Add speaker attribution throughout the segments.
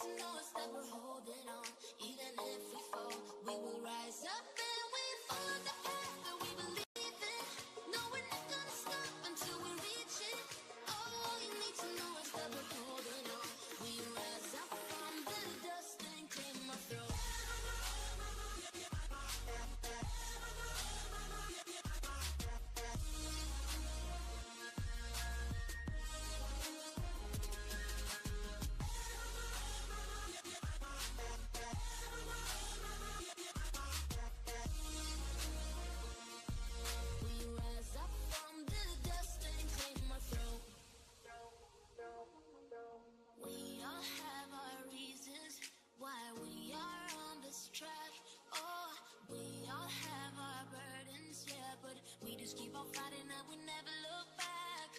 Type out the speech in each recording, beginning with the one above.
Speaker 1: to know is that we're holding on. Even if we fall, we will rise up and we follow the path that we believe in. No, we're not gonna stop until we reach it. All you need to know is that we're holding on. We rise up from the dust and claim our throne. We all have our reasons why we are on this track. Oh, we all have our burdens, yeah, but we just keep on fighting and we never look back.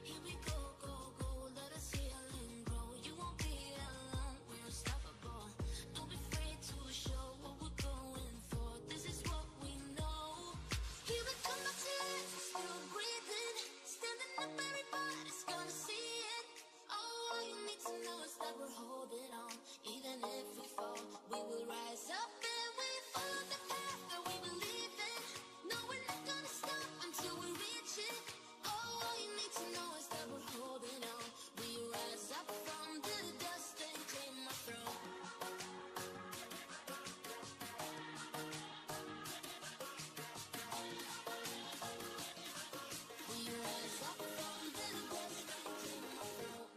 Speaker 1: Here we go, go, go, let us heal and grow. You won't be alone, we're unstoppable. Don't be afraid to show what we're going for. This is what we know. Here we come back to life, still breathing. Standing up, everybody's gonna see it. All you need to know is that we're holding on. Even if we fall, we will rise up and we follow the path that we believe in. No, we're not gonna stop until we reach it. All you need to know is that we're holding on. We rise up from the dust and claim our throne. We rise up from the dust and claim our throne.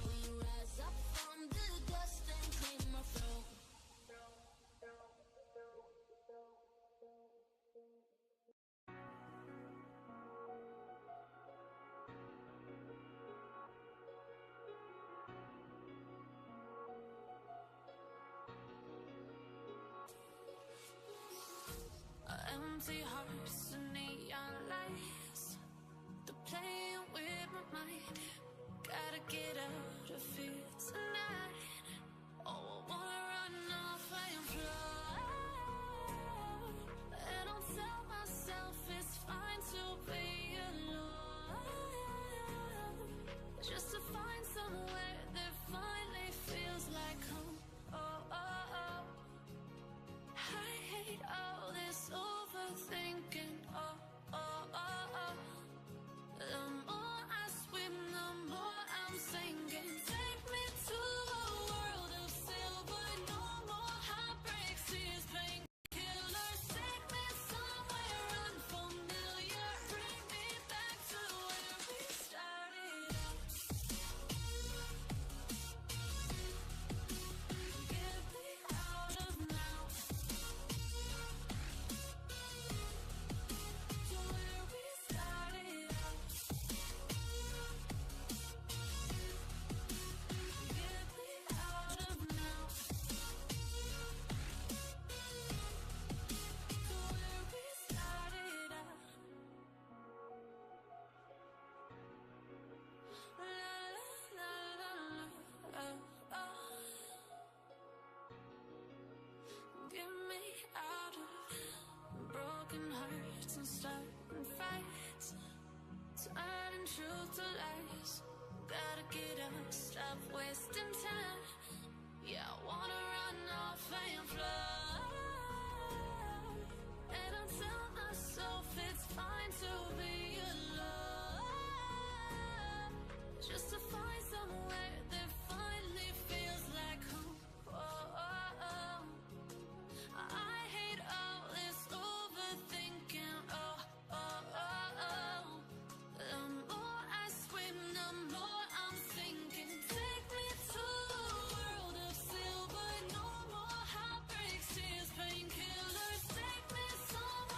Speaker 1: We rise up from the dust and claim our throne.
Speaker 2: Empty hearts and neon lights, they're playing with my mind. Gotta get out of here tonight. Oh, I wanna run off and fly. And I'll tell myself it's fine to be alone, just to find somewhere that finally feels like home. Oh, oh, oh. I hate all this overthinking. Oh, oh, oh, oh. The more I swim, the more I'm sinking. Take me to a world of silver. No more heartbreaks, tears, painkillers. Take me somewhere unfamiliar. Bring me back to where we started out. Get me out of now. To where we started out. Get me out of now. To where we started out. La la la la la. Oh. Get me out of broken hearts and starting fights, turning truth to lies. Gotta get up, stop wasting time. Yeah, I wanna run off and fly. And I tell myself it's fine to be alone, just to find somewhere that finally feels like home. Oh, oh, oh. I hate all this overthinking. Oh, oh, oh, oh. The more I swim, the more I'm sinking. Take me to a world of silver. No more heartbreaks, tears, painkillers. Take me somewhere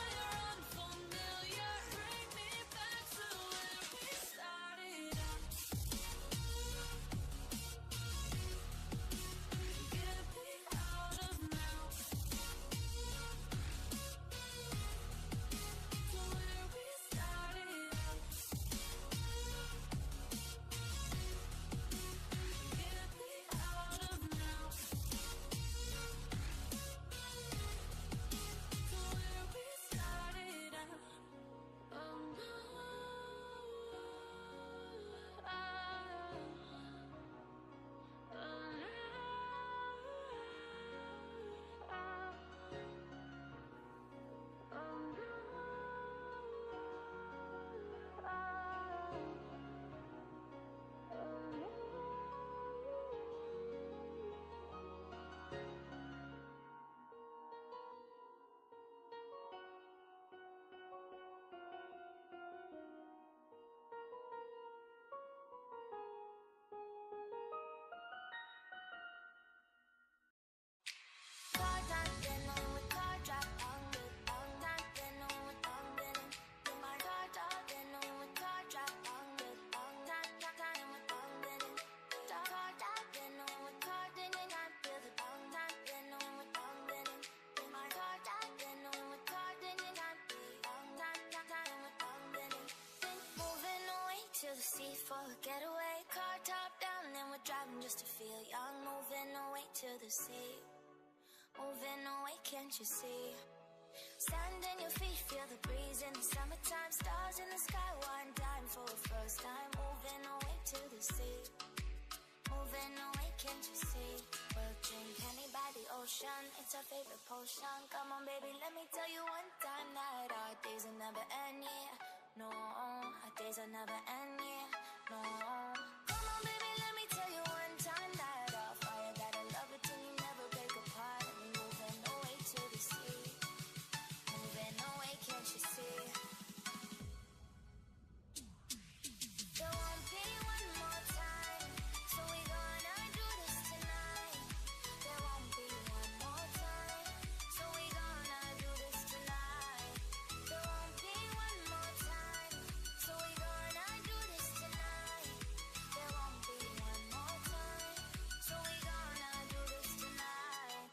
Speaker 1: for a getaway. Car top down and we're driving just to feel young. Moving away to the sea. Moving away, can't you see? Sand in your feet, feel the breeze in the summertime. Stars in the sky, one time for the first time. Moving away to the sea. Moving away, can't you see? We'll drink honey by the ocean. It's our favorite potion. Come on, baby, let me tell you one time that our days will never end, yeah. No, our days will never end, yeah. No. Come on, baby, let me tell you one time that I'll fire that I love it till you never break apart. And we moving away to the sea. Moving away, can't you see? There won't be one more time, so we gonna do this tonight. There won't be one more time, so we gonna do this tonight. There won't be one more time, so we gonna do this tonight. There won't be one more time, so we gonna do this tonight.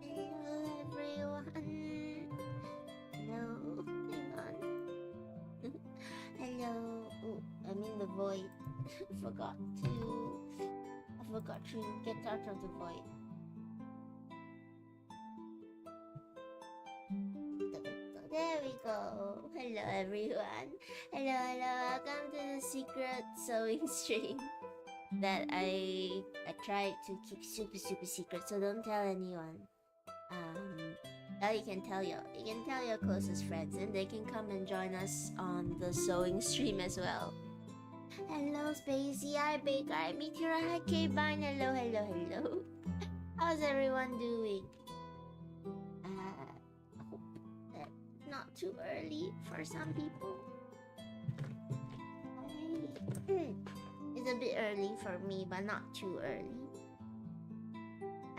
Speaker 3: Hello everyone. Hello. Hang on. Hello. Oh, I'm in the void. I forgot to get out of the void. There we go. Hello everyone. Hello. Welcome to the secret sewing stream that I tried to keep super secret, so don't tell anyone. Well, you can tell your closest friends, and they can come and join us on the sewing stream as well. Hello, Spacey. Hi, Baker. Hi, Meteora. Hi, K-Bine. Hello. How's everyone doing? Hope that not too early for some people. It's a bit early for me, but not too early.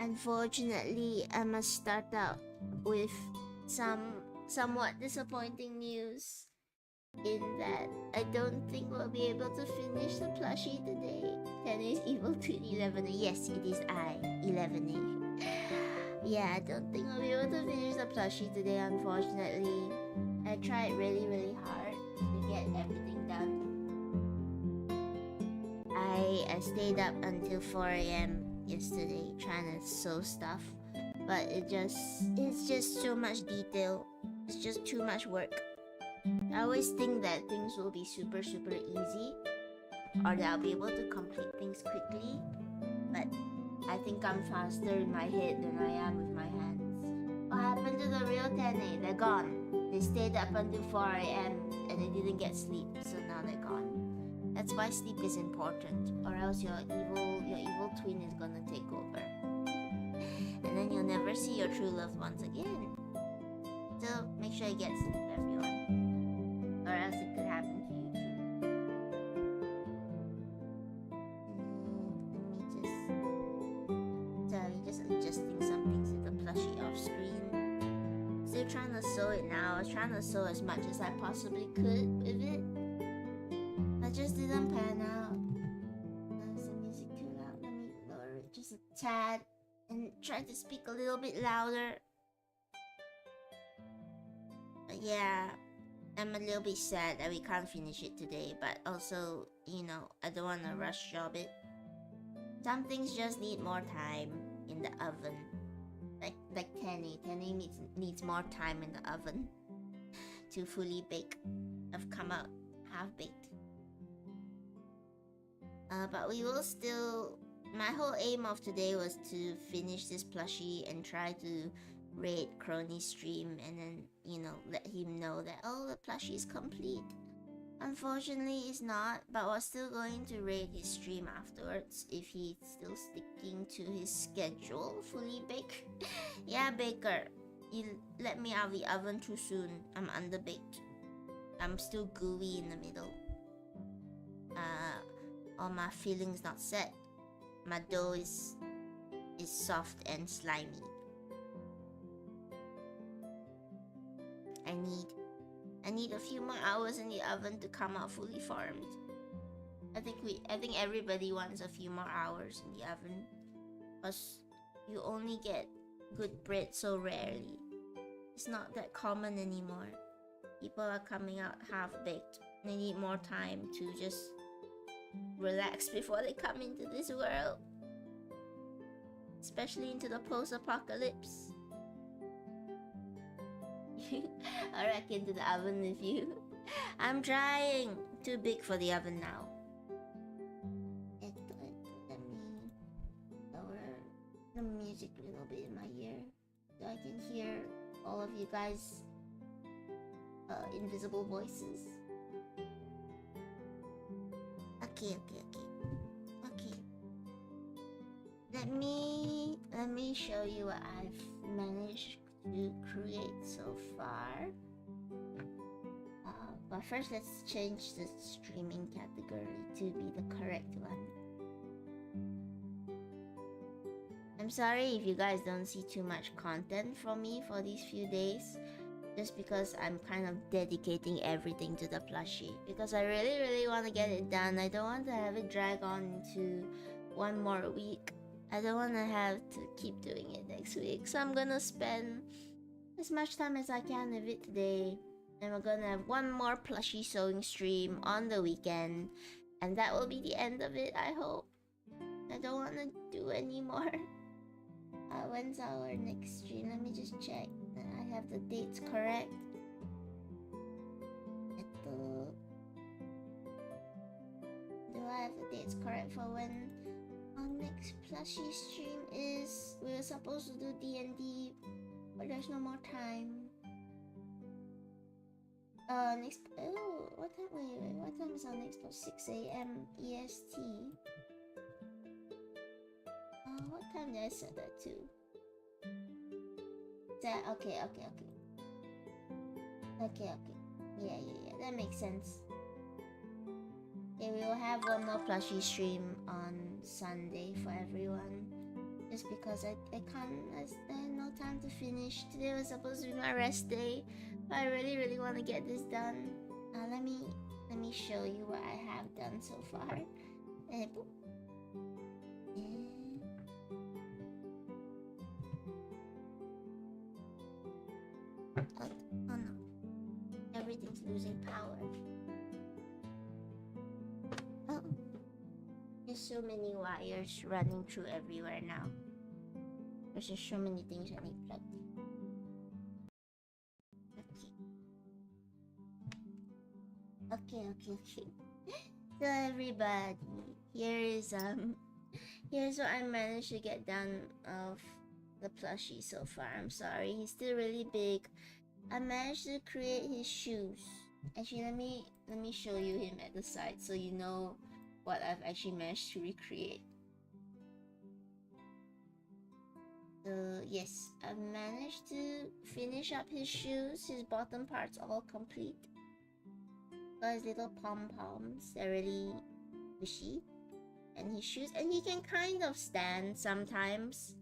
Speaker 3: Unfortunately, I must start out with somewhat disappointing news, in that I don't think we'll be able to finish the plushie today. 10 is Evil Twin 11A. Yes, it is I, 11A. Yeah, I don't think we'll be able to finish the plushie today, unfortunately. I tried really hard to get everything done. I stayed up until 4 AM yesterday trying to sew stuff, but it's just so much detail. It's just too much work. I always think that things will be super easy, or that I'll be able to complete things quickly, but I think I'm faster in my head than I am with my hands. What happened to the real 10A? They're gone. They stayed up until 4 AM and they didn't get sleep, so now they're gone. That's why sleep is important, or else your evil twin is gonna take over. And then you'll never see your true loved ones again. So make sure you get sleep, everyone. Or else it could happen to you too. Sorry, just adjusting some things with the plushie off screen. Still trying to sew it now. I was trying to sew as much as I possibly could with it. I just didn't pan out. Is the music too loud? Let me lower it just a tad and try to speak a little bit louder. But yeah, I'm a little bit sad that we can't finish it today, but also, I don't want to rush job it. Some things just need more time in the oven. Like Tenny. Tenny needs more time in the oven to fully bake. I've come out half-baked. But we will still... My whole aim of today was to finish this plushie and try to raid Crony's stream and then, let him know that, the plushie is complete. Unfortunately, it's not, but we're still going to raid his stream afterwards if he's still sticking to his schedule. Fully bake. Yeah, Baker. You let me out of the oven too soon. I'm underbaked. I'm still gooey in the middle. All my fillings not set. My dough is soft and slimy. I need a few more hours in the oven to come out fully formed. I think everybody wants a few more hours in the oven, because you only get good bread so rarely. It's not that common anymore. People are coming out half-baked. They need more time to just relax before they come into this world. Especially into the post-apocalypse. I reckon to the oven with you. I'm trying. Too big for the oven now. Let me lower the music a little bit in my ear so I can hear all of you guys' invisible voices. Okay. Let me show you what I've managed to create so far. But first, let's change the streaming category to be the correct one. I'm sorry if you guys don't see too much content from me for these few days, just because I'm kind of dedicating everything to the plushie, because I really want to get it done. I don't want to have it drag on into one more week. I don't want to have to keep doing it next week, so I'm gonna spend as much time as I can with it today, and we're gonna have one more plushie sewing stream on the weekend, and that will be the end of it, I hope. I don't want to do any more. When's our next stream? Let me just check that I have the dates correct. Do I have the dates correct for when our next plushie stream is? We were supposed to do D&D, but there's no more time. What time? Wait, what time is our next post? 6 a.m. EST. What time did I set that to? Okay. Yeah, that makes sense. Okay, we will have one more plushie stream on Sunday for everyone. Just because I had no time to finish. Today was supposed to be my rest day, but I really want to get this done. Let me show you what I have done so far. Oh no, everything's losing power. Oh, there's so many wires running through everywhere now. There's just so many things I need plugged. Okay. So everybody, here's what I managed to get done of the plushie so far. I'm sorry, he's still really big. I managed to create his shoes. Actually, let me show you him at the side so you know what I've actually managed to recreate. Yes, I managed to finish up his shoes. His bottom part's all complete. Got his little pom-poms, they're really squishy. And his shoes, and he can kind of stand sometimes.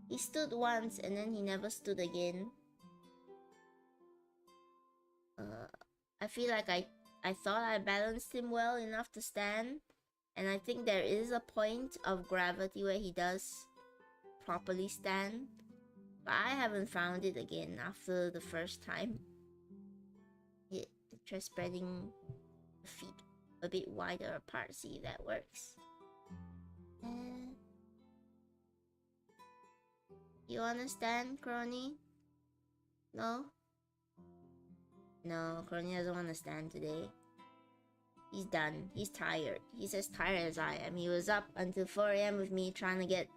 Speaker 3: He stood once and then he never stood again. I feel like I thought I balanced him well enough to stand, and I think there is a point of gravity where he does properly stand, but I haven't found it again after the first time. Try spreading the feet a bit wider apart, see if that works. You wanna stand, Crony? No, Crony doesn't want to stand today. He's done. He's tired. He's as tired as I am. He was up until 4 a.m. with me trying to get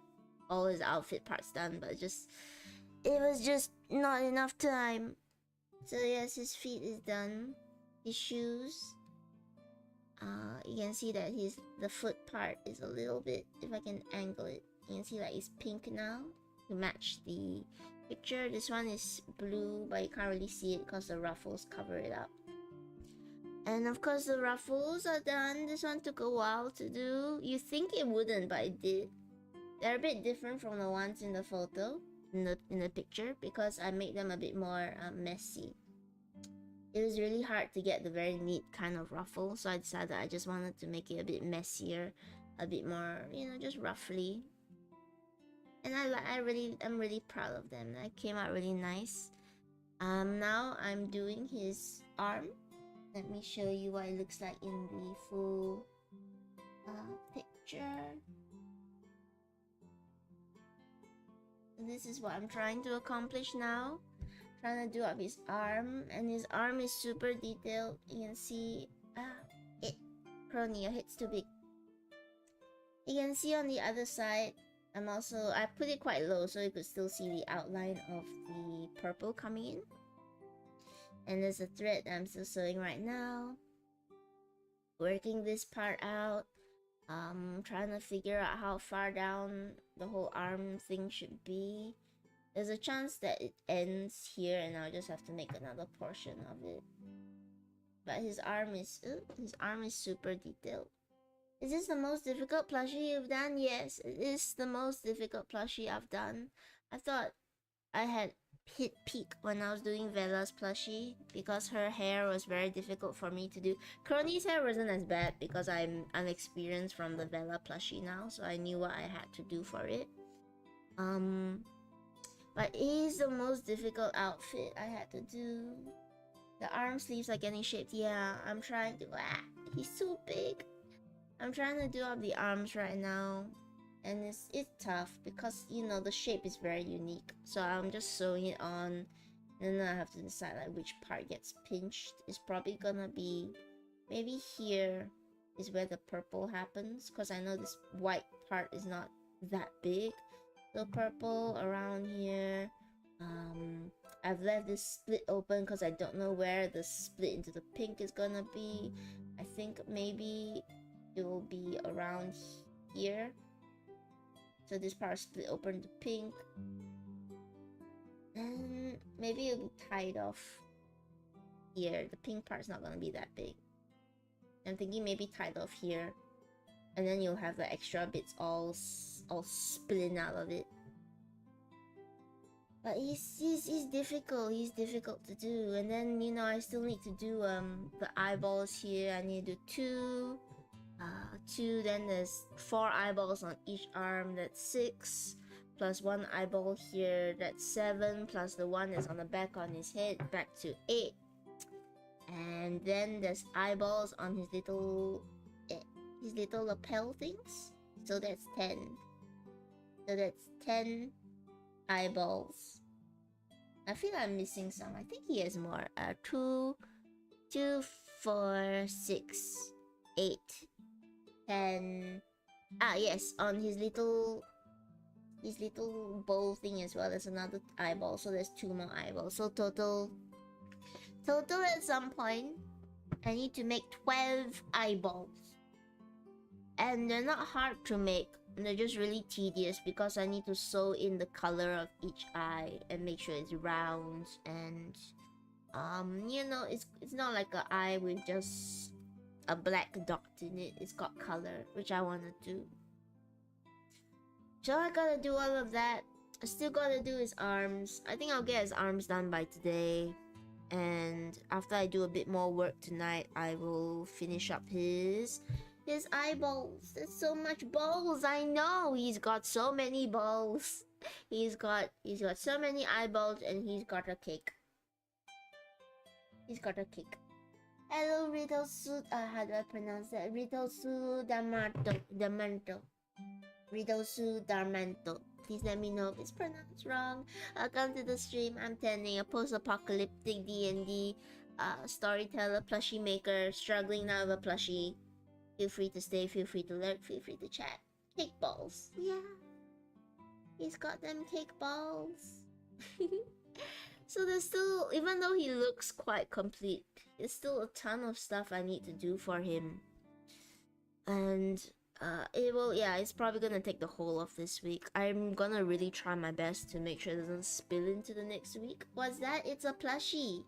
Speaker 3: all his outfit parts done, but it was just not enough time. So yes, his feet is done. His shoes. You can see that the foot part is a little bit, if I can angle it, you can see that it's pink now to match the picture. This one is blue, but you can't really see it because the ruffles cover it up. And of course the ruffles are done. This one took a while to do. You think it wouldn't, but it did. They're a bit different from the ones in the photo, in the picture, because I made them a bit more messy. It was really hard to get the very neat kind of ruffle, so I decided I just wanted to make it a bit messier, a bit more, you know, just roughly. And I'm really proud of them. That came out really nice. Now I'm doing his arm. Let me show you what it looks like in the full picture. This is what I'm trying to accomplish now. Trying to do up his arm, and his arm is super detailed. You can see Crony, your head's too big. You can see on the other side, I put it quite low so you could still see the outline of the purple coming in. And there's a thread that I'm still sewing right now. Working this part out. Trying to figure out how far down the whole arm thing should be. There's a chance that it ends here and I'll just have to make another portion of it. But his arm is super detailed. Is this the most difficult plushie you've done? Yes, it is the most difficult plushie I've done. I thought I had hit peak when I was doing Vella's plushie because her hair was very difficult for me to do. Crony's hair wasn't as bad because I'm experienced from the Vella plushie now, so I knew what I had to do for it. But it is the most difficult outfit I had to do. The arm sleeves are getting shaped. Yeah, I'm trying to... he's so big. I'm trying to do up the arms right now. And it's tough because, you know, the shape is very unique. So I'm just sewing it on. And then I have to decide like which part gets pinched. It's probably gonna be... maybe here is where the purple happens. Because I know this white part is not that big. So purple around here. I've left this split open because I don't know where the split into the pink is gonna be. I think maybe it will be around here. So this part split open to pink. And maybe it'll be tied off here. The pink part's not gonna be that big. I'm thinking maybe tied off here. And then you'll have the extra bits all splitting out of it. But he's difficult. He's difficult to do. And then, you know, I still need to do the eyeballs here. I need to do two. Then there's 4 eyeballs on each arm. That's 6. Plus 1 eyeball here. That's 7. Plus the one that's on the back on his head. Back to 8. And then there's eyeballs on his little lapel things. So that's 10. So that's 10 eyeballs. I feel I'm missing some. I think he has more. 2, 4, 6, 8, 10. Yes, on his little bowl thing as well. There's another eyeball, so there's 2 more eyeballs. So total at some point, I need to make 12 eyeballs. And they're not hard to make. They're just really tedious because I need to sew in the color of each eye and make sure it's round and you know, it's not like an eye with just a black dot in it. It's got color, which I want to do. So I gotta do all of that. I still gotta do his arms. I think I'll get his arms done by today. And after I do a bit more work tonight, I will finish up his eyeballs. There's so much balls. I know he's got so many balls. He's got so many eyeballs, and he's got a cake. He's got a cake. Hello, Riddlesu. How do I pronounce that? Riddlesu D'Armento. Riddlesu D'Armento. Please let me know if it's pronounced wrong. Welcome to the stream. I'm Tenning, a post-apocalyptic D&D storyteller, plushie maker, struggling now with a plushie. Feel free to stay, feel free to lurk, feel free to chat. Cake balls. Yeah. He's got them cake balls. So there's still, even though he looks quite complete, there's still a ton of stuff I need to do for him. And it's probably gonna take the whole of this week. I'm gonna really try my best to make sure it doesn't spill into the next week. What's that? It's a plushie.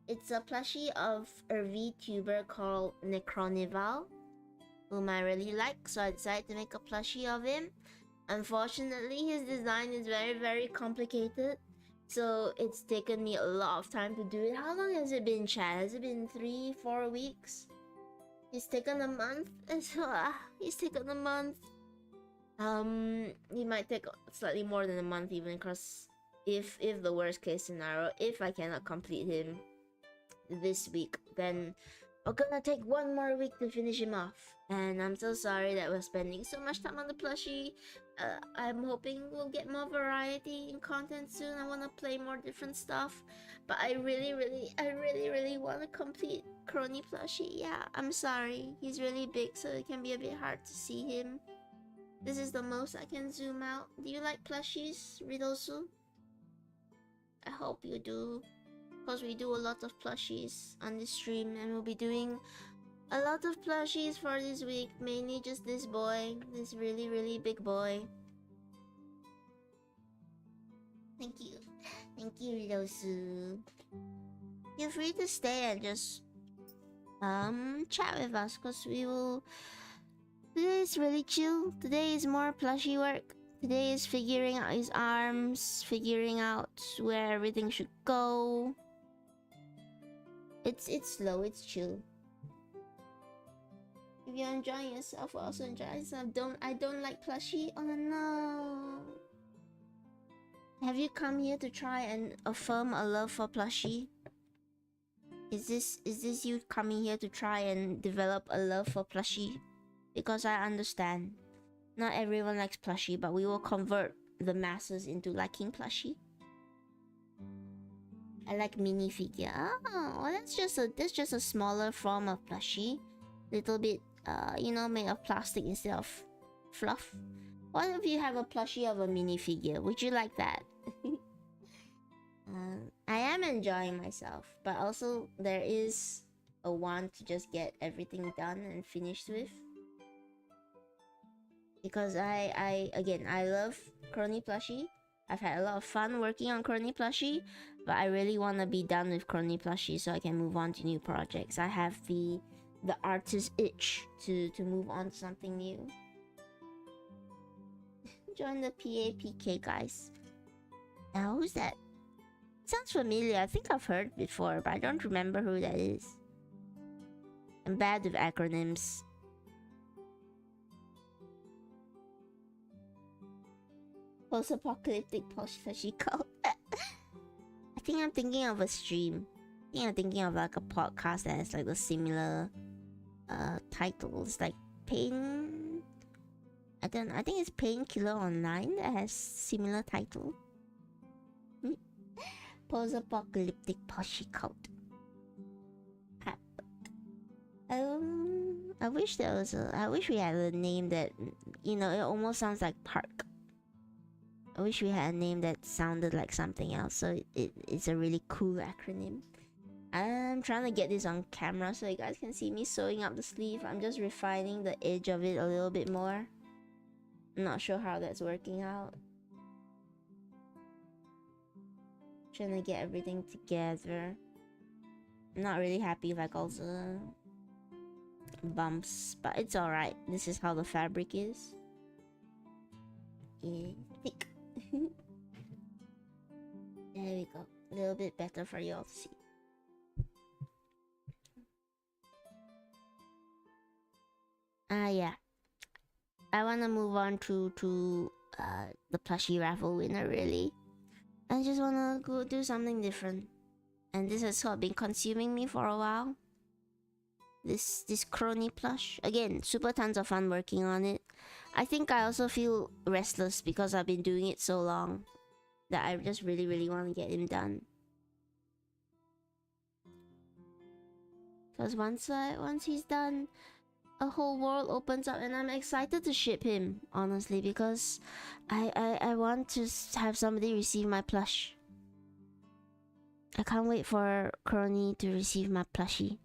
Speaker 3: It's a plushie of a VTuber called Necronival, whom I really like, so I decided to make a plushie of him. Unfortunately, his design is very complicated, so it's taken me a lot of time to do it. How long has it been, Chad? Has it been 3-4 weeks? It's taken a month. He's taken a month. He might take slightly more than a month even, because if the worst case scenario, if I cannot complete him this week, then we're gonna take 1 more week to finish him off. And I'm so sorry that we're spending so much time on the plushie. I'm hoping we'll get more variety in content soon. I want to play more different stuff, but I really want to complete Crony plushie. Yeah, I'm sorry, he's really big, so it can be a bit hard to see him. This is the most I can zoom out. Do you like plushies, Ridosu? I hope you do, because we do a lot of plushies on this stream, and we'll be doing a lot of plushies for this week. Mainly just this boy, this really big boy. Thank you, Ridosu. Feel free to stay and just chat with us, because we will. Today is really chill. Today is more plushie work. Today is figuring out his arms, figuring out where everything should go. It's slow, it's chill. If you're enjoying yourself, we'll also enjoy yourself. I don't like plushie. Oh no. Have you come here to try and affirm a love for plushie? Is this you coming here to try and develop a love for plushie? Because I understand, not everyone likes plushie, but we will convert the masses into liking plushie. I like minifigure. Oh, well, that's just a smaller form of plushie, little bit made of plastic instead of fluff. What if you have a plushie of a minifigure? Would you like that? I am enjoying myself, but also there is a want to just get everything done and finished with. Because I love Crony plushie. I've had a lot of fun working on Crony plushie, but I really want to be done with Crony plushie so I can move on to new projects. I have the artist itch to move on to something new. Join the PAPK, guys. Now, who's that? Sounds familiar. I think I've heard before, but I don't remember who that is. I'm bad with acronyms. Post-apocalyptic plushie cult. I think I'm thinking of a stream. I think I'm thinking of like a podcast that has like the similar titles, like Pain. I think it's Painkiller Online that has similar title. Post-apocalyptic plushie cult. I wish there was I wish we had a name that, it almost sounds like park. I wish we had a name that sounded like something else, so it's a really cool acronym. I'm trying to get this on camera so you guys can see me sewing up the sleeve. I'm just refining the edge of it a little bit more. I'm not sure how that's working out. Trying to get everything together. I'm not really happy with like all the bumps, but it's alright. This is how the fabric is. Yeah, thick. There we go. A little bit better for you all to see. Yeah. I wanna move on to the plushie raffle winner, really. I just wanna go do something different. And this has sort of been consuming me for a while. This Crony plush. Again, super tons of fun working on it. I think I also feel restless because I've been doing it so long that I just really want to get him done. Because once he's done, a whole world opens up, and I'm excited to ship him, honestly, because I want to have somebody receive my plush. I can't wait for Crony to receive my plushie.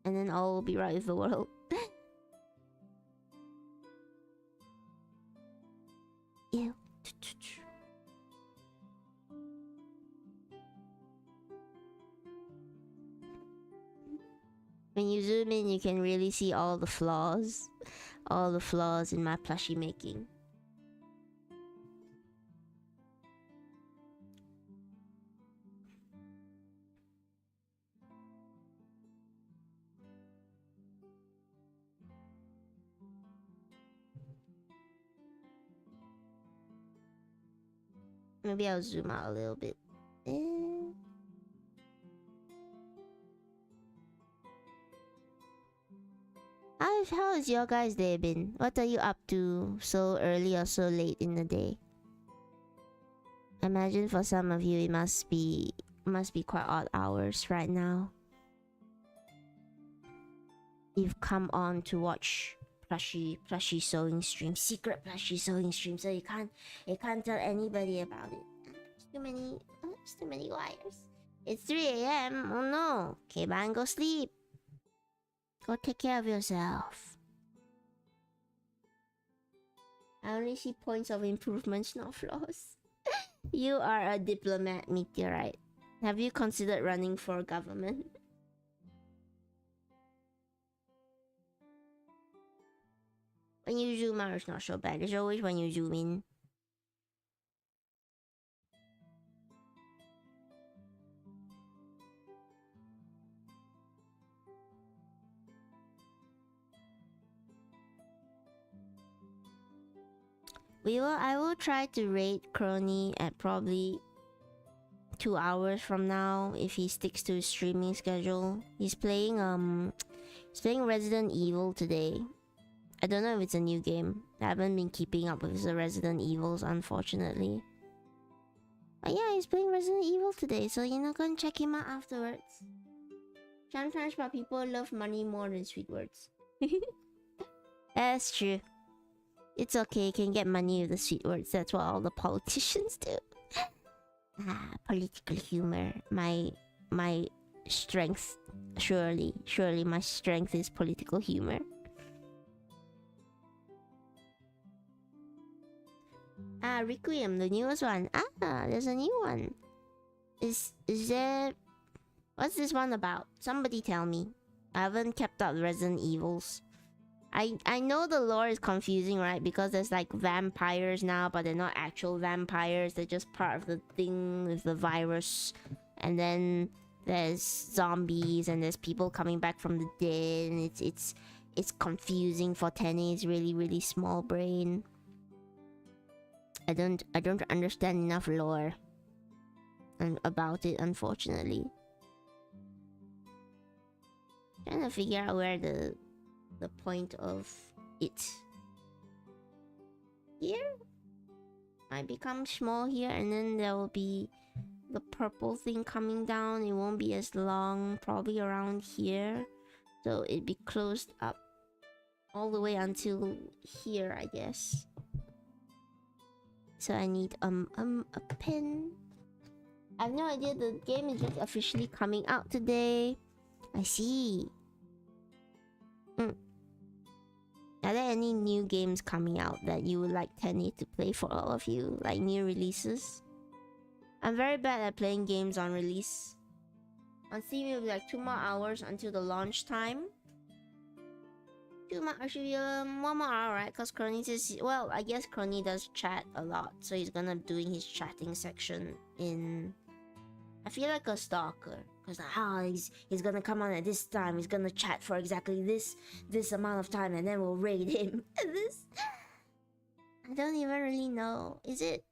Speaker 3: And then all will be right with the world. Ew. When you zoom in, you can really see all the flaws. All the flaws in my plushie making. Maybe I'll zoom out a little bit. How has your guys' day been? What are you up to so early or so late in the day? I imagine for some of you it must be quite odd hours right now. You've come on to watch plushie sewing stream, secret plushie sewing stream, so you can't tell anybody about it. There's too many wires. It's 3 a.m. Oh no. Okay, man, go sleep. Go take care of yourself. I only see points of improvements, not flaws. You are a diplomat, meteorite. Have you considered running for government? When you zoom out, it's not so bad. It's always when you zoom in. I will try to rate Crony at probably 2 hours from now if he sticks to his streaming schedule. He's playing Resident Evil today. I don't know if it's a new game. I haven't been keeping up with the Resident Evils, unfortunately. But yeah, he's playing Resident Evil today, so go and check him out afterwards. Sometimes people love money more than sweet words. That's true. It's okay, you can get money with the sweet words. That's what all the politicians do. Political humor. My strength. Surely my strength is political humor. Requiem, the newest one. There's a new one. Is there... What's this one about? Somebody tell me. I haven't kept up Resident Evils. I know the lore is confusing, right? Because there's like vampires now, but they're not actual vampires. They're just part of the thing with the virus. And then there's zombies and there's people coming back from the dead. And it's confusing for Tenny's really small brain. I don't understand enough lore about it, unfortunately. Trying to figure out where the point of it. Here might become small here, and then there will be the purple thing coming down. It won't be as long, probably around here, so it'd be closed up all the way until here, I guess. So I need a pen. I have no idea. The game is just officially coming out today. I see. Are there any new games coming out that you would like Tenny to play for all of you? Like new releases? I'm very bad at playing games on release. On Steam it will be like 2 more hours until the launch time. 2 more, actually 1 more hour, right? Because Crony says, well, I guess Crony does chat a lot, so he's gonna be doing his chatting section in... I feel like a stalker. Because he's gonna come on at this time. He's gonna chat for exactly this amount of time, and then we'll raid him. I don't even really know. Is it?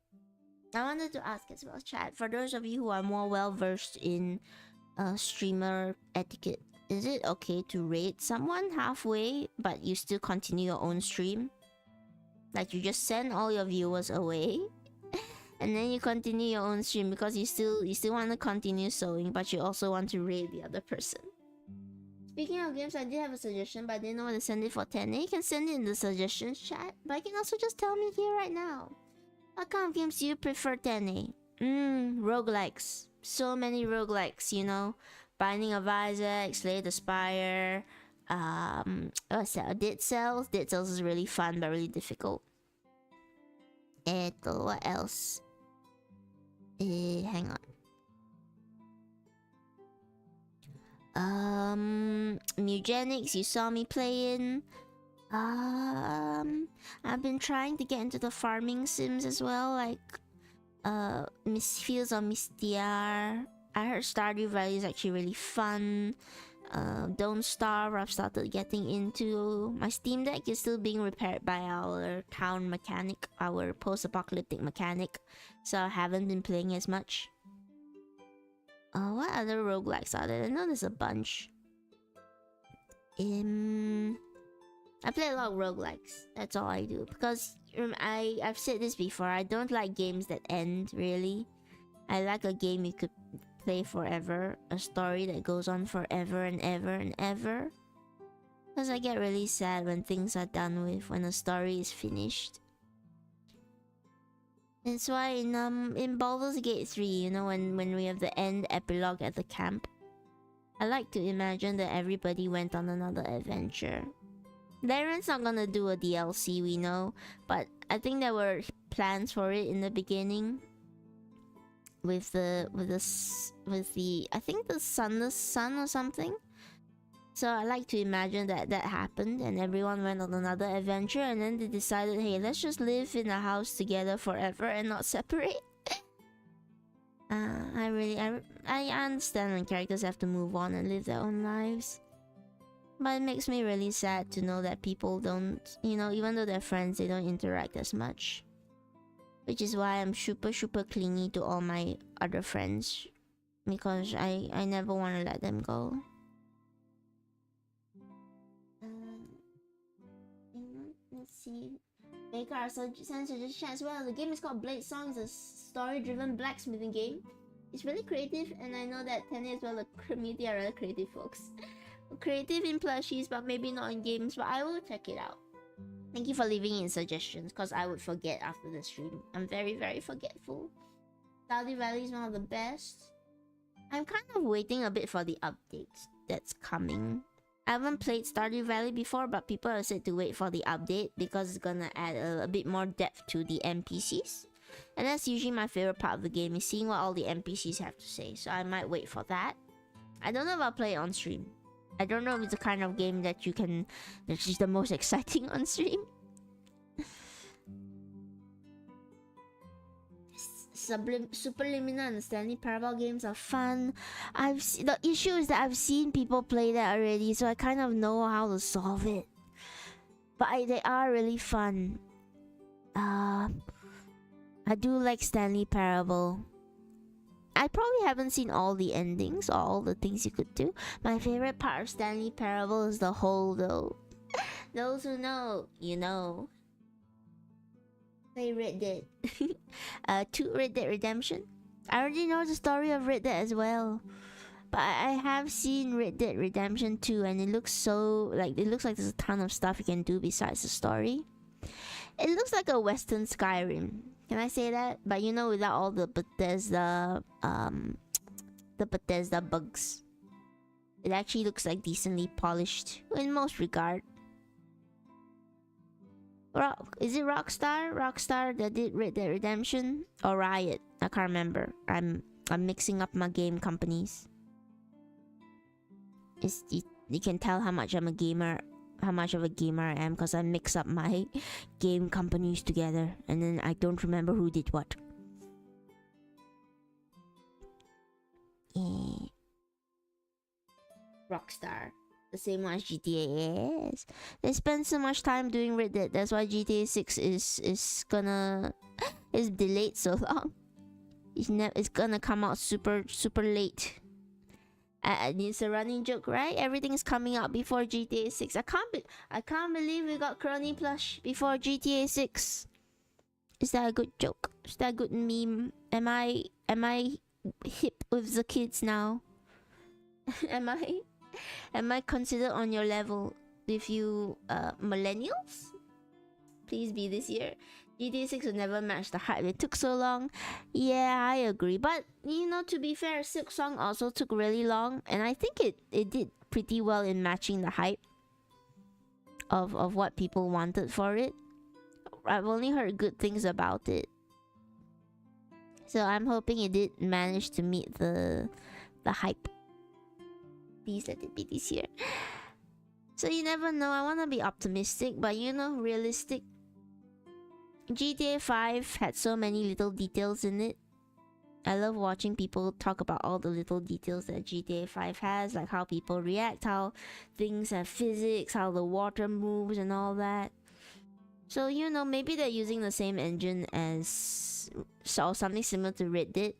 Speaker 3: I wanted to ask as well, chat. For those of you who are more well versed in streamer etiquette, is it okay to raid someone halfway, but you still continue your own stream? Like you just send all your viewers away? And then you continue your own stream because you still want to continue sewing, but you also want to raid the other person. Speaking of games, I did have a suggestion, but I didn't know where to send it for 10. You can send it in the suggestions chat, but you can also just tell me here right now. What kind of games do you prefer, 10? Roguelikes. So many roguelikes, Binding of Isaac, Slay the Spire, what's that? Dead Cells. Dead Cells is really fun, but really difficult. What else? Hang on. Mugenics, you saw me playing. I've been trying to get into the farming sims as well, like Miss Fields or Mystiar. I heard Stardew Valley is actually really fun. Don't Starve, I've started getting into. My Steam Deck is still being repaired by our town mechanic, our post-apocalyptic mechanic, so I haven't been playing as much. What other roguelikes are there? I know there's a bunch. I play a lot of roguelikes. That's all I do. Because I've said this before, I don't like games that end, really. I like a game you could play forever. A story that goes on forever and ever and ever. Because I get really sad when things are done with, when a story is finished. That's why in Baldur's Gate 3, you know, when we have the end epilogue at the camp, I like to imagine that everybody went on another adventure. Darren's not gonna do a DLC, we know, but I think there were plans for it in the beginning. With the I think the Sunless Sun or something. So I like to imagine that happened and everyone went on another adventure, and then they decided, hey, let's just live in a house together forever and not separate. I understand when characters have to move on and live their own lives. But it makes me really sad to know that people don't, you know, even though they're friends, they don't interact as much. Which is why I'm super clingy to all my other friends. Because I never want to let them go. Let's see. Baker also sends a chat as well. The game is called Blade Song. It's a story-driven blacksmithing game. It's really creative, and I know that Tenny as well, the community are rather creative folks. Creative in plushies, but maybe not in games, but I will check it out. Thank you for leaving in suggestions, because I would forget after the stream. I'm very forgetful. Stardew Valley is one of the best. I'm kind of waiting a bit for the updates that's coming. I haven't played Stardew Valley before, but people have said to wait for the update because it's gonna add a bit more depth to the NPCs. And that's usually my favorite part of the game, is seeing what all the NPCs have to say. So I might wait for that. I don't know if I'll play it on stream. I don't know if it's the kind of game that you can... that's just the most exciting on stream. Superliminal and Stanley Parable games are fun. The issue is that I've seen people play that already, so I kind of know how to solve it. But they are really fun. I do like Stanley Parable. I probably haven't seen all the endings or all the things you could do. My favorite part of Stanley Parable is the hole, though. Those who know, you know. Play Red Dead. 2 Red Dead Redemption. I already know the story of Red Dead as well. But I have seen Red Dead Redemption 2, and it looks so... it looks like there's a ton of stuff you can do besides the story. It looks like a Western Skyrim. Can I say that? But you know, without all the Bethesda bugs. It actually looks like decently polished in most regard. Is it Rockstar? Rockstar that did Red Dead Redemption? Or Riot? I can't remember. I'm mixing up my game companies. You can tell how much I'm a gamer. How much of a gamer I am, because I mix up my game companies together and then I don't remember who did what. Yeah. Rockstar, the same one as GTA. Yes, they spend so much time doing Red Dead. That's why GTA 6 is delayed so long. It's gonna come out super late. It's a running joke, right? Everything's coming out before GTA 6. I can't believe we got Crony Plush before GTA 6. Is that a good joke? Is that a good meme? Am I hip with the kids now? Am I considered on your level with you millennials? Please be this year. GTA 6 will never match the hype. It took so long. Yeah, I agree. But, you know, to be fair, Silk Song also took really long. And I think it did pretty well in matching the hype of what people wanted for it. I've only heard good things about it. So I'm hoping it did manage to meet the hype. Please let it be this year. So you never know. I want to be optimistic, but you know, realistic. GTA 5 had so many little details in it. I love watching people talk about all the little details that GTA 5 has, like how people react, how things have physics, how the water moves and all that. So, you know, maybe they're using the same engine as, or something similar to Red Dead,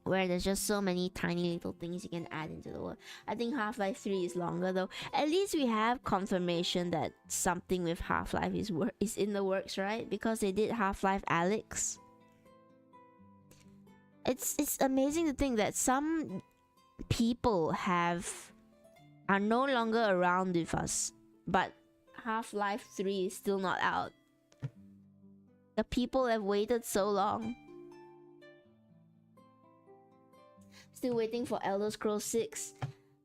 Speaker 3: where there's just so many tiny little things you can add into the world. I think Half-Life 3 is longer though. At least we have confirmation that something with Half-Life is in the works, right? Because they did Half-Life Alyx. It's amazing to think that some people are no longer around with us, but Half-Life 3 is still not out. The people have waited so long. Still waiting for Elder Scrolls 6.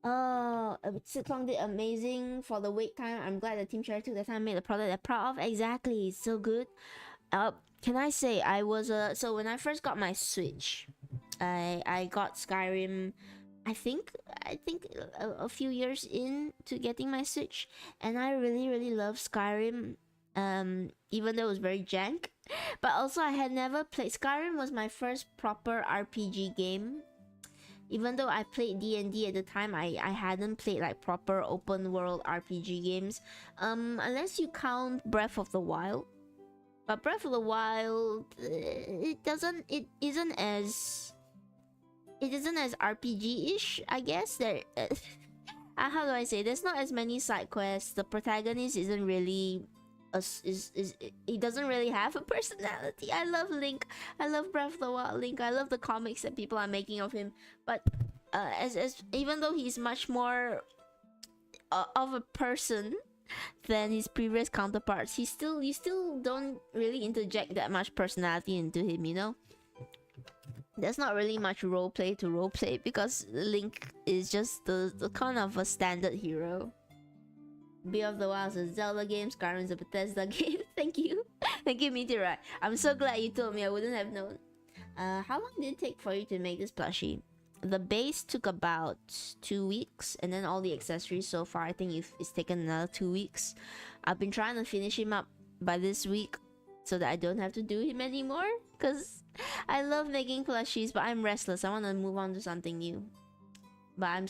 Speaker 3: Oh, Sitcom did amazing for the wait time. I'm glad the team Cherry took the time and made the product they're proud of. Exactly, it's so good. Can I say I was so when I first got my Switch, I got Skyrim. I think a few years into getting my Switch, and I really love Skyrim. Even though it was very jank, but also I had never played. Skyrim was my first proper RPG game. Even though I played D&D at the time, I hadn't played like proper open world RPG games, unless you count Breath of the Wild. But Breath of the Wild, it isn't as RPG-ish, I guess. There, how do I say? There's not as many side quests. The protagonist isn't really he doesn't really have a personality. I love Link. I love Breath of the Wild Link. I love the comics that people are making of him. But as even though he's much more of a person than his previous counterparts, you still don't really interject that much personality into him, you know? There's not really much roleplay to roleplay because Link is just the kind of a standard hero. Breath of the Wild is a Zelda game, Skyrim is a Bethesda game. Thank you. Thank you, Meteorite. I'm so glad you told me, I wouldn't have known. How long did it take for you to make this plushie? The base took about 2 weeks, and then all the accessories so far, I think it's taken another 2 weeks. I've been trying to finish him up by this week so that I don't have to do him anymore, because I love making plushies, but I'm restless. I want to move on to something new. But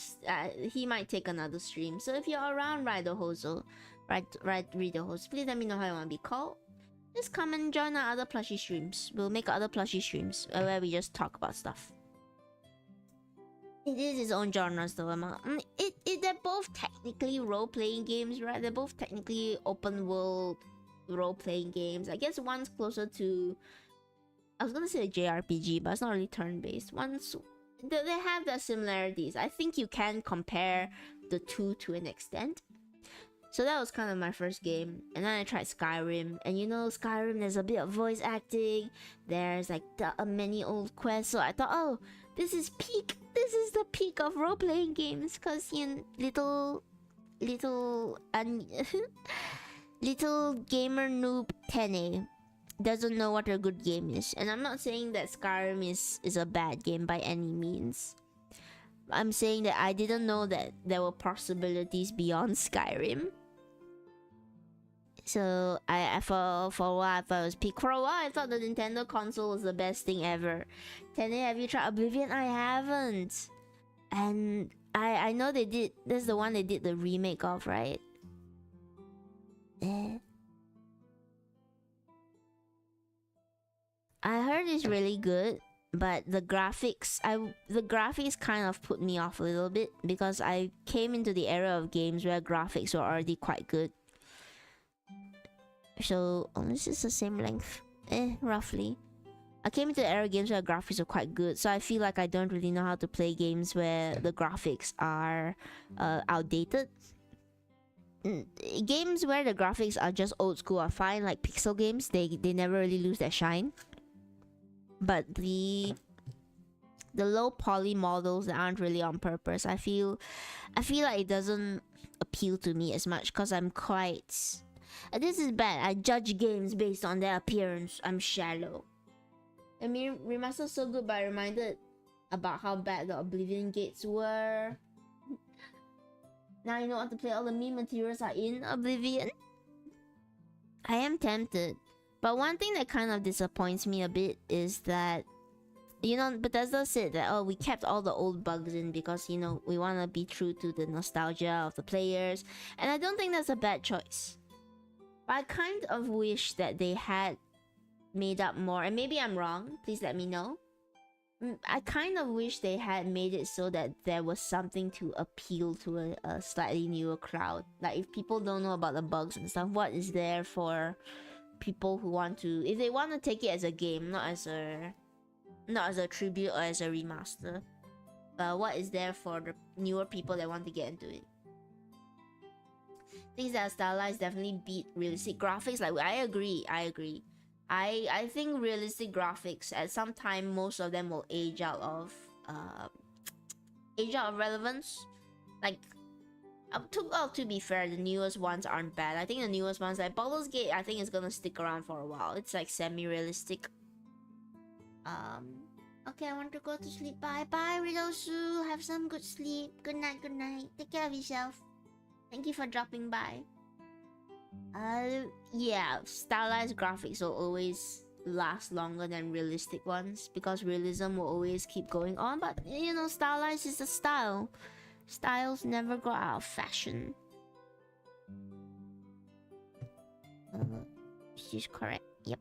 Speaker 3: he might take another stream. So if you're around Rideohozo, Rideohozo, please let me know how you want to be called. Just come and join our other plushie streams. We'll make other plushie streams where we just talk about stuff. It is its own genres though, Emma. They're both technically role-playing games, right? They're both technically open world role-playing games. I guess one's closer to, I was gonna say a JRPG, but it's not really turn-based. They have their similarities. I think you can compare the two to an extent. So that was kind of my first game. And then I tried Skyrim. And you know, Skyrim, there's a bit of voice acting. There's like many old quests. So I thought, oh, this is the peak of role-playing games. Because, you know, little gamer noob Tene doesn't know what a good game is. And I'm not saying that Skyrim is a bad game by any means. I'm saying that I didn't know that there were possibilities beyond Skyrim. So I for a while I thought it was peak. For a while I thought the Nintendo console was the best thing ever. Tene, have you tried Oblivion? I haven't. And I know they did, that's the one they did the remake of, right? I heard it's really good, but the graphics kind of put me off a little bit because I came into the era of games where graphics were already quite good. So, this is the same length, roughly. I came into the era of games where graphics were quite good, so I feel like I don't really know how to play games where the graphics are outdated. Games where the graphics are just old school are fine, like pixel games. They never really lose their shine. But the low poly models that aren't really on purpose, I feel like it doesn't appeal to me as much because I'm quite. This is bad. I judge games based on their appearance. I'm shallow. I mean, remastered so good, but I reminded about how bad the Oblivion gates were. Now you know what to play. All the meme materials are in Oblivion. I am tempted. But one thing that kind of disappoints me a bit is that, you know, Bethesda said that, oh, we kept all the old bugs in because, you know, we want to be true to the nostalgia of the players. And I don't think that's a bad choice. But I kind of wish that they had made up more. And maybe I'm wrong. Please let me know. I kind of wish they had made it so that there was something to appeal to a slightly newer crowd. Like, if people don't know about the bugs and stuff, what is there for people who want to, if they want to take it as a game, not as a tribute or as a remaster, what is there for the newer people that want to get into it? Things that are stylized definitely beat realistic graphics. Like, I agree. I think realistic graphics at some time, most of them will age out of relevance. Like, to be fair, the newest ones aren't bad. I think the newest ones, like Baldur's Gate, I think is gonna stick around for a while. It's like semi-realistic. Okay, I want to go to sleep. Bye bye, Ridosu. Have some good sleep. Good night, good night. Take care of yourself. Thank you for dropping by. Yeah, stylized graphics will always last longer than realistic ones because realism will always keep going on. But you know, stylized is a style. Styles never go out of fashion. Is this correct? Yep.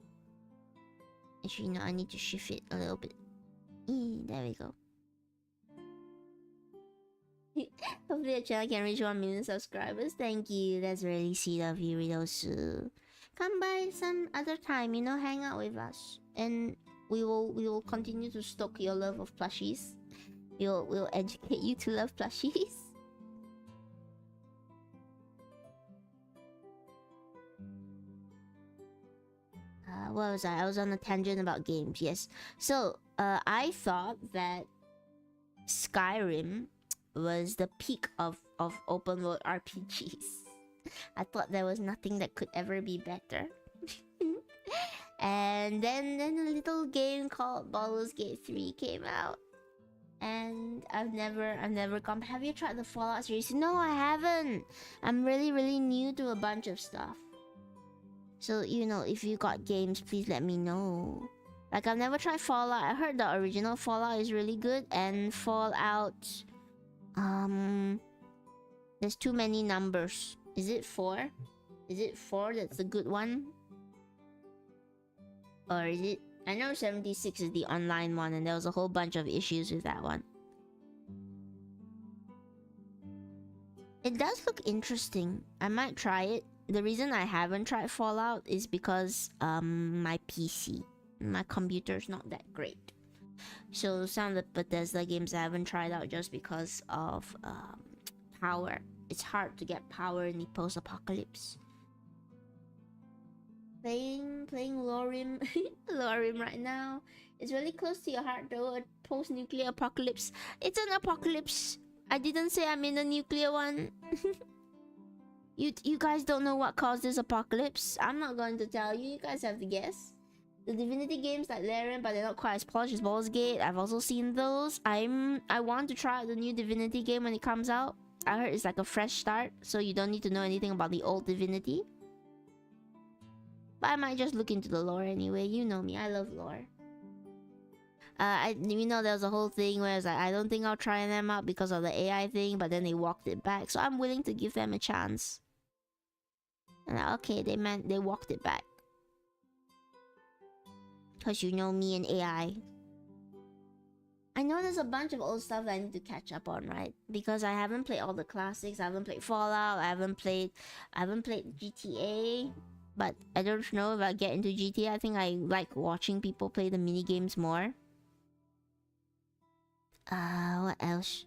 Speaker 3: Actually, no, I need to shift it a little bit. There we go. Hopefully the channel can reach 1 million subscribers. Thank you. That's really sweet of you, Ridosu. Come by some other time, you know, hang out with us. And we will continue to stoke your love of plushies. We'll educate you to love plushies. What was I? I was on a tangent about games, yes. So, I thought that Skyrim was the peak of open world RPGs. I thought there was nothing that could ever be better. And then a little game called Baldur's Gate 3 came out. And I've never come. Have you tried the Fallout series? No, I haven't. I'm really new to a bunch of stuff. So, you know, if you got games, please let me know. Like, I've never tried Fallout. I heard the original Fallout is really good, and Fallout, there's too many numbers. Is it 4? Is it 4 that's the good one? Or is it... I know 76 is the online one, and there was a whole bunch of issues with that one. It does look interesting. I might try it. The reason I haven't tried Fallout is because my PC, my computer's not that great. So some of the Bethesda games I haven't tried out just because of power. It's hard to get power in the post-apocalypse. Playing Lorim Lorim right now. It's really close to your heart though. A post-nuclear apocalypse. It's an apocalypse. I didn't say I'm in a nuclear one. You guys don't know what caused this apocalypse. I'm not going to tell you. You guys have to guess. The Divinity games like Larian, but they're not quite as polished as Baldur's Gate. I've also seen those. I want to try out the new Divinity game when it comes out. I heard it's like a fresh start, so you don't need to know anything about the old Divinity. But I might just look into the lore anyway. You know me, I love lore. You know, there was a whole thing where I was like, I don't think I'll try them out because of the AI thing, but then they walked it back. So I'm willing to give them a chance. And okay, they walked it back. Because you know me and AI. I know there's a bunch of old stuff that I need to catch up on, right? Because I haven't played all the classics. I haven't played Fallout. I haven't played GTA. But I don't know if I get into GTA. I think I like watching people play the mini games more. What else?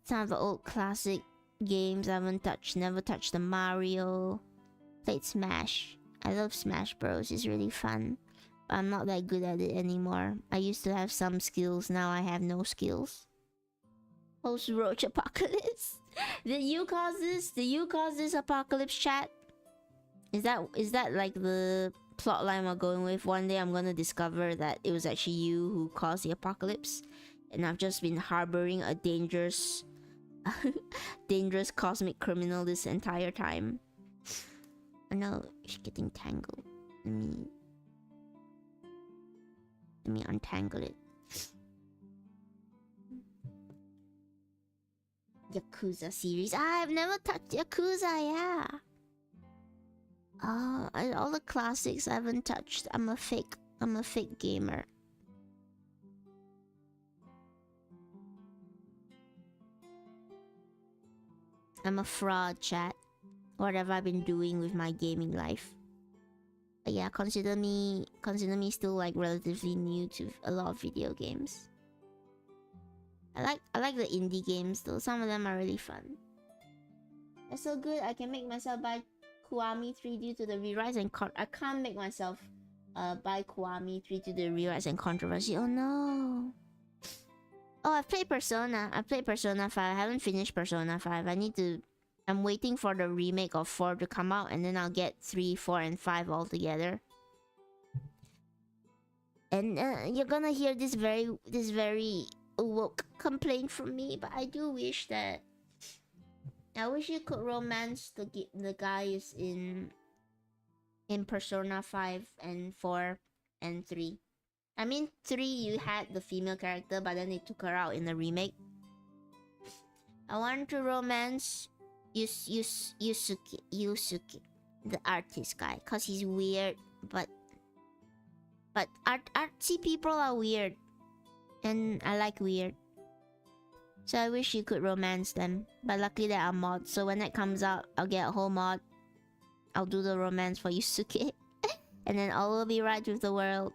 Speaker 3: Some of the old classic games I haven't touched. Never touched the Mario. Played Smash. I love Smash Bros. It's really fun. But I'm not that good at it anymore. I used to have some skills. Now I have no skills. Post-Roach Apocalypse. Did you cause this? Did you cause this apocalypse, chat? Is that like the plotline we're going with? One day I'm gonna discover that it was actually you who caused the apocalypse. And I've just been harboring a dangerous dangerous cosmic criminal this entire time. I know she's getting tangled. Let me untangle it. Yakuza series. I've never touched Yakuza, yeah. All the classics I haven't touched. I'm a fake gamer. I'm a fraud, chat. What have I been doing with my gaming life? But yeah, consider me still like relatively new to a lot of video games. I like the indie games though. Some of them are really fun. They're so good. I can make myself buy Kiwami 3 due to the rewrites and I can't make myself buy Kiwami 3 due to the rewrites and controversy. Oh no. Oh, I've played Persona. I played Persona 5. I haven't finished Persona 5. I'm waiting for the remake of 4 to come out, and then I'll get 3, 4, and 5 all together. And you're gonna hear this very woke complaint from me, but I do wish that I wish you could romance the guys in Persona 5 and 4 and 3. I mean 3 you had the female character, but then they took her out in the remake. I want to romance Yusuke, the artist guy, cause he's weird, but artsy people are weird, and I like weird. So I wish you could romance them, but luckily there are mods. So when that comes out, I'll get a whole mod. I'll do the romance for Yusuke, and then all will be right with the world.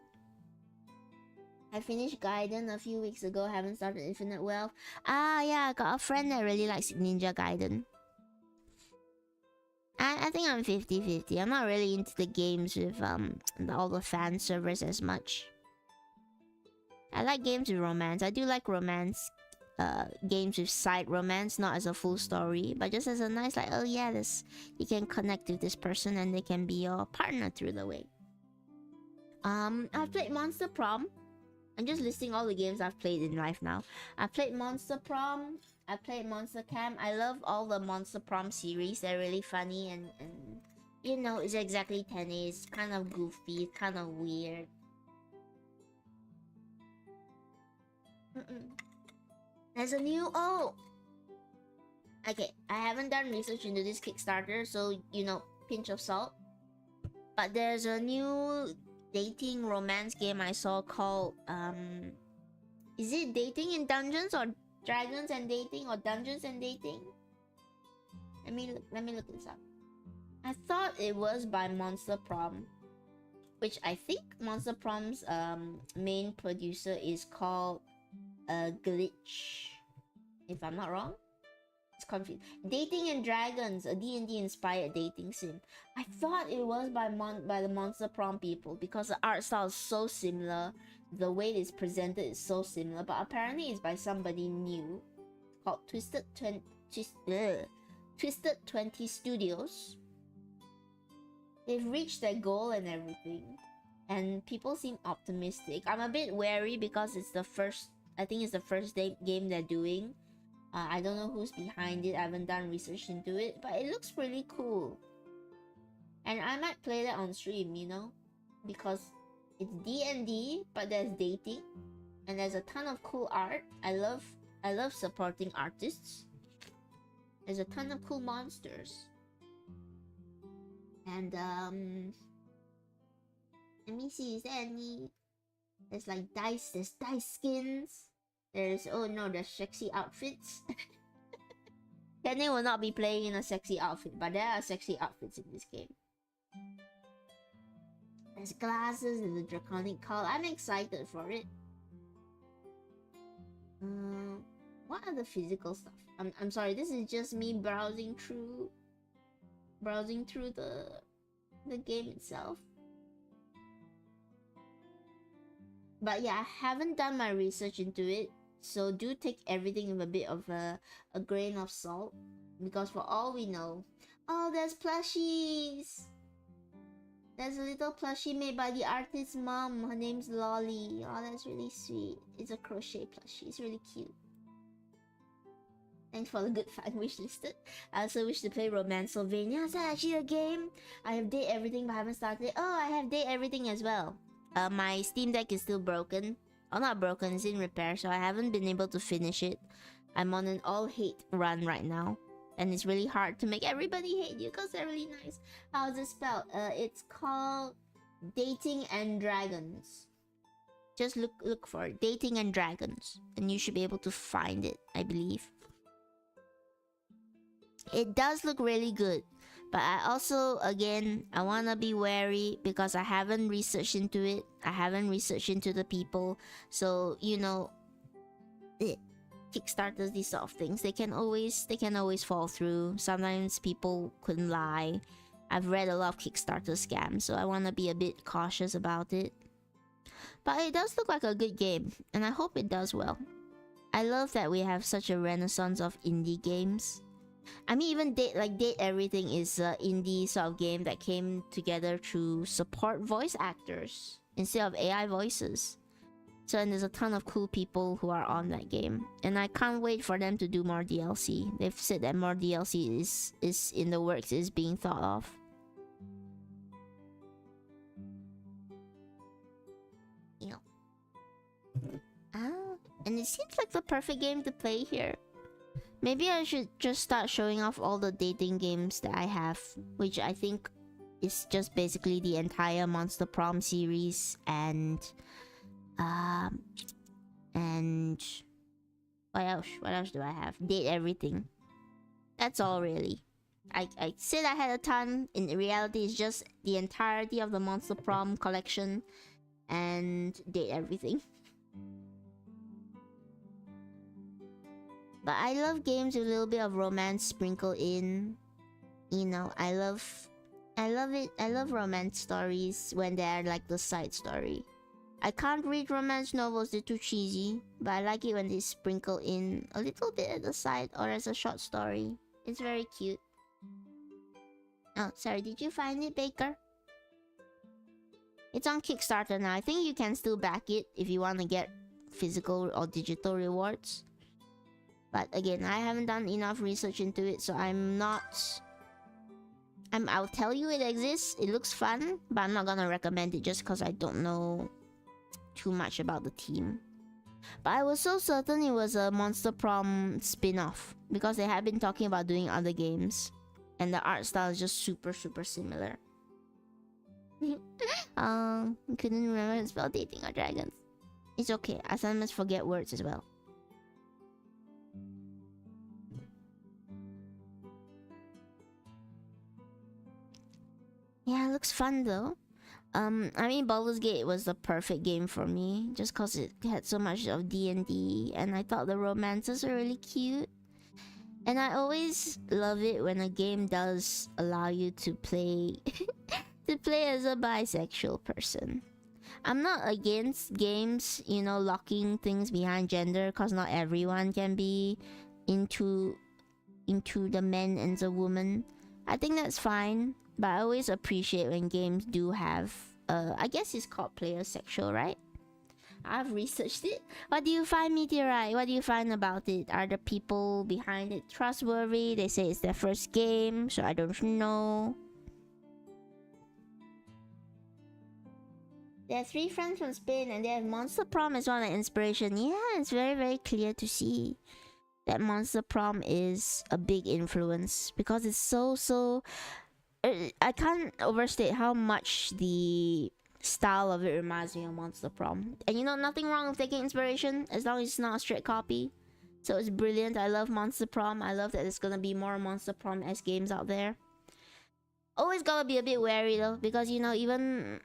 Speaker 3: I finished Gaiden a few weeks ago. Haven't started Infinite Wealth. Ah, yeah, I got a friend that really likes Ninja Gaiden. I think I'm 50-50. I'm not really into the games with all the fan servers as much. I like games with romance. I do like romance games with side romance, not as a full story, but just as a nice like, oh yeah, this you can connect with this person and they can be your partner through the way. I've played Monster Prom. I'm just listing all the games I've played in life now. I played Monster Prom. I played Monster Camp. I love all the Monster Prom series. They're really funny and you know, it's exactly 10A. It's kind of goofy, it's kind of weird. There's a new... Oh! Okay, I haven't done research into this Kickstarter, so, you know, pinch of salt. But there's a new dating romance game I saw called... Is it Dating in Dungeons or Dragons and Dating or Dungeons and Dating? Let me look this up. I thought it was by Monster Prom, which I think Monster Prom's main producer is called Glitch, if I'm not wrong. It's confused. Dating and Dragons, a D&D inspired dating sim. I thought it was by the Monster Prom people because the art style is so similar, the way it's presented is so similar, but apparently it's by somebody new called Twisted 20 Studios. They've reached their goal and everything, and people seem optimistic. I'm a bit wary because it's the first, I think it's the first game they're doing. I don't know who's behind it. I haven't done research into it, but it looks really cool. And I might play that on stream, you know, because it's D&D, but there's dating, and there's a ton of cool art. I love supporting artists. There's a ton of cool monsters. And let me see, is there any... There's like dice skins. There's sexy outfits. Kenny will not be playing in a sexy outfit, but there are sexy outfits in this game. There's glasses and the draconic call. I'm excited for it. What are the physical stuff? I'm sorry, this is just me browsing through the game itself. But yeah, I haven't done my research into it, so do take everything with a bit of a grain of salt, because for all we know... Oh, there's plushies! There's a little plushie made by the artist's mom. Her name's Lolly. Oh, that's really sweet. It's a crochet plushie. It's really cute. Thanks for the good find wish listed. I also wish to play Romancevania. Is that actually a game? I have Date Everything but haven't started it. Oh, I have Date Everything as well. My Steam Deck is still broken. Oh, not broken, it's in repair, so I haven't been able to finish it. I'm on an all-hate run right now. And it's really hard to make everybody hate you because they're really nice. How's it spelled? It's called Dating and Dragons. Just look for it. Dating and Dragons. And you should be able to find it, I believe. It does look really good. But I also, again, I want to be wary because I haven't researched into it. I haven't researched into the people. So, you know, Kickstarters, these sort of things, they can always fall through. Sometimes people couldn't lie. I've read a lot of Kickstarter scams, so I want to be a bit cautious about it. But it does look like a good game, and I hope it does well. I love that we have such a renaissance of indie games. I mean, even Date Everything is an indie sort of game that came together to support voice actors instead of AI voices. So, and there's a ton of cool people who are on that game. And I can't wait for them to do more DLC. They've said that more DLC is in the works, is being thought of. You know. And it seems like the perfect game to play here. Maybe I should just start showing off all the dating games that I have, which I think is just basically the entire Monster Prom series and what else? What else do I have? Date Everything. That's all really. I said I had a ton. In reality, it's just the entirety of the Monster Prom collection and Date Everything. But I love games with a little bit of romance sprinkled in. You know, I love it. I love romance stories when they're like the side story. I can't read romance novels, they're too cheesy. But I like it when they sprinkle in a little bit at the side or as a short story. It's very cute. Oh, sorry, did you find it, Baker? It's on Kickstarter now. I think you can still back it if you want to get physical or digital rewards. But again, I haven't done enough research into it, so I'll tell you it exists, it looks fun, but I'm not gonna recommend it just because I don't know too much about the team. But I was so certain it was a Monster Prom spin-off because they had been talking about doing other games. And the art style is just super similar. I couldn't remember how to spell Dating or Dragons. It's okay, I sometimes forget words as well. Yeah, it looks fun though. I mean, Baldur's Gate was the perfect game for me, just cause it had so much of D&D, and I thought the romances were really cute. And I always love it when a game does allow you to play as a bisexual person. I'm not against games, you know, locking things behind gender, cause not everyone can be into the men and the woman. I think that's fine. But I always appreciate when games do have, I guess it's called player sexual, right? I've researched it. What do you find, Meteorite? What do you find about it? Are the people behind it trustworthy? They say it's their first game, so I don't know. They have 3 friends from Spain and they have Monster Prom as one of inspiration. Yeah, it's very clear to see that Monster Prom is a big influence because it's so I can't overstate how much the style of it reminds me of Monster Prom. And you know, nothing wrong with taking inspiration as long as it's not a straight copy. So it's brilliant. I love Monster Prom. I love that there's gonna be more Monster Prom-esque games out there. Always gotta be a bit wary though, because you know, even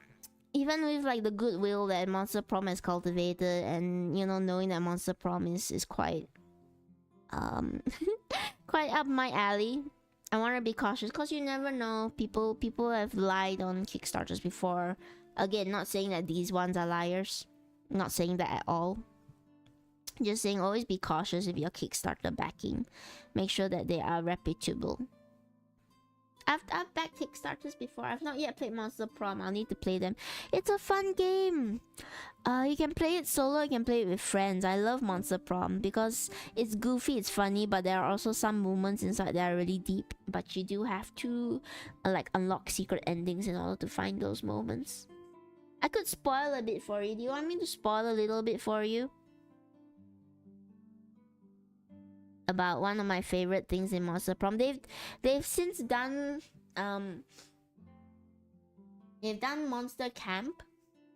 Speaker 3: with like the goodwill that Monster Prom has cultivated, and you know, knowing that Monster Prom is quite quite up my alley, I want to be cautious because you never know. People have lied on Kickstarters before. Again, not saying that these ones are liars. Not saying that at all. Just saying always be cautious if your Kickstarter backing. Make sure that they are reputable. I've backed Kickstarters before. I've not yet played Monster Prom. I'll need to play them. It's a fun game. You can play it solo, you can play it with friends. I love Monster Prom because it's goofy, it's funny, but there are also some moments inside that are really deep. But you do have to like unlock secret endings in order to find those moments. I could spoil a bit for you. Do you want me to spoil a little bit for you? About one of my favorite things in Monster Prom. They've since done they've done Monster Camp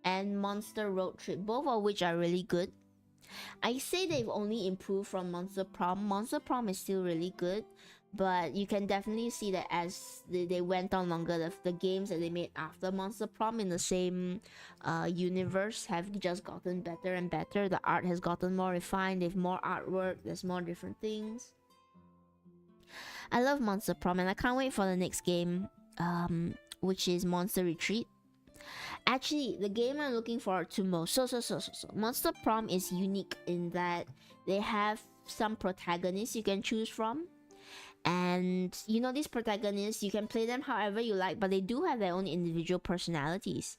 Speaker 3: and Monster Road Trip, both of which are really good. I say they've only improved from Monster Prom. Monster Prom is still really good, but you can definitely see that as they went on longer, the games that they made after Monster Prom in the same universe have just gotten better and better. The art has gotten more refined, they've more artwork, there's more different things. I love Monster Prom and I can't wait for the next game, which is Monster Retreat. Actually, the game I'm looking forward to most, so Monster Prom is unique in that they have some protagonists you can choose from. And you know, these protagonists, you can play them however you like, but they do have their own individual personalities.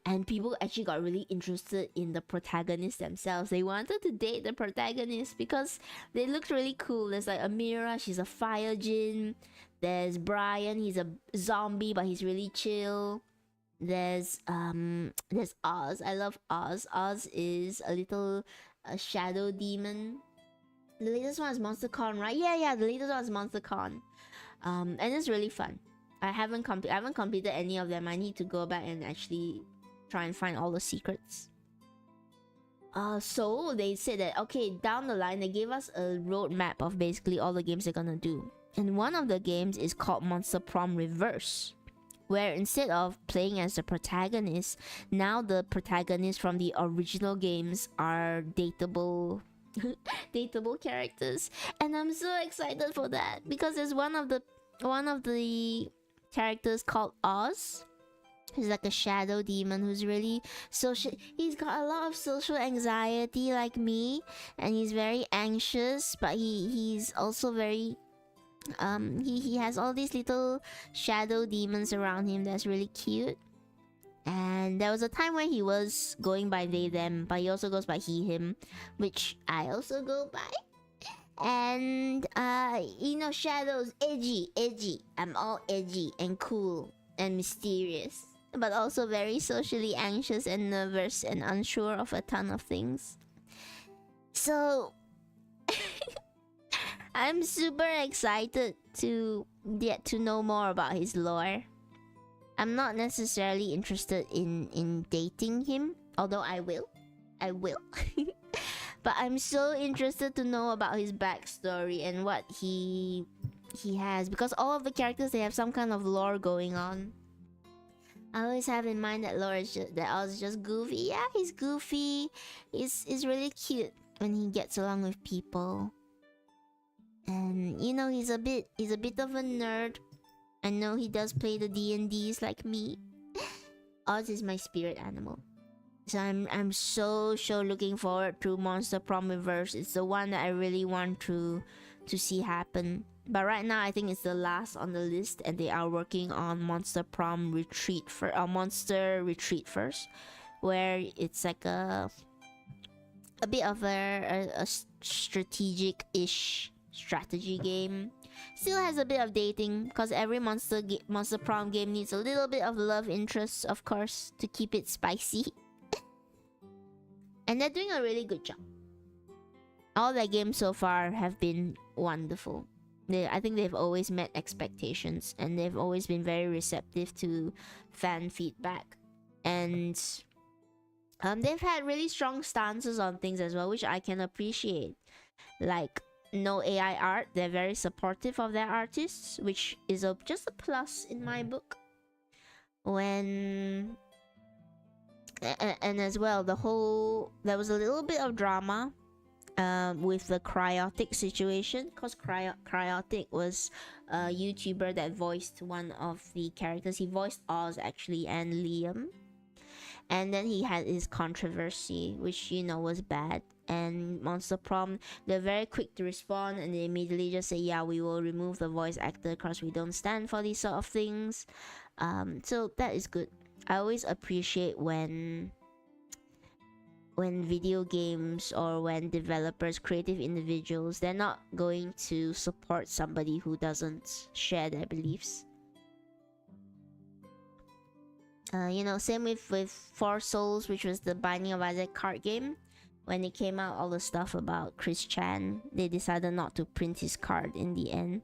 Speaker 3: And people actually got really interested in the protagonists themselves. They wanted to date the protagonists because they looked really cool. There's like Amira, she's a fire djinn. There's Brian, he's a zombie, but he's really chill. There's Oz. I love Oz. Oz is a little shadow demon. The latest one is MonsterCon, right? Yeah, the latest one is MonsterCon. And it's really fun. I haven't completed any of them. I need to go back and actually try and find all the secrets. So they said that, okay, down the line, they gave us a roadmap of basically all the games they're gonna do. And one of the games is called Monster Prom Reverse, where instead of playing as the protagonist, now the protagonists from the original games are dateable characters. And I'm so excited for that because there's one of the characters called Oz. He's like a shadow demon who's really social. He's got a lot of social anxiety like me, and he's very anxious, but he's also very he has all these little shadow demons around him that's really cute. And there was a time where he was going by they them, but he also goes by he him, which I also go by. And you know, shadows, edgy. I'm all edgy and cool and mysterious, but also very socially anxious and nervous and unsure of a ton of things. So I'm super excited to get to know more about his lore. I'm not necessarily interested in dating him, although I will. But I'm so interested to know about his backstory and what he has, because all of the characters, they have some kind of lore going on. I always have in mind that Oz is just goofy. Yeah, he's goofy. He's really cute when he gets along with people. And you know, he's a bit of a nerd. I know he does play the D&Ds like me. Oz is my spirit animal. So I'm so looking forward to Monster Prom Reverse. It's the one that I really want to see happen. But right now I think it's the last on the list, and they are working on Monster Prom Retreat Monster Retreat first, where it's like a bit of a strategic-ish strategy game. Still has a bit of dating, because every Monster Prom game needs a little bit of love interest, of course, to keep it spicy. And they're doing a really good job. All their games so far have been wonderful. I think they've always met expectations, and they've always been very receptive to fan feedback. And they've had really strong stances on things as well, which I can appreciate. Like, no AI art. They're very supportive of their artists, which is just a plus in my book. And as well, there was a little bit of drama with the Cryotic situation, because Cryotic was a YouTuber that voiced one of the characters. He voiced Oz actually, and Liam. And then he had his controversy, which was bad. And Monster Prom, they're very quick to respond, and they immediately just say, yeah, we will remove the voice actor because we don't stand for these sort of things. So that is good. I always appreciate when video games or when developers, creative individuals, they're not going to support somebody who doesn't share their beliefs. Same with Four Souls, which was the Binding of Isaac card game. When it came out, all the stuff about Chris Chan, they decided not to print his card in the end.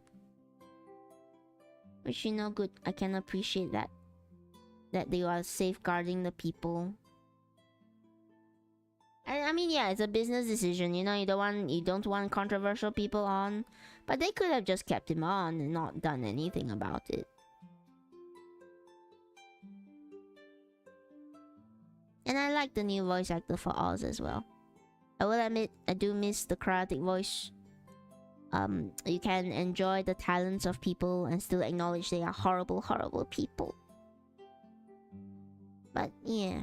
Speaker 3: Which, good. I can appreciate that. That they are safeguarding the people. And I mean, yeah, it's a business decision. You don't want controversial people on, but they could have just kept him on and not done anything about it. And I like the new voice actor for Oz as well. I will admit, I do miss the chaotic voice. You can enjoy the talents of people and still acknowledge they are horrible, horrible people. But yeah,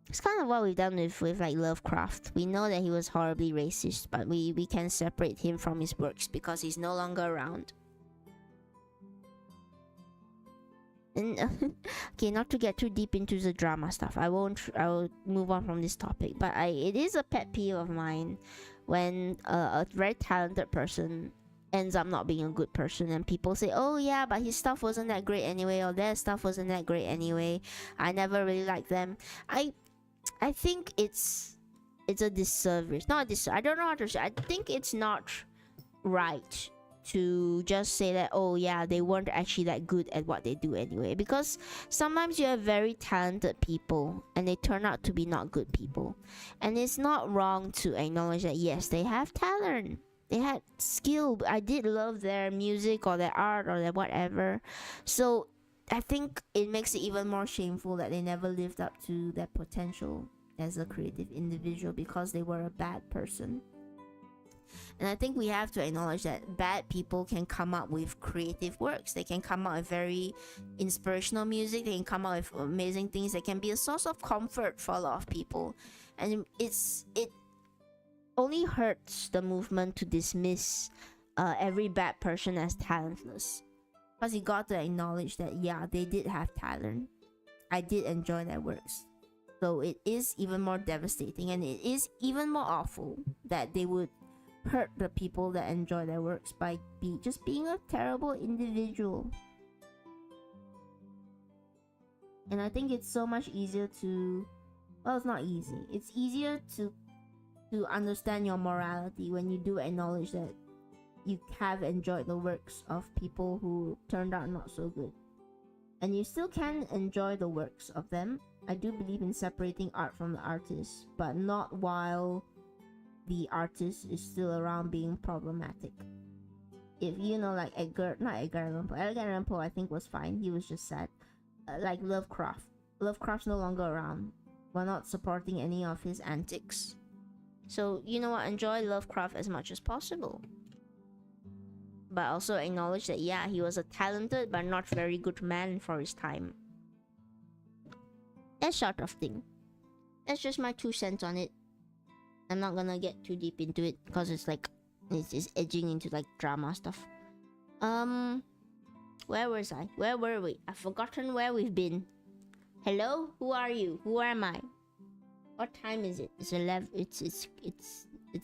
Speaker 3: it's kind of what we've done with like Lovecraft. We know that he was horribly racist, but we can separate him from his works because he's no longer around. And okay, not to get too deep into the drama stuff. I will move on from this topic. But it is a pet peeve of mine when a very talented person ends up not being a good person, and people say, "Oh yeah, but his stuff wasn't that great anyway," or "Their stuff wasn't that great anyway. I never really liked them." I think it's a disservice. Not a disservice. I don't know how to say. I think it's not right to just say that, oh yeah, they weren't actually that good at what they do anyway, because sometimes you have very talented people and they turn out to be not good people, and it's not wrong to acknowledge that yes, they have talent, they had skill. I did love their music or their art or their whatever. So I think it makes it even more shameful that they never lived up to their potential as a creative individual because they were a bad person. And I think we have to acknowledge that bad people can come up with creative works. They can come up with very inspirational music. They can come up with amazing things. They can be a source of comfort for a lot of people. And it only hurts the movement to dismiss every bad person as talentless. Because you got to acknowledge that, yeah, they did have talent. I did enjoy their works. So it is even more devastating, and it is even more awful that they would hurt the people that enjoy their works by just being a terrible individual. And I think it's so much easier to, well, it's not easy. It's easier to understand your morality when you do acknowledge that you have enjoyed the works of people who turned out not so good. And you still can enjoy the works of them. I do believe in separating art from the artist, but not while the artist is still around being problematic. If like Edgar Allan Poe, I think was fine. He was just sad. Like Lovecraft's no longer around. We're not supporting any of his antics. So enjoy Lovecraft as much as possible, but also acknowledge that yeah, he was a talented but not very good man for his time. That sort of thing. That's just my 2 cents on it. I'm not gonna get too deep into it because it's edging into like drama stuff. Where was I? Where were we? I've forgotten where we've been. Hello? Who are you? Who am I? What time is it? It's 11. It's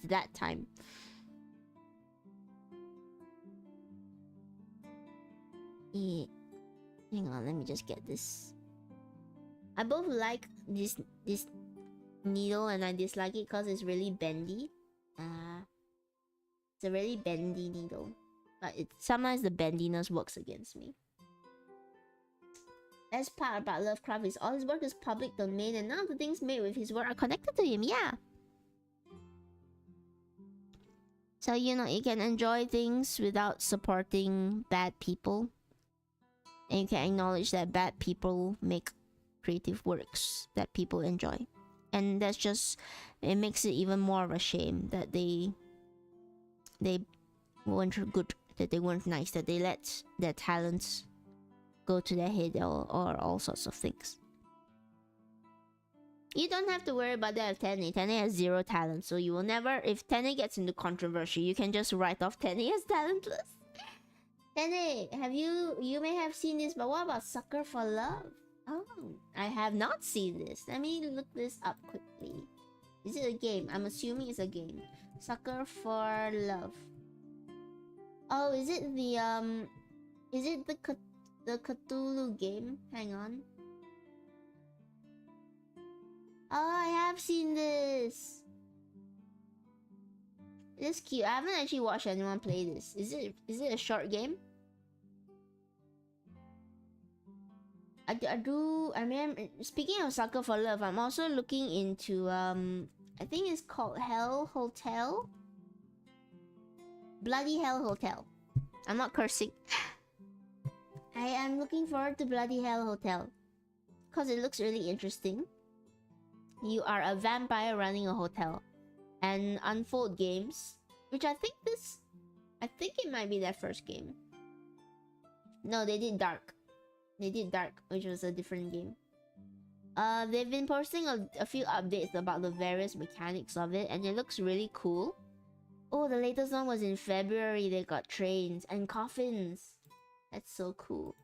Speaker 3: that time. Yeah. Hang on, let me just get this. I both like this needle and I dislike it because it's really bendy. It's a really bendy needle, but sometimes the bendiness works against me. Best part about Lovecraft is all his work is public domain, and none of the things made with his work are connected to him. Yeah. So you can enjoy things without supporting bad people, and you can acknowledge that bad people make creative works that people enjoy. And that's just, it makes it even more of a shame that they weren't good, that they weren't nice, that they let their talents go to their head or all sorts of things. You don't have to worry about that with Tenny. Tenny has 0 talent, so you will never... If Tenny gets into controversy, you can just write off Tenny as talentless. Tenny, have you... You may have seen this, but what about Sucker for Love? Oh, I have not seen this. Let me look this up quickly. Is it a game? I'm assuming it's a game. Sucker for Love. Oh, is it the... Is it the Cthulhu game? Hang on. Oh, I have seen this. It's cute. I haven't actually watched anyone play this. Is it a short game? I mean, speaking of Sucker for Love, I'm also looking into I think it's called Hell Hotel. Bloody Hell Hotel. I'm not cursing. I am looking forward to Bloody Hell Hotel because it looks really interesting. You are a vampire running a hotel and Unfold Games, which I think it might be their first game. No, they did Dark. They did Dark, which was a different game. They've been posting a few updates about the various mechanics of it, and it looks really cool. Oh, the latest one was in February. They got trains and coffins. That's so cool.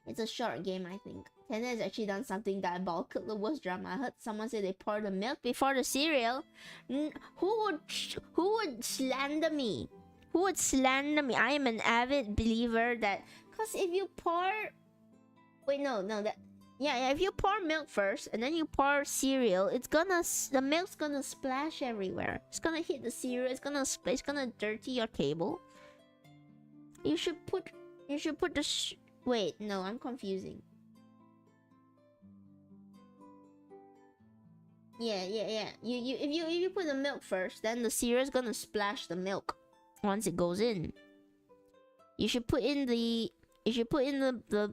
Speaker 3: It's a short game, I think. Tenna has actually done something diabolical, the worst drama. I heard someone say they poured the milk before the cereal. Who would slander me? Who would slander me? I am an avid believer that... Because if you pour... Wait, no, that... Yeah, if you pour milk first and then you pour cereal, it's gonna... The milk's gonna splash everywhere. It's gonna hit the cereal. It's gonna dirty your table. You should put the... Wait, no, I'm confusing. Yeah. If you put the milk first, then the cereal's gonna splash the milk once it goes in. You should put in the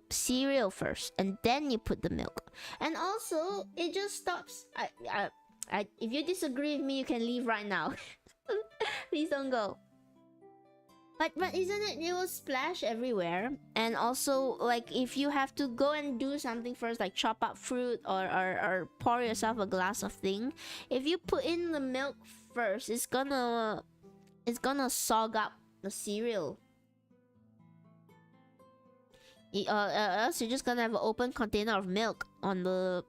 Speaker 3: cereal first, and then you put the milk. And also, it just stops. If you disagree with me, you can leave right now. Please don't go. But isn't it? It will splash everywhere. And also, like, if you have to go and do something first, like chop up fruit or pour yourself a glass of thing, if you put in the milk first, it's gonna sog up the cereal. Else you're just gonna have an open container of milk on the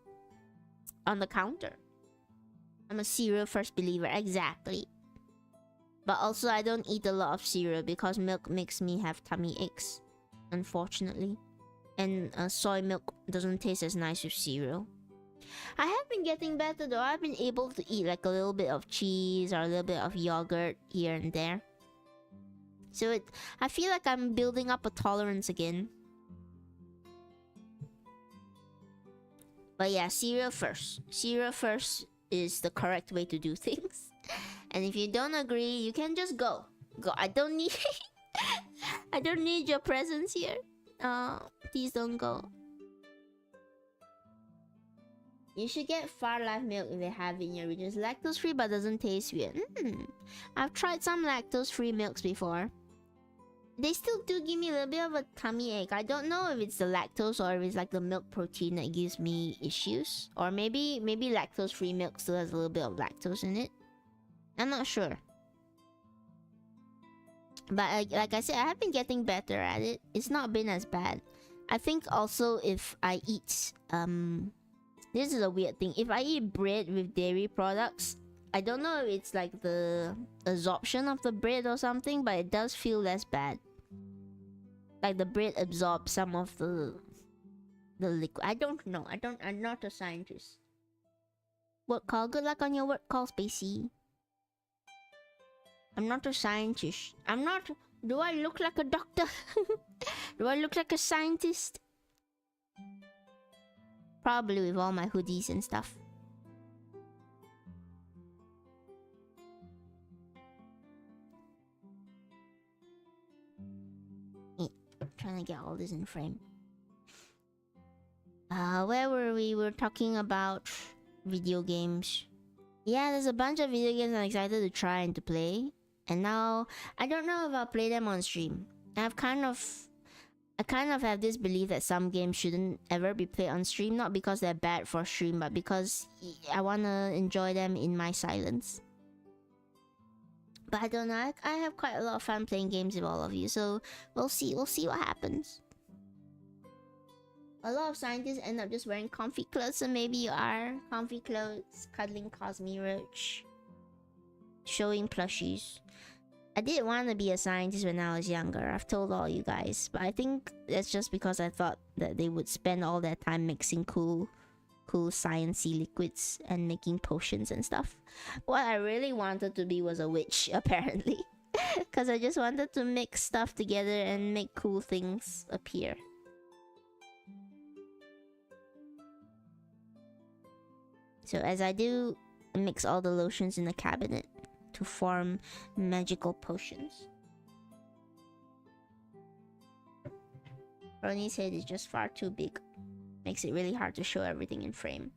Speaker 3: counter. I'm a cereal first believer, exactly. But also, I don't eat a lot of cereal because milk makes me have tummy aches, unfortunately. And soy milk doesn't taste as nice with cereal. I have been getting better though. I've been able to eat like a little bit of cheese or a little bit of yogurt here and there. So I feel like I'm building up a tolerance again. But yeah, cereal first. Cereal first is the correct way to do things. And if you don't agree, you can just go. I don't need I don't need your presence here. Please don't go. You should get Far Life milk if they have it in your region. It's lactose free but doesn't taste weird. I've tried some lactose free milks before. They still do give me a little bit of a tummy ache. I don't know if it's the lactose or if it's like the milk protein that gives me issues. Or maybe lactose free milk still has a little bit of lactose in it. I'm not sure. But like I said, I have been getting better at it. It's not been as bad. I think also if I eat... This is a weird thing. If I eat bread with dairy products, I don't know if it's like the absorption of the bread or something, but it does feel less bad. Like the bread absorbs some of the liquid. I don't know. I'm not a scientist. Work call. Good luck on your work call, Spacey. I'm not a scientist. I'm not... Do I look like a doctor? Do I look like a scientist? Probably with all my hoodies and stuff. Trying to get all this in frame. Where were we? We were talking about video games. Yeah, there's a bunch of video games I'm excited to try and to play. And now, I don't know if I'll play them on stream. I've kind of... I kind of have this belief that some games shouldn't ever be played on stream, not because they're bad for stream, but because I want to enjoy them in my silence. But I don't know, I have quite a lot of fun playing games with all of you, so we'll see what happens. A lot of scientists end up just wearing comfy clothes, so maybe you are. Comfy clothes, cuddling Cosme Roach, showing plushies. I did want to be a scientist when I was younger, I've told all you guys, but I think that's just because I thought that they would spend all their time mixing cool sciencey liquids and making potions and stuff. What I really wanted to be was a witch, apparently. Because I just wanted to mix stuff together and make cool things appear. So as I do, I mix all the lotions in the cabinet to form magical potions. Ronnie's head is just far too big. Makes it really hard to show everything in frame.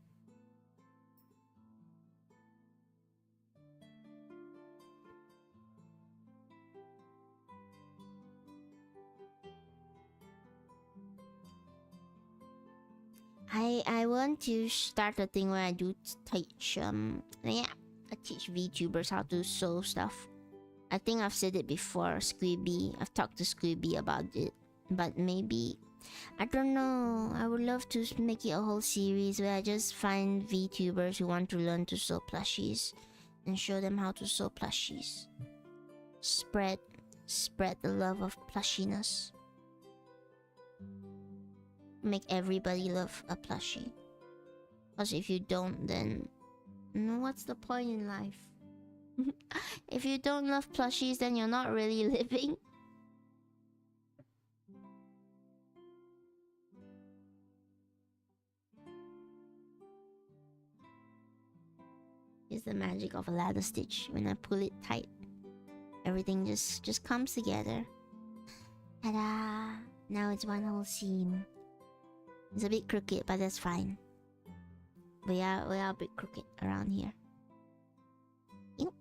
Speaker 3: I want to start a thing where I do teach I teach VTubers how to sew stuff. I think I've said it before, Squibby. I've talked to Squibby about it, but maybe I don't know. I would love to make it a whole series where I just find VTubers who want to learn to sew plushies and show them how to sew plushies. Spread the love of plushiness. Make everybody love a plushie. Because if you don't, then what's the point in life? If you don't love plushies, then you're not really living. It's the magic of a ladder stitch. When I pull it tight, everything just comes together. Ta-da! Now it's one whole seam. It's a bit crooked, but that's fine. We are a bit crooked around here. Ew.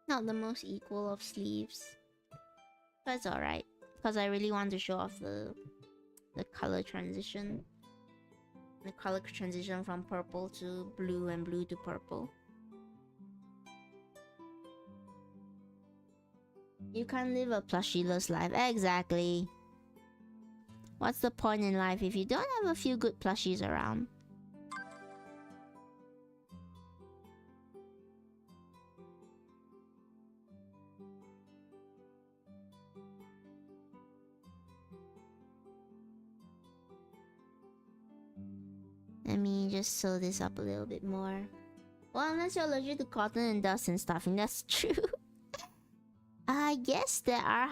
Speaker 3: Not the most equal of sleeves, but it's alright. Because I really want to show off the color transition. The color transition from purple to blue and blue to purple. You can't live a plushie-less life. Exactly. What's the point in life if you don't have a few good plushies around? Let me just sew this up a little bit more. Well, unless you're allergic to cotton and dust and stuffing, that's true. I guess there are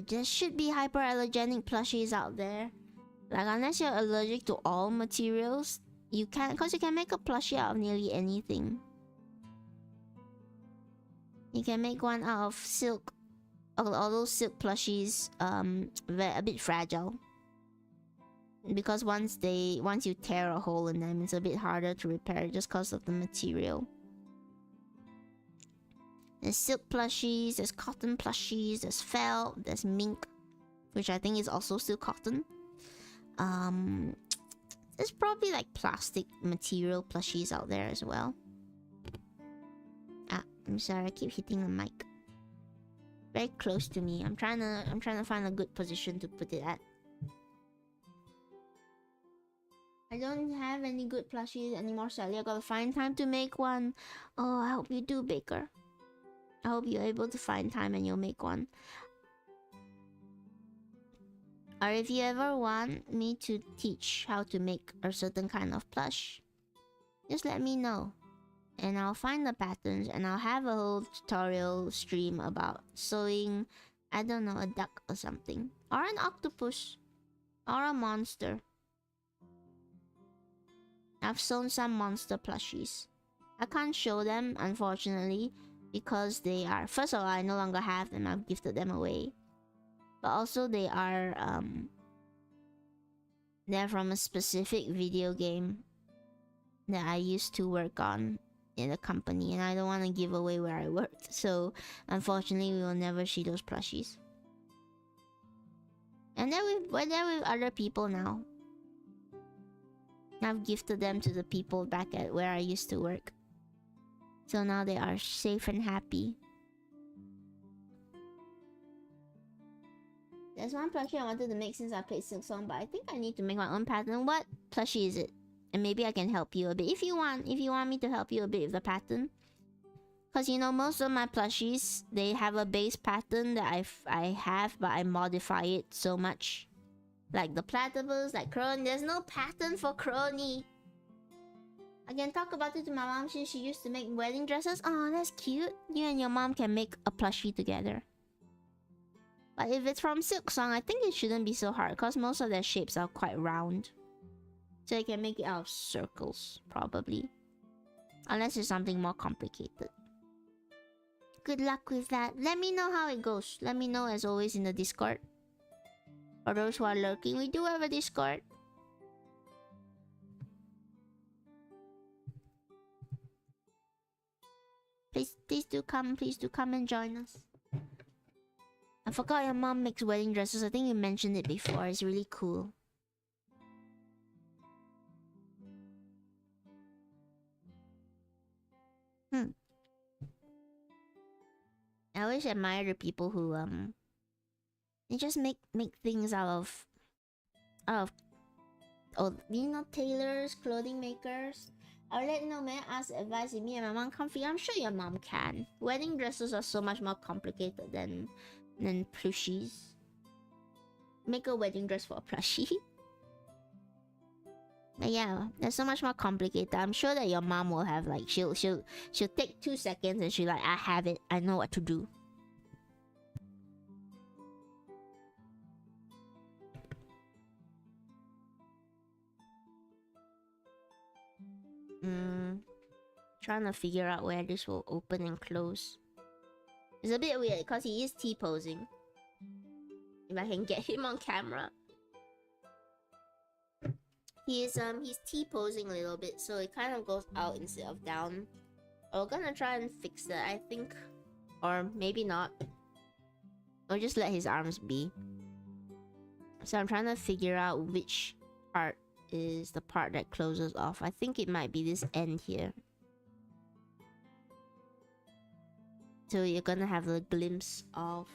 Speaker 3: there should be hypoallergenic plushies out there. Like, unless you're allergic to all materials, you can't, because you can make a plushie out of nearly anything. You can make one out of silk. All those silk plushies, a bit fragile. Because once you tear a hole in them, it's a bit harder to repair just because of the material. There's silk plushies, there's cotton plushies, there's felt, there's mink, which I think is also still cotton. There's probably like plastic material plushies out there as well. Ah, I'm sorry, I keep hitting the mic. Very close to me. I'm trying to find a good position to put it at. I don't have any good plushies anymore, Sally. I gotta find time to make one. Oh, I hope you do, Baker. I hope you're able to find time and you'll make one. Or if you ever want me to teach how to make a certain kind of plush, just let me know. And I'll find the patterns and I'll have a whole tutorial stream about sewing, I don't know, a duck or something. Or an octopus. Or a monster. I've sewn some monster plushies. I can't show them, unfortunately, because they are... First of all, I no longer have them. I've gifted them away. But also they are... they're from a specific video game that I used to work on in the company, and I don't want to give away where I worked. So unfortunately, we will never see those plushies. And then we're there with other people now. I've gifted them to the people back at where I used to work. So now they are safe and happy. There's one plushie I wanted to make since I played Silk Song, but I think I need to make my own pattern. What plushie is it? And maybe I can help you a bit if you want me to help you a bit with the pattern. Cause you know, most of my plushies, they have a base pattern that I have, but I modify it so much. Like the platypus, like Crony. There's no pattern for Crony. I can talk about it to my mom since she used to make wedding dresses. Oh, that's cute. You and your mom can make a plushie together. But if it's from Silk Song, I think it shouldn't be so hard because most of their shapes are quite round. So you can make it out of circles, probably. Unless it's something more complicated. Good luck with that. Let me know how it goes. Let me know as always in the Discord. For those who are lurking, we do have a Discord. Please do come and join us. I forgot your mom makes wedding dresses. I think you mentioned it before. It's really cool. I always admire the people who they just make things out of oh, you know, tailors, clothing makers. I'll let you know, man. Ask advice if me and my mom comfy. I'm sure your mom can. Wedding dresses are so much more complicated than plushies. Make a wedding dress for a plushie. But yeah, they're so much more complicated. I'm sure that your mom will have like she'll take 2 seconds and she's like, I have it. I know what to do. Trying to figure out where this will open and close. It's a bit weird because he is T-posing. If I can get him on camera. He's T-posing a little bit, so it kind of goes out instead of down. We're gonna try and fix that, I think. Or maybe not. Or just let his arms be. So I'm trying to figure out which part is the part that closes off. I think it might be this end here. So you're gonna have a glimpse of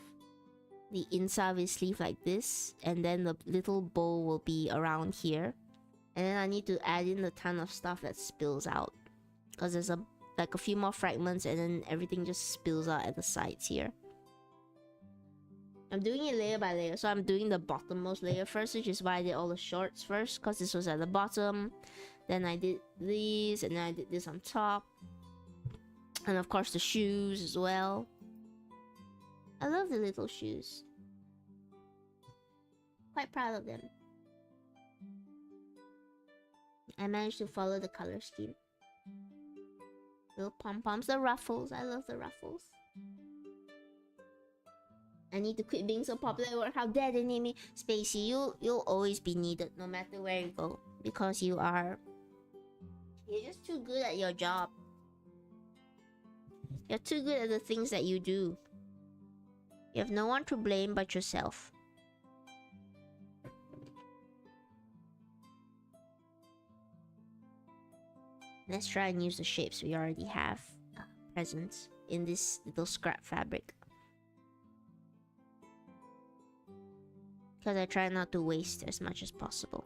Speaker 3: the inside of his sleeve like this, and then the little bow will be around here. And then I need to add in a ton of stuff that spills out, because there's like a few more fragments, and then everything just spills out at the sides here. I'm doing it layer by layer, so I'm doing the bottommost layer first, which is why I did all the shorts first, because this was at the bottom. Then I did these, and then I did this on top. And of course the shoes as well. I love the little shoes. Quite proud of them. I managed to follow the color scheme. Little pom-poms, the ruffles. I love the ruffles. I need to quit being so popular at work. How dare they name me Spacey? You'll always be needed no matter where you go, because you're just too good at your job. You're too good at the things that you do. You have no one to blame but yourself. Let's try and use the shapes we already have present in this little scrap fabric. Because I try not to waste as much as possible.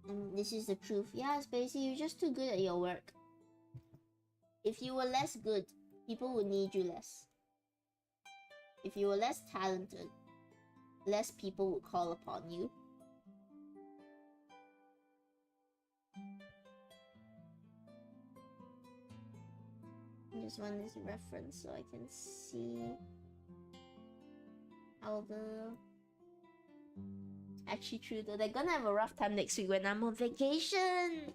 Speaker 3: And this is the truth. Yeah, Spacey, you're just too good at your work. If you were less good, people would need you less. If you were less talented, less people would call upon you. I just want this reference so I can see how the... Actually true though, they're gonna have a rough time next week when I'm on vacation.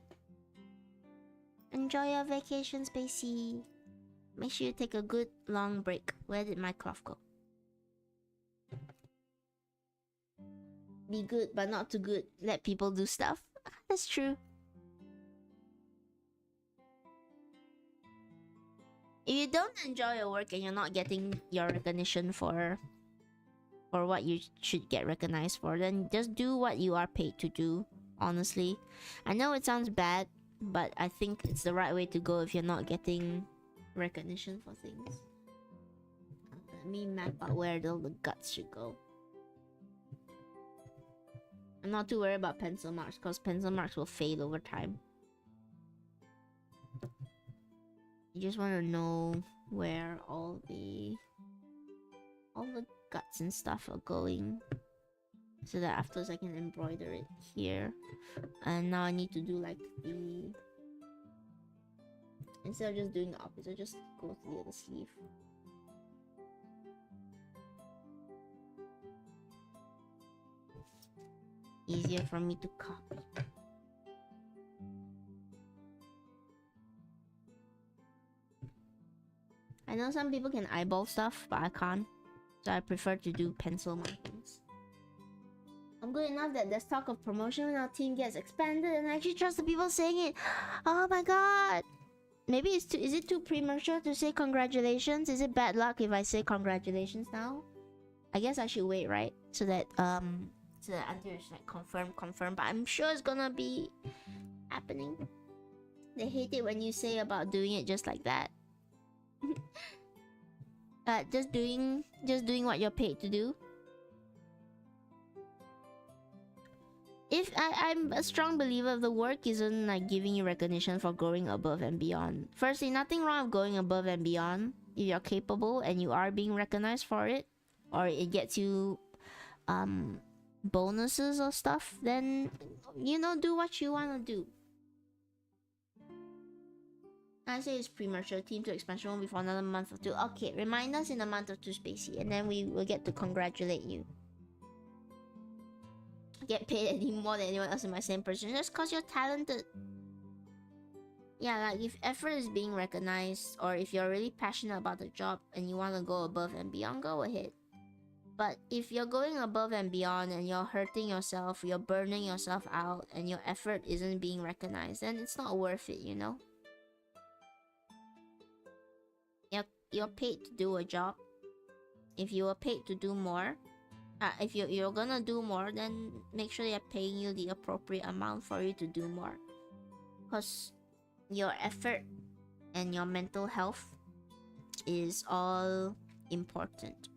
Speaker 3: Enjoy your vacation, Spacey. Make sure you take a good long break. Where did my cloth go? be good but not too good. Let people do stuff. That's true. If you don't enjoy your work and you're not getting your recognition for what you should get recognized for, then just do what you are paid to do, honestly. I know it sounds bad, but I think it's the right way to go if you're not getting recognition for things. Let me map out where all the guts should go. I'm not too worried about pencil marks because pencil marks will fade over time. You just want to know where all the guts and stuff are going, so that afterwards I can embroider it here. And now I need to do like the, instead of just doing the opposite, just go to the other sleeve. Easier for me to copy. I know some people can eyeball stuff, but I can't. So I prefer to do pencil markings. I'm good enough that there's talk of promotion when our team gets expanded, and I actually trust the people saying it. Oh my god! Maybe is it too premature to say congratulations? Is it bad luck if I say congratulations now? I guess I should wait, right? So that until it's like confirm. But I'm sure it's gonna be happening. They hate it when you say about doing it just like that. Just doing what you're paid to do. If I'm a strong believer, the work isn't like giving you recognition for going above and beyond. Firstly, nothing wrong with going above and beyond if you're capable and you are being recognized for it, or it gets you bonuses or stuff. Then do what you want to do. I say it's premature. Team 2 expansion won't be for another month or two. Okay, remind us in a month or two, Spacey, and then we will get to congratulate you. Get paid any more than anyone else in my same position just cause you're talented. Yeah, like if effort is being recognized, or if you're really passionate about the job and you want to go above and beyond, go ahead. But if you're going above and beyond and you're hurting yourself, you're burning yourself out, and your effort isn't being recognized, then it's not worth it, you know? You're paid to do a job. If you are paid to do more, if you're gonna do more, then make sure they're paying you the appropriate amount for you to do more. Because your effort and your mental health is all important.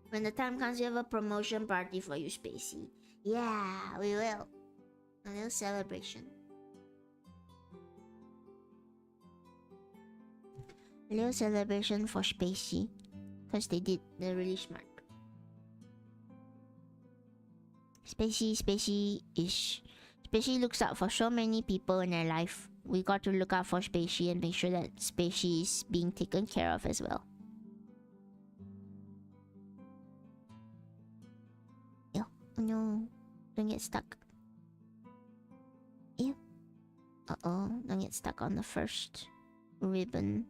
Speaker 3: When the time comes, you have a promotion party for you, Spacey. Yeah, we will. A little celebration. A little celebration for Spacey, because they're really smart. Spacey looks out for so many people in their life. We got to look out for Spacey and make sure that Spacey is being taken care of as well. Ew, oh no, don't get stuck. Ew. Uh-oh, don't get stuck on the first ribbon.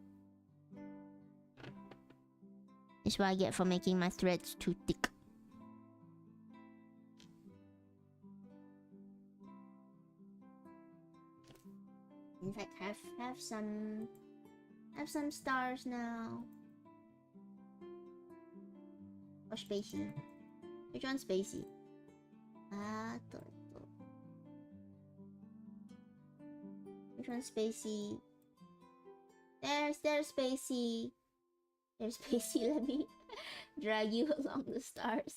Speaker 3: This is what I get for making my threads too thick. In fact, have some stars now. Or Spacey. Which one's Spacey? Which one's Spacey? There's Spacey. There's Spacey, let me drag you along the stars.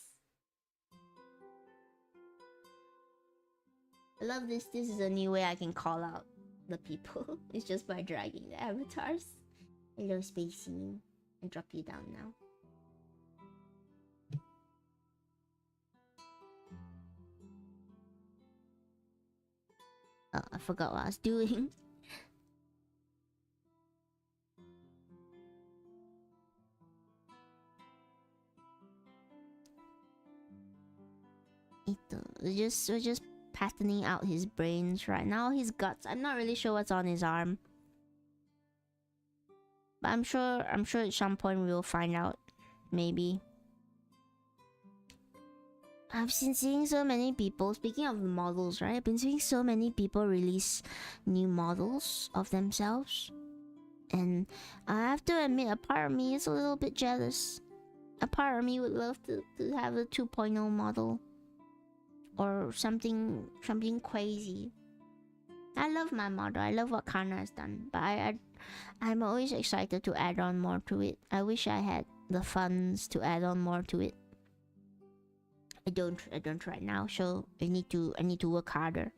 Speaker 3: I love this. This is a new way I can call out the people. It's just by dragging the avatars. Hello, Spacey. I'll drop you down now. Oh, I forgot what I was doing. We're just patterning out his brains right now. His guts. I'm not really sure what's on his arm, but I'm sure at some point we will find out. maybe. I've been seeing so many people, speaking of models, right? I've been seeing so many people release new models of themselves. And I have to admit, a part of me is a little bit jealous. A part of me would love to have a 2.0 model. Or something crazy. I love my model. I love what Kana has done. But I'm always excited to add on more to it. I wish I had the funds to add on more to it. I don't right now, so I need to work harder.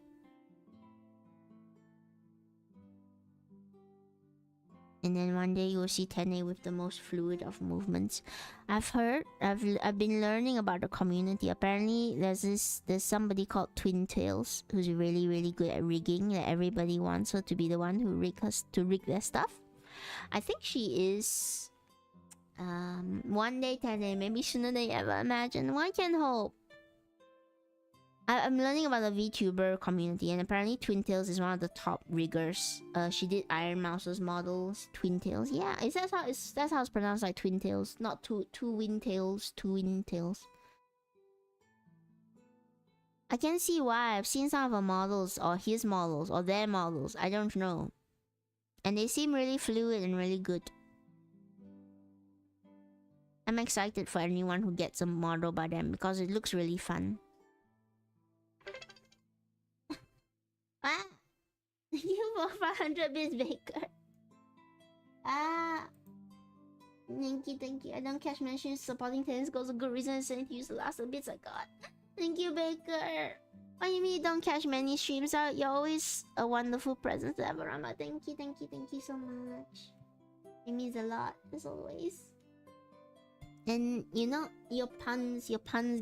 Speaker 3: And then one day you'll see Tene with the most fluid of movements. I've been learning about the community. Apparently there's somebody called Twin Tails who's really, really good at rigging. That everybody wants her to be the one who rig their stuff. I think she is. One day, Tene, maybe sooner than you ever imagine. One can hope. I'm learning about the VTuber community, and apparently Twin Tails is one of the top riggers. She did Iron Mouse's models. Twin Tails, yeah, that's how it's pronounced, like Twin Tails, not two wind tails, two wind tails. I can see why. I've seen some of her models, or his models, or their models. I don't know, and they seem really fluid and really good. I'm excited for anyone who gets a model by them because it looks really fun. Ah! You for 500 bits, Baker. Ah! Thank you. I don't catch mentions supporting tennis goals. A good reason is to use the last of bits I got. Thank you, Baker. What do you mean you don't catch many streams out? You're always a wonderful presence to have around. Thank you so much. It means a lot, as always. And you know, your puns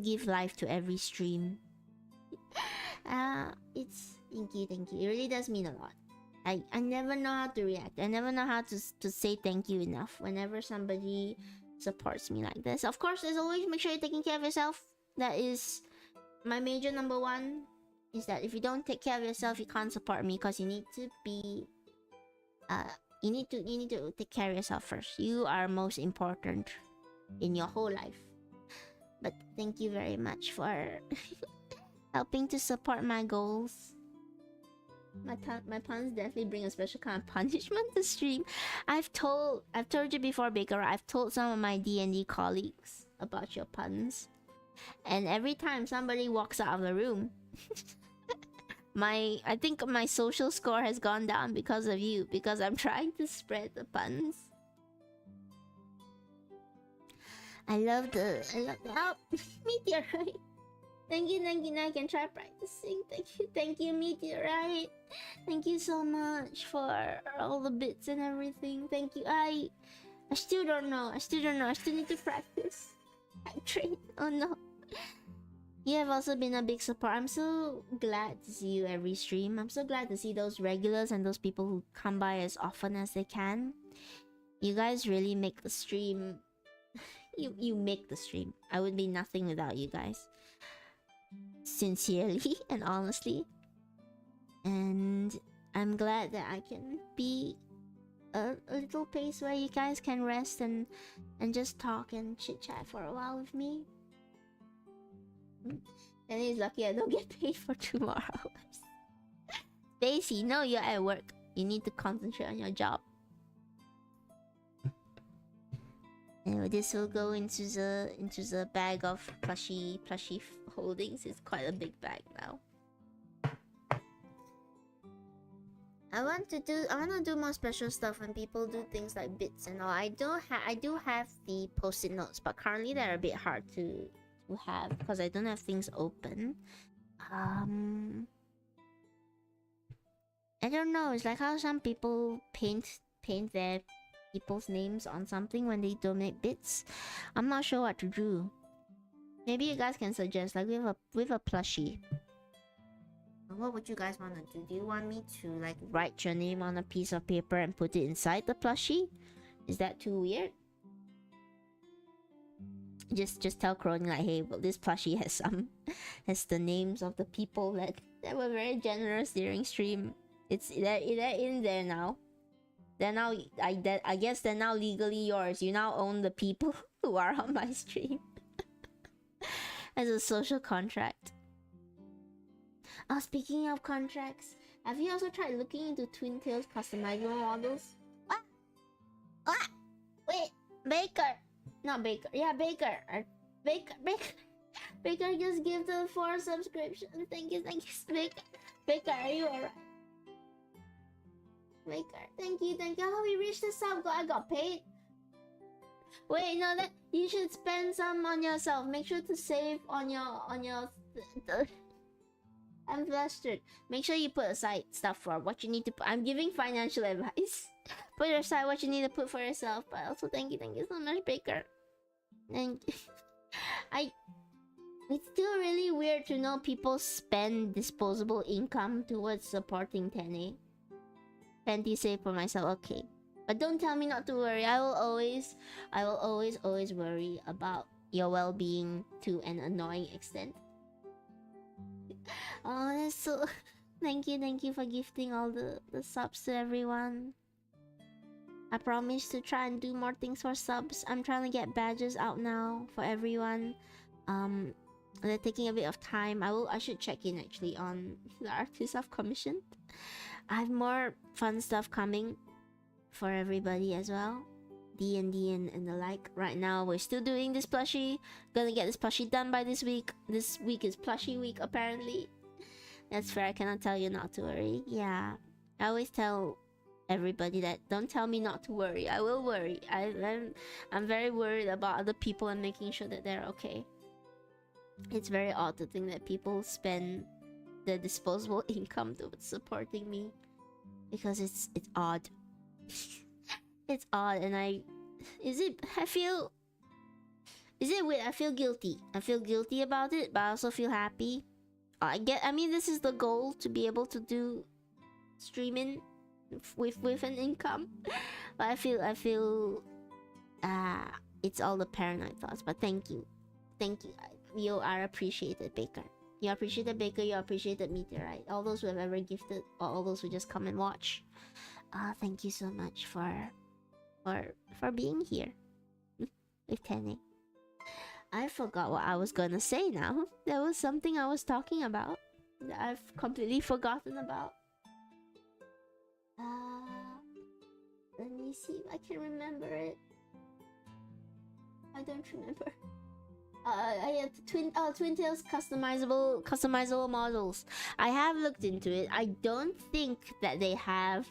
Speaker 3: give life to every stream. It's thank you. It really does mean a lot. I never know how to react. I never know how to say thank you enough whenever somebody supports me like this. Of course, as always, make sure you're taking care of yourself. That is my major number one. Is that if you don't take care of yourself, you can't support me, because you need to be you need to take care of yourself first. You are most important in your whole life. But thank you very much for helping to support my goals. My puns definitely bring a special kind of punishment to stream. I've told you before, Baker. I've told some of my D&D colleagues about your puns, and every time somebody walks out of the room, I think my social score has gone down because of you, because I'm trying to spread the puns. I love the meteorite. Thank you. Now I can try practicing. Thank you, meteorite. Thank you so much for all the bits and everything. Thank you. I still don't know. I still need to practice. I train. Oh no. You have also been a big support. I'm so glad to see you every stream. I'm so glad to see those regulars and those people who come by as often as they can. You guys really make the stream. You make the stream. I would be nothing without you guys. Sincerely and honestly. And I'm glad that I can be a little place where you guys can rest and just talk and chit chat for a while with me. And he's lucky I don't get paid for 2 more hours. Stacy, no, you're at work. You need to concentrate on your job. Anyway, this will go into the bag of plushie holdings. It's quite a big bag now. I want to do more special stuff when people do things like bits and all. I do have the post-it notes, but currently they're a bit hard to have because I don't have things open. I don't know. It's like how some people paint their people's names on something when they donate bits. I'm not sure what to do. Maybe you guys can suggest, like with a plushie. What would you guys want to do? Do you want me to like write your name on a piece of paper and put it inside the plushie? Is that too weird? Just tell Crony like, hey, well, this plushie has the names of the people that were very generous during stream. They're in there now. They're now I guess they're now legally yours. You now own the people who are on my stream. As a social contract. Oh, speaking of contracts, have you also tried looking into Twin Tails customizable models? What? What? Wait, Baker. Not Baker. Yeah, Baker. Baker just gave the 4 subscription. Thank you, Baker. Baker, are you alright? Baker, thank you. Oh, we reached the sub. I got paid. Wait, no, that you should spend some on yourself. Make sure to save on your I'm flustered. Make sure you put aside stuff for what you need to put. I'm giving financial advice. Put aside what you need to put for yourself. But also thank you so much, Baker. Thank you. It's still really weird to know people spend disposable income towards supporting Tene. Plenty save for myself, okay. But don't tell me not to worry. I will always worry about your well-being to an annoying extent. Oh, that's so... Thank you for gifting all the subs to everyone. I promise to try and do more things for subs. I'm trying to get badges out now for everyone. They're taking a bit of time. I should check in actually on the artists I've commissioned. I have more fun stuff coming for everybody as well. D&D and the like. Right now we're still doing this plushie. Gonna get this plushie done by this week. This week is plushie week apparently. That's fair. I cannot tell you not to worry. Yeah, I always tell everybody that don't tell me not to worry. I will worry. I'm very worried about other people and making sure that they're okay. It's very odd to think that people spend the disposable income towards supporting me, because it's odd. It's odd, and is it weird? I feel guilty. I feel guilty about it, but I also feel happy. I mean, this is the goal, to be able to do streaming with an income. But I feel it's all the paranoid thoughts. But thank you. You are appreciated, Baker. You appreciated Baker. You appreciated Meteorite. All those who have ever gifted, or all those who just come and watch. Thank you so much for being here with Tene. I forgot what I was gonna say now. There was something I was talking about that I've completely forgotten about. Let me see if I can remember it. I don't remember. I have Twin Tails customizable models. I have looked into it. I don't think that they have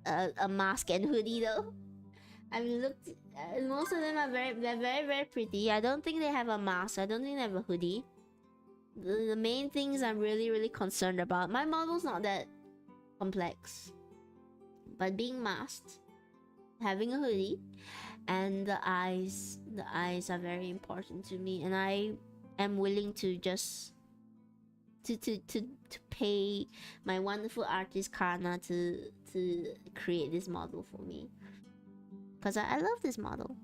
Speaker 3: a mask and hoodie though. I've looked. Most of them are very pretty. I don't think they have a mask. I don't think they have a hoodie. The main things I'm really concerned about. My model's not that complex, but being masked, having a hoodie, and the eyes are very important to me, and I am willing to just to pay my wonderful artist Kana to create this model for me, because I love this model.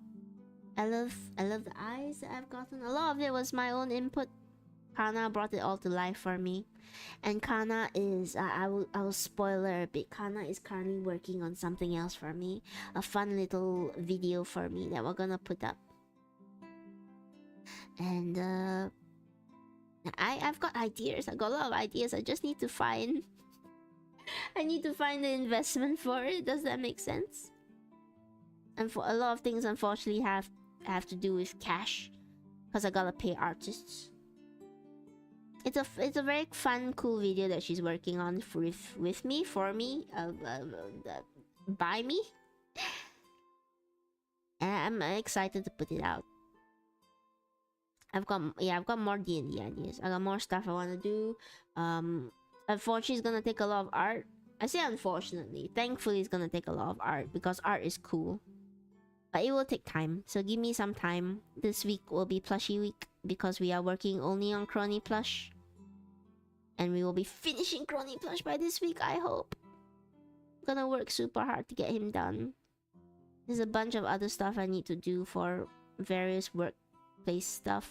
Speaker 3: I love the eyes that I've gotten. A lot of it was my own input. Kana brought it all to life for me. And Kana is, I will spoiler a bit. Kana is currently working on something else for me. A fun little video for me that we're gonna put up. And I've got ideas. I've got a lot of ideas. I just need to find the investment for it. Does that make sense? And for a lot of things, unfortunately, have to do with cash, because I gotta pay artists. It's a very fun, cool video that she's working on with me, for me, by me, and I'm excited to put it out. I've got more D&D ideas. I got more stuff I want to do. Unfortunately, it's gonna take a lot of art. I say unfortunately. Thankfully, it's gonna take a lot of art, because art is cool. But it will take time, so give me some time. This week will be plushie week, because we are working only on Crony Plush. And we will be finishing Crony Plush by this week, I hope. I'm gonna work super hard to get him done. There's a bunch of other stuff I need to do for various workplace stuff.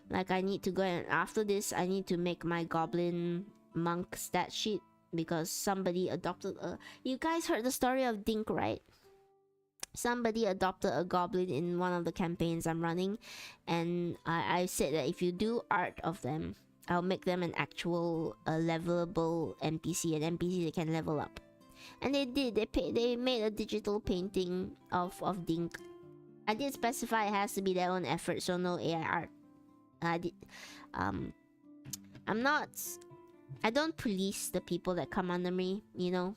Speaker 3: Like, I need to go, and after this, I need to make my Goblin Monk stat sheet, because somebody adopted a... You guys heard the story of Dink, right? somebody adopted a goblin in one of the campaigns I'm running, and I said that if you do art of them, I'll make them an actual levelable NPC, an NPC that can level up. And they did. They made a digital painting of Dink. I did specify it has to be their own effort, so no AI art. I did. I'm not. I don't police the people that come under me. You know,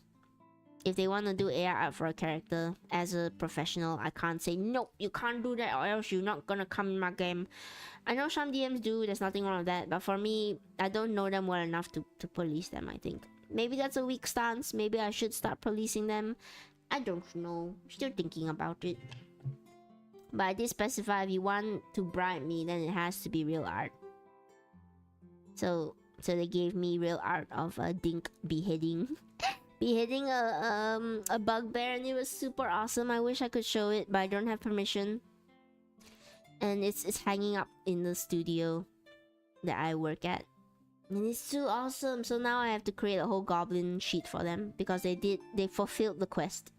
Speaker 3: if they want to do AI art for a character as a professional, I can't say no. You can't do that, or else you're not gonna come in my game. I know some DMs do. There's nothing wrong with that. But for me, I don't know them well enough to police them. I think maybe that's a weak stance. Maybe I should start policing them. I don't know. Still thinking about it. But I did specify if you want to bribe me, then it has to be real art. So they gave me real art of a Dink beheading a bugbear, and it was super awesome. I wish I could show it, but I don't have permission. And it's hanging up in the studio that I work at. And it's so awesome. So now I have to create a whole goblin sheet for them because they fulfilled the quest.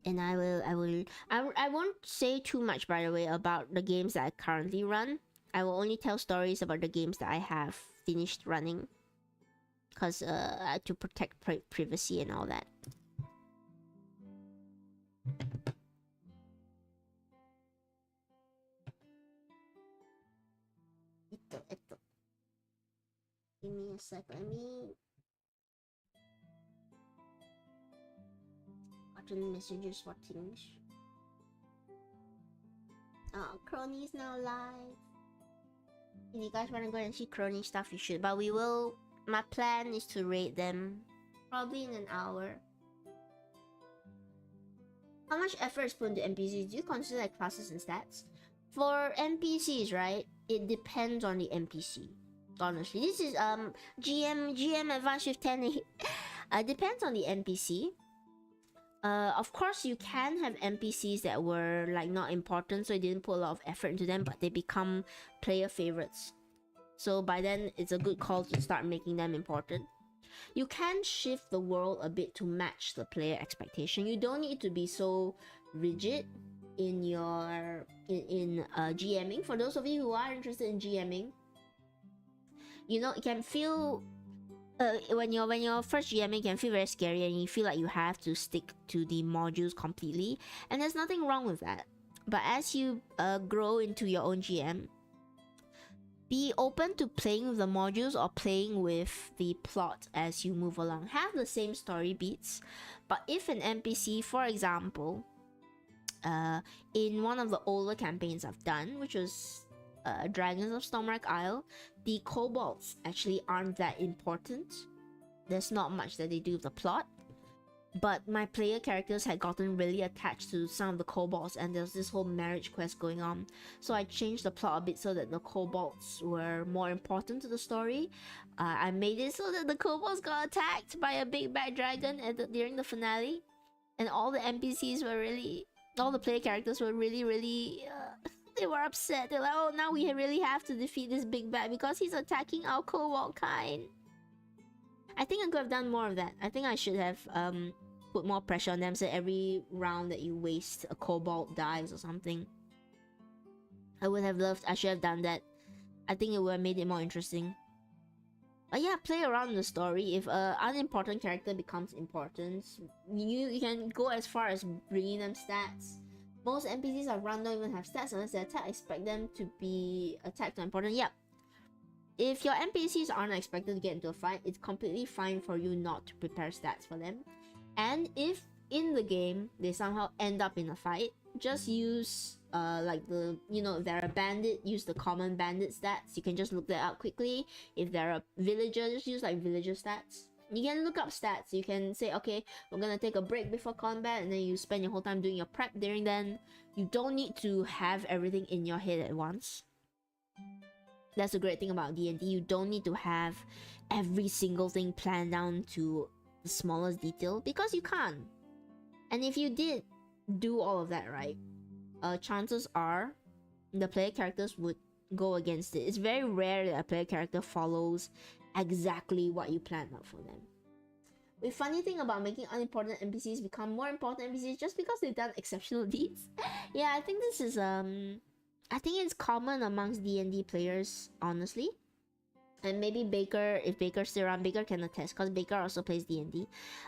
Speaker 3: And I won't say too much, by the way, about the games that I currently run. I will only tell stories about the games that I have finished running, because to protect privacy and all that. Give me a sec. Let me button messages for things. Oh, Crony's now live. If you guys want to go and see Crony stuff, you should. But we will. My plan is to raid them probably in an hour. How much effort is put into NPCs? Do you consider like classes and stats? For NPCs, right? It depends on the NPC. Honestly, this is GM advanced with 10. Depends on the NPC. Of course, you can have NPCs that were like not important, so you didn't put a lot of effort into them, but they become player favorites. So by then, it's a good call to start making them important. You can shift the world a bit to match the player expectation. You don't need to be so rigid in your GMing. For those of you who are interested in GMing, you know, it can feel when you're first GMing, it can feel very scary, and you feel like you have to stick to the modules completely, and there's nothing wrong with that. But as you grow into your own GM, be open to playing with the modules or playing with the plot as you move along. Have the same story beats, but if an NPC, for example, in one of the older campaigns I've done, which was Dragons of Stormwreck Isle, the kobolds actually aren't that important. There's not much that they do with the plot, but my player characters had gotten really attached to some of the kobolds, and there's this whole marriage quest going on. So I changed the plot a bit so that the kobolds were more important to the story. I made it so that the kobolds got attacked by a big bad dragon during the finale, and all the NPCs were really, all the player characters were really they were upset. They're like, oh, now we really have to defeat this big bad because he's attacking our kobold kind. I think I could have done more of that. I think I should have put more pressure on them, so every round that you waste, a kobold dies or something. I should have done that. I think it would have made it more interesting. But yeah, play around the story. If an unimportant character becomes important, you can go as far as bringing them stats. Most NPCs I've run don't even have stats unless they attack. Expect them to be attacked or important. Yep. If your NPCs aren't expected to get into a fight, it's completely fine for you not to prepare stats for them. And if in the game they somehow end up in a fight, just use like the, you know, if they're a bandit, use the common bandit stats. You can just look that up quickly. If they're a villager, just use like villager stats. You can look up stats. You can say, okay, we're gonna take a break before combat, and then you spend your whole time doing your prep during then. You don't need to have everything in your head at once. That's the great thing about D&D. You don't need to have every single thing planned down to the smallest detail, because you can't. And if you did do all of that right, chances are the player characters would go against it. It's very rare that a player character follows exactly what you planned out for them. The funny thing about making unimportant NPCs become more important NPCs just because they've done exceptional deeds. Yeah, I think this is I think it's common amongst D&D players, honestly. And maybe Baker, if Baker's still around, Baker can attest because Baker also plays D&D.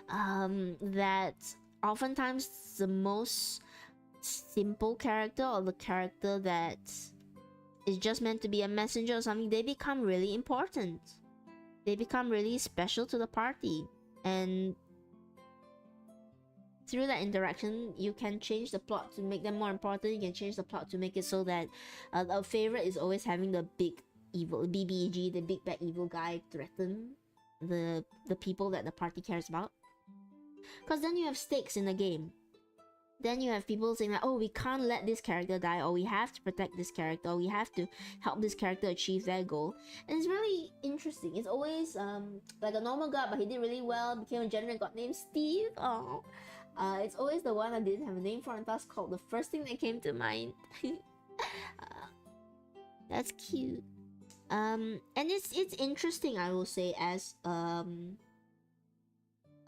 Speaker 3: That oftentimes the most simple character, or the character that is just meant to be a messenger or something, they become really important. They become really special to the party. And through that interaction, you can change the plot to make them more important. You can change the plot to make it so that a favorite is always having the big evil BBEG, the big bad evil guy, threaten the people that the party cares about. Because then you have stakes in the game. Then you have people saying that, oh, we can't let this character die, or we have to protect this character, or we have to help this character achieve their goal. And it's really interesting. It's always like a normal guy, but he did really well, became a general, got named Steve. Oh, it's always the one I didn't have a name for, and that's called the first thing that came to mind. That's cute. And it's interesting, I will say, as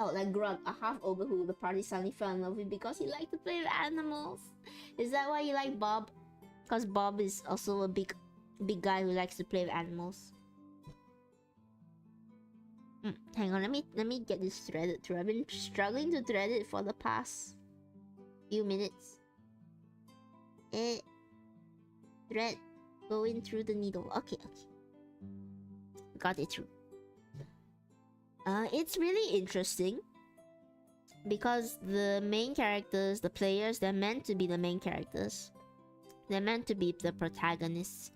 Speaker 3: oh, like Grug, a half ogre who the party suddenly fell in love with because he liked to play with animals. Is that why you like Bob? Because Bob is also a big guy who likes to play with animals. Hang on, let me get this threaded through. I've been struggling to thread it for the past few minutes. Thread going through the needle. Okay. Got it through. It's really interesting because the main characters, the players, they're meant to be the main characters. They're meant to be the protagonists.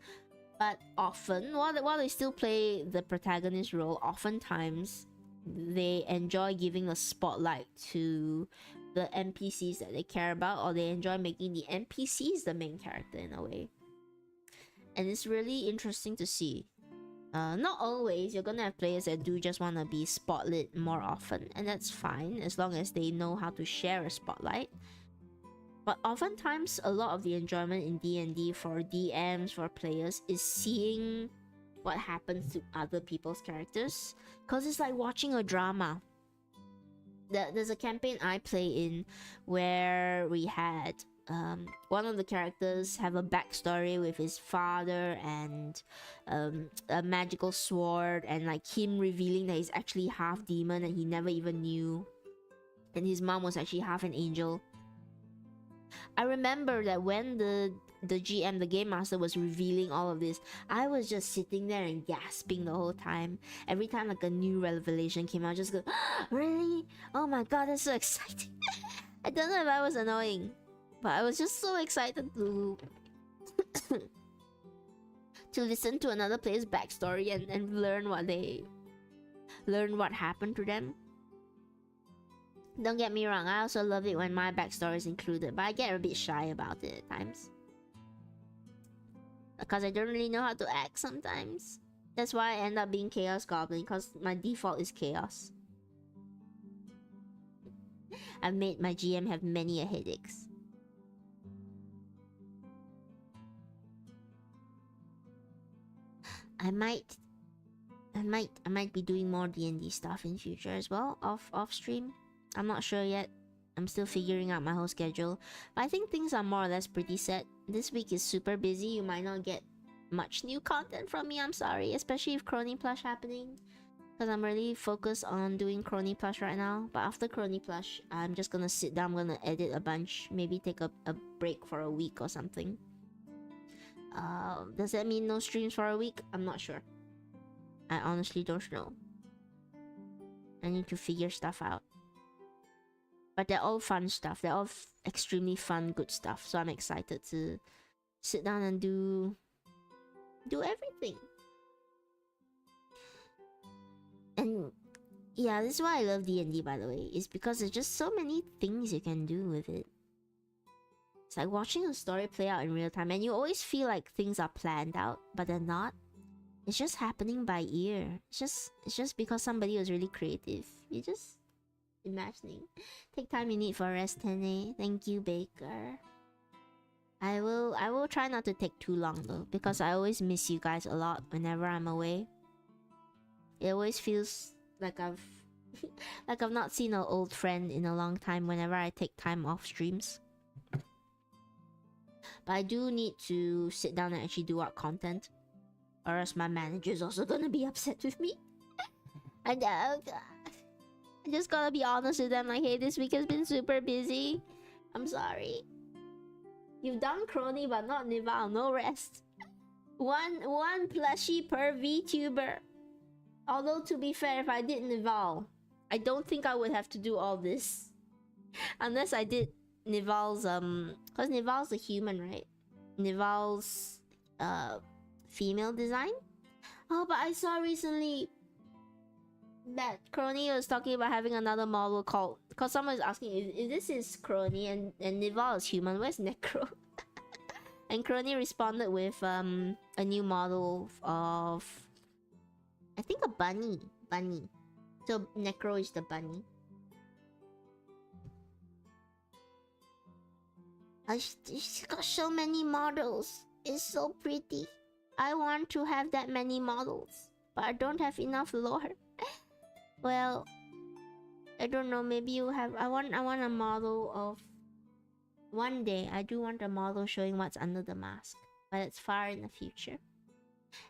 Speaker 3: But often, while they still play the protagonist role, oftentimes they enjoy giving the spotlight to the NPCs that they care about, or they enjoy making the NPCs the main character in a way. And it's really interesting to see. Not always. You're gonna have players that do just want to be spotlit more often, and that's fine as long as they know how to share a spotlight. But oftentimes, a lot of the enjoyment in D&D for DMs, for players, is seeing what happens to other people's characters, because it's like watching a drama. There's a campaign I play in where we had one of the characters have a backstory with his father and a magical sword, and like him revealing that he's actually half demon and he never even knew, and his mom was actually half an angel. I remember that when the GM, the game master, was revealing all of this, I was just sitting there and gasping the whole time. Every time like a new revelation came out, I just go, really? Oh my god, that's so exciting. I don't know if I was annoying, but I was just so excited to to listen to another player's backstory and learn what happened to them. Don't get me wrong, I also love it when my backstory is included, but I get a bit shy about it at times. Because I don't really know how to act sometimes. That's why I end up being Chaos Goblin, because my default is Chaos. I've made my GM have many a headaches. I might be doing more D&D stuff in future as well, off stream. I'm not sure yet. I'm still figuring out my whole schedule. But I think things are more or less pretty set. This week is super busy. You might not get much new content from me, I'm sorry. Especially if Crony Plush happening. Because I'm really focused on doing Crony Plush right now. But after Crony Plush, I'm just gonna sit down. I'm gonna edit a bunch. Maybe take a break for a week or something. Does that mean no streams for a week? I'm not sure. I honestly don't know. I need to figure stuff out. But they're all fun stuff. They're all extremely fun, good stuff. So I'm excited to sit down and do everything. And yeah, this is why I love D&D, by the way. It's because there's just so many things you can do with it. It's like watching a story play out in real time, and you always feel like things are planned out, but they're not. It's just happening by ear. It's just because somebody was really creative. You just imagining. Take time you need for rest, Tene. Thank you, Baker. I will try not to take too long though, because I always miss you guys a lot whenever I'm away. It always feels like I've Like I've not seen an old friend in a long time whenever I take time off streams. But I do need to sit down and actually do art content, or else my manager's also gonna be upset with me. And I just gotta be honest with them, like, hey, this week has been super busy. I'm sorry. You've done Crony, but not Nival. No rest. One plushie per VTuber. Although, to be fair, if I did Nival, I don't think I would have to do all this. Unless I did Nival's, because Nival's a human, right? Nival's, female design? Oh, but I saw recently that Crony was talking about having another model called... Because someone was asking if this is Crony and Nival is human, where's Necro? And Crony responded with a new model of... I think a bunny. So Necro is the bunny. She's got so many models. It's so pretty. I want to have that many models, but I don't have enough lore. Well, I don't know. Maybe you have. I want a model of. One day, I do want a model showing what's under the mask, but it's far in the future.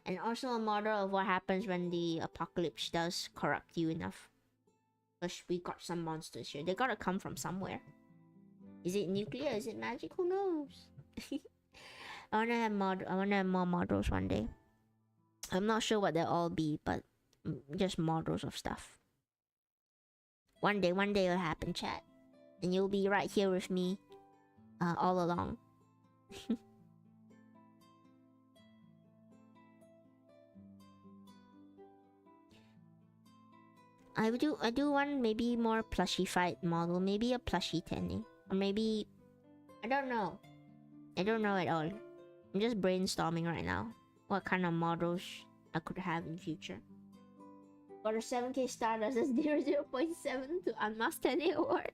Speaker 3: And also a model of what happens when the apocalypse does corrupt you enough. Because we got some monsters here. They gotta come from somewhere. Is it nuclear? Is it magic? Who knows? I wanna have more models one day. I'm not sure what they'll all be, but just models of stuff. One day it'll happen, chat. And you'll be right here with me. All along. I do want maybe more plushie fight model, maybe a plushie Tenny, or maybe I don't know at all. I'm just brainstorming right now what kind of models I could have in future. Got a 7k Stardust as 0.7 to unmask Tenny award.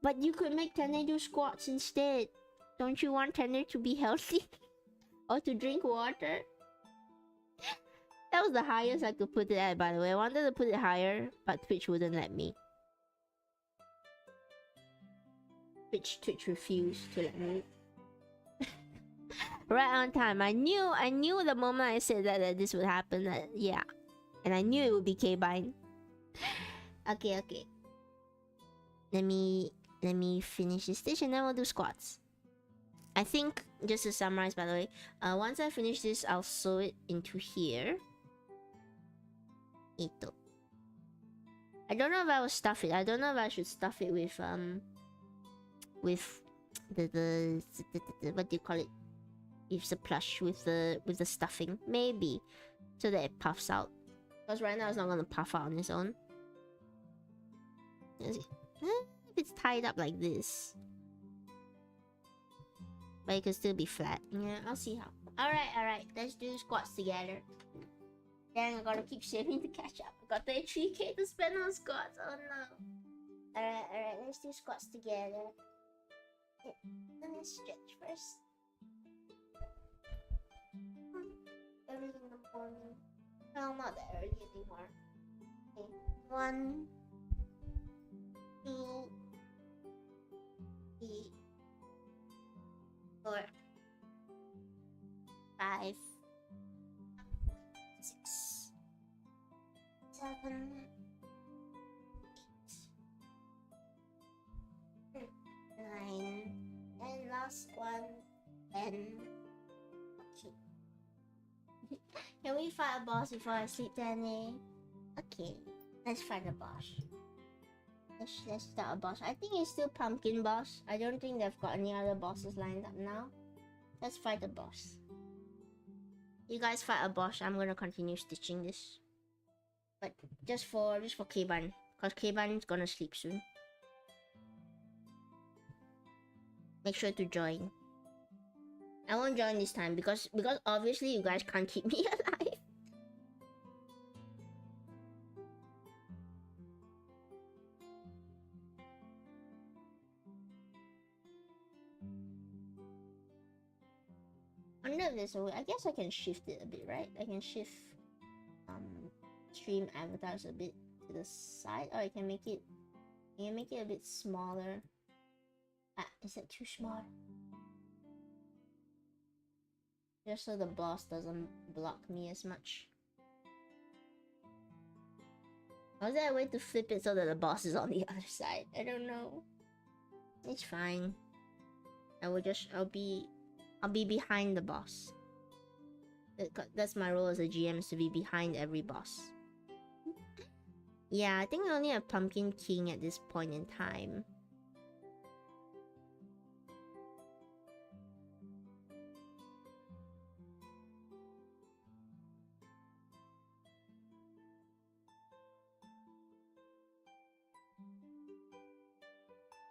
Speaker 3: But you could make Tenny do squats instead. Don't you want Tenny to be healthy? Or to drink water? That was the highest I could put it at, by the way. I wanted to put it higher, but Twitch wouldn't let me. Twitch refused to let me. Right on time. I knew the moment I said that this would happen. Yeah. And I knew it would be K-Bind. Okay. Let me finish this stage and then we'll do squats. I think, just to summarize, by the way, once I finish this, I'll sew it into here. Ito. I don't know if I will stuff it. I don't know if I should stuff it with the what do you call it? It's a plush with the stuffing, maybe, so that it puffs out. Because right now it's not gonna puff out on its own. If it's tied up like this, but it could still be flat. Yeah, I'll see how. Alright. Let's do squats together. Dang, I gotta keep shaving to catch up. I got 33k to spend on squats. Oh no. Alright. Let's do squats together. Let me stretch first. Early in the morning. No, not that early anymore. Okay. 1, 2, 3, 4, 5, 6, 7, 8, 9, and last one, 10. Okay. Can we fight a boss before I sleep, Danny? Okay, let's fight a boss. Let's start a boss. I think it's still Pumpkin Boss. I don't think they've got any other bosses lined up now. Let's fight a boss. You guys fight a boss. I'm gonna continue stitching this, but just for K-Ban, cause K-Ban is gonna sleep soon. Make sure to join. I won't join this time because obviously you guys can't keep me alive. I wonder if there's a way. I guess I can shift it a bit, right? I can shift stream avatars a bit to the side, or I can make it. I can make it a bit smaller. Ah, is it too small? Just so the boss doesn't block me as much. Was there a way to flip it so that the boss is on the other side? I don't know. It's fine. I'll be behind the boss. That's my role as a GM, is to be behind every boss. Yeah, I think we only have Pumpkin King at this point in time.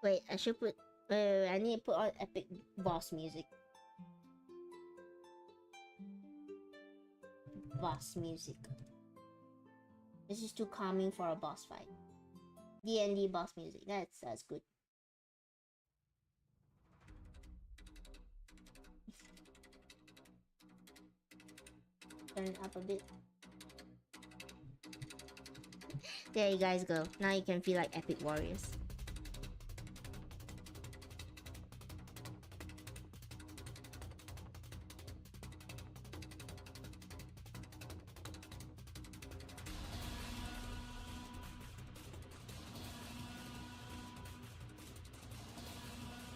Speaker 3: Wait, I should put... Wait, I need to put on epic boss music. Boss music. This is too calming for a boss fight. D&D boss music. That's good. Turn it up a bit. There you guys go. Now you can feel like epic warriors.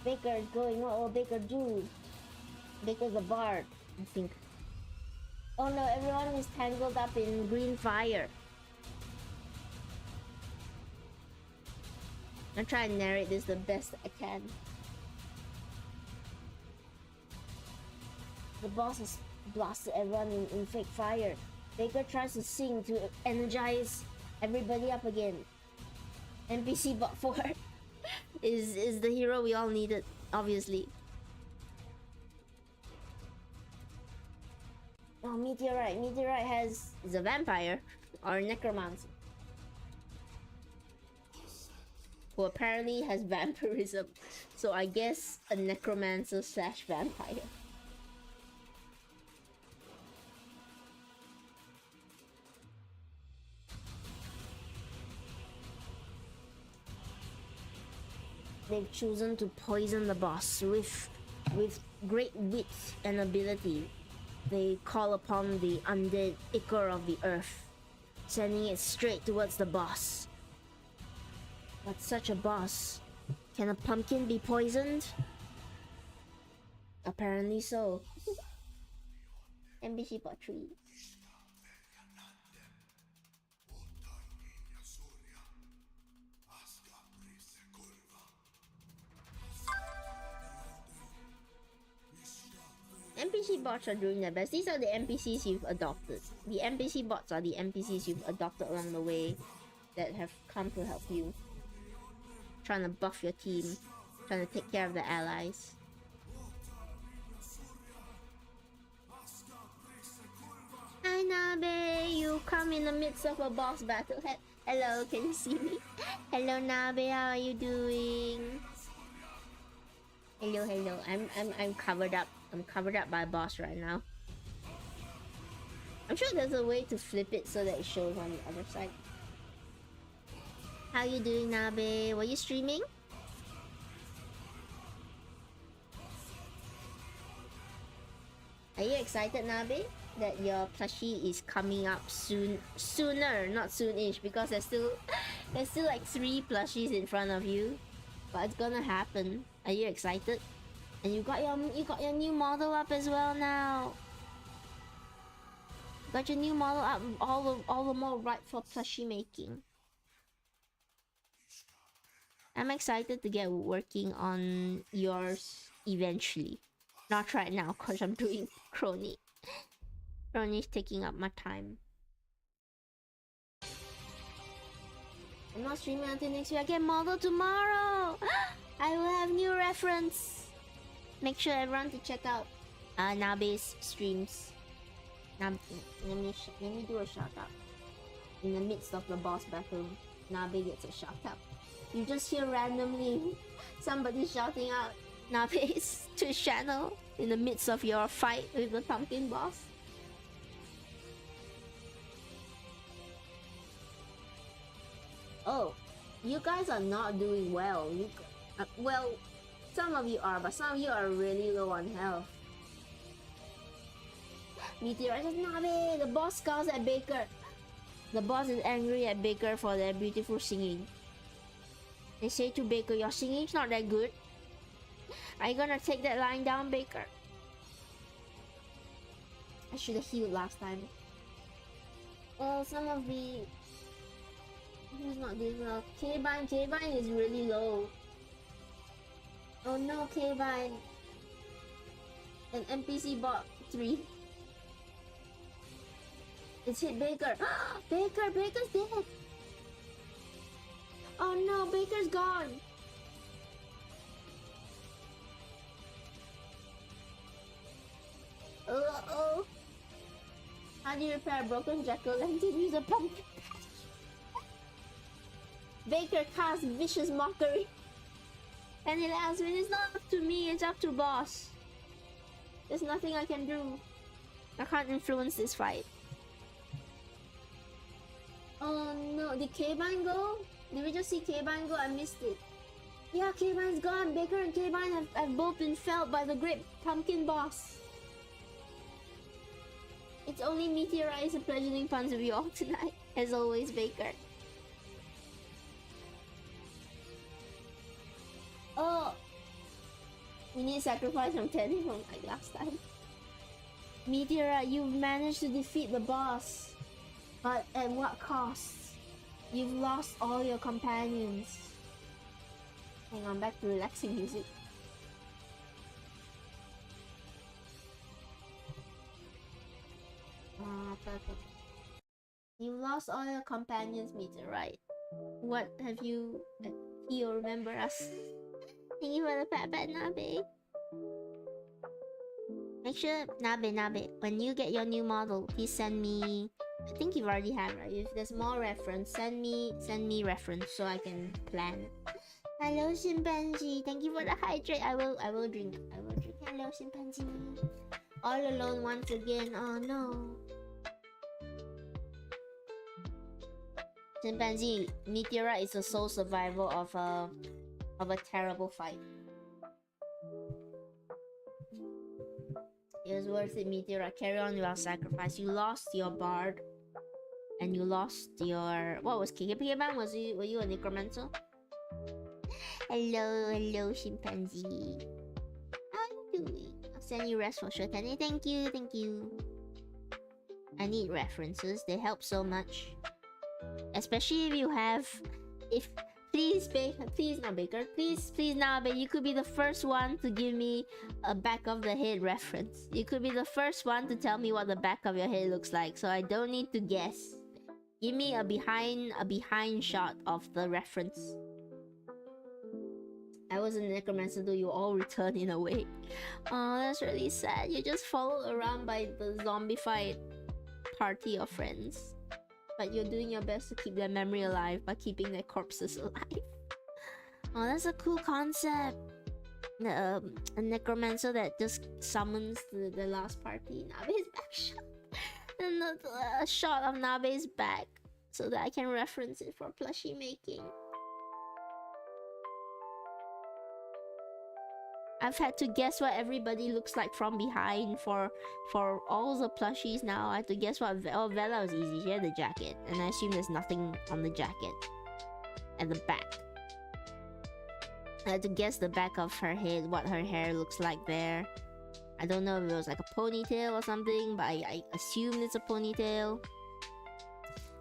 Speaker 3: Baker's going. What will Baker do? Baker's a bard, I think. Oh no, everyone is tangled up in green fire. I'm trying to narrate this the best I can. The boss has blasted everyone in fake fire. Baker tries to sing to energize everybody up again. NPC bot 4 is the hero we all needed, obviously. Oh, Meteorite. Meteorite is a vampire or a necromancer who apparently has vampirism. So I guess a necromancer / vampire. They've chosen to poison the boss with great wit and ability. They call upon the undead ichor of the earth, sending it straight towards the boss. But such a boss, can a pumpkin be poisoned? Apparently so. NPC bot 3. NPC bots are doing their best. These are the NPCs you've adopted. The NPC bots are the NPCs you've adopted along the way that have come to help you. Trying to buff your team. Trying to take care of the allies. Hi Nabe! You come in the midst of a boss battle. Hello, can you see me? Hello Nabe, how are you doing? Hello. I'm covered up. I'm covered up by a boss right now. I'm sure there's a way to flip it so that it shows on the other side. How you doing, Nabe? Were you streaming? Are you excited, Nabe, that your plushie is coming up sooner, not soonish, because there's still like 3 plushies in front of you, but it's gonna happen. Are you excited? And you got your new model up as well now. Got your new model up, all the more right for plushie making. I'm excited to get working on yours eventually. Not right now, cause I'm doing Crony. Crony's taking up my time. I'm not streaming until next week. I get model tomorrow. I will have new reference. Make sure everyone to check out Nabe's streams. Let me do a shout out. In the midst of the boss battle, Nabe gets a shout out. You just hear randomly somebody shouting out Nabe's to his channel in the midst of your fight with the pumpkin boss. Oh, you guys are not doing well. Well, some of you are, but some of you are really low on health. Meteorite says, Nabe, the boss scowls at Baker. The boss is angry at Baker for their beautiful singing. They say to Baker, your singing's not that good. Are you gonna take that line down, Baker? I should have healed last time. Oh, some of the... Who's not doing well? K-Vine is really low. Oh no, K-Vine. An NPC bot 3. It's hit Baker. Baker's dead. Oh no, Baker's gone. Oh. How do you repair a broken jack-o'-lantern? Use a pumpkin patch. Baker casts vicious mockery. And he laughs when it's not up to me, it's up to boss. There's nothing I can do. I can't influence this fight. Oh no, did K-Vine go? Did we just see K-Vine go? I missed it. Yeah, K-Vine's gone. Baker and K-Vine have both been felled by the great pumpkin boss. It's only Meteorite and pleasuring puns with you all tonight. As always, Baker. Oh! We need sacrifice from Teddy from like last time. Meteorite, you've managed to defeat the boss. But at what cost? You've lost all your companions. Hang on, back to relaxing music. Perfect. You lost all your companions, Meteorite. What have you... He'll remember us. Thank you for the pat, Nabe. Make sure, Nabe, when you get your new model, please send me... I think you've already had, right? If there's more reference, send me reference so I can plan. Hello, chimpanzee. Thank you for the hydrate. I will drink. Hello, chimpanzee. All alone once again. Oh no. Chimpanzee, Meteorite is the sole survivor of a terrible fight. It was worth it, Meteorite. Carry on without sacrifice. You lost your bard. And you lost your... What was K-Ban? Were you a necromancer? Hello, chimpanzee. How are you doing? I'll send you rest for sure. Thank you. I need references. They help so much. Especially if you have... Please, Baker. Please, not Baker. Please, Nabe. You could be the first one to give me a back of the head reference. You could be the first one to tell me what the back of your head looks like, so I don't need to guess. Give me a behind shot of the reference. I was a necromancer, though you all returned in a way. Oh, that's really sad. You just followed around by the zombified party of friends. But you're doing your best to keep their memory alive by keeping their corpses alive. Oh, that's a cool concept. A necromancer that just summons the last party. Nabe's back shot. And a shot of Nabe's back so that I can reference it for plushie making. I've had to guess what everybody looks like from behind for all the plushies now. I have to guess what... Oh, Vela was easy. She had the jacket. And I assume there's nothing on the jacket. At the back. I had to guess the back of her head, what her hair looks like there. I don't know if it was like a ponytail or something, but I assumed it's a ponytail.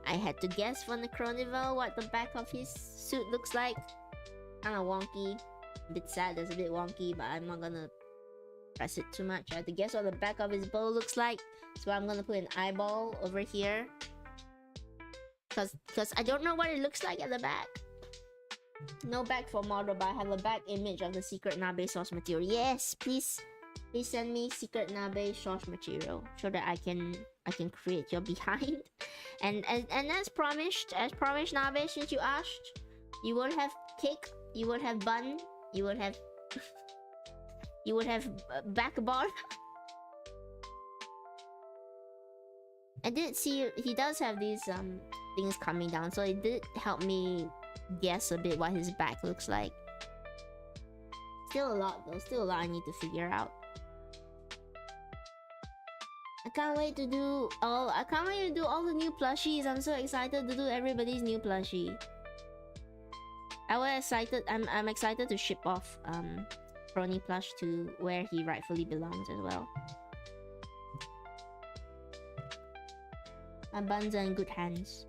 Speaker 3: I had to guess for Necronival what the back of his suit looks like. Kinda wonky. A bit sad, that's a bit wonky, but I'm not gonna press it too much. I have to guess what the back of his bow looks like, so I'm gonna put an eyeball over here. Because I don't know what it looks like at the back. No back for model, but I have a back image of the secret Nabe source material. Yes, please send me secret Nabe source material so that I can create your behind. And as promised Nabe, since you asked, you won't have cake, you won't have bun, you would have backbone. I did see he does have these things coming down, so it did help me guess a bit what his back looks like. Still a lot though, still a lot I need to figure out. I can't wait to do all the new plushies. I'm so excited to do everybody's new plushie. I'm excited to ship off Prony Plush to where he rightfully belongs as well. My buns are in good hands.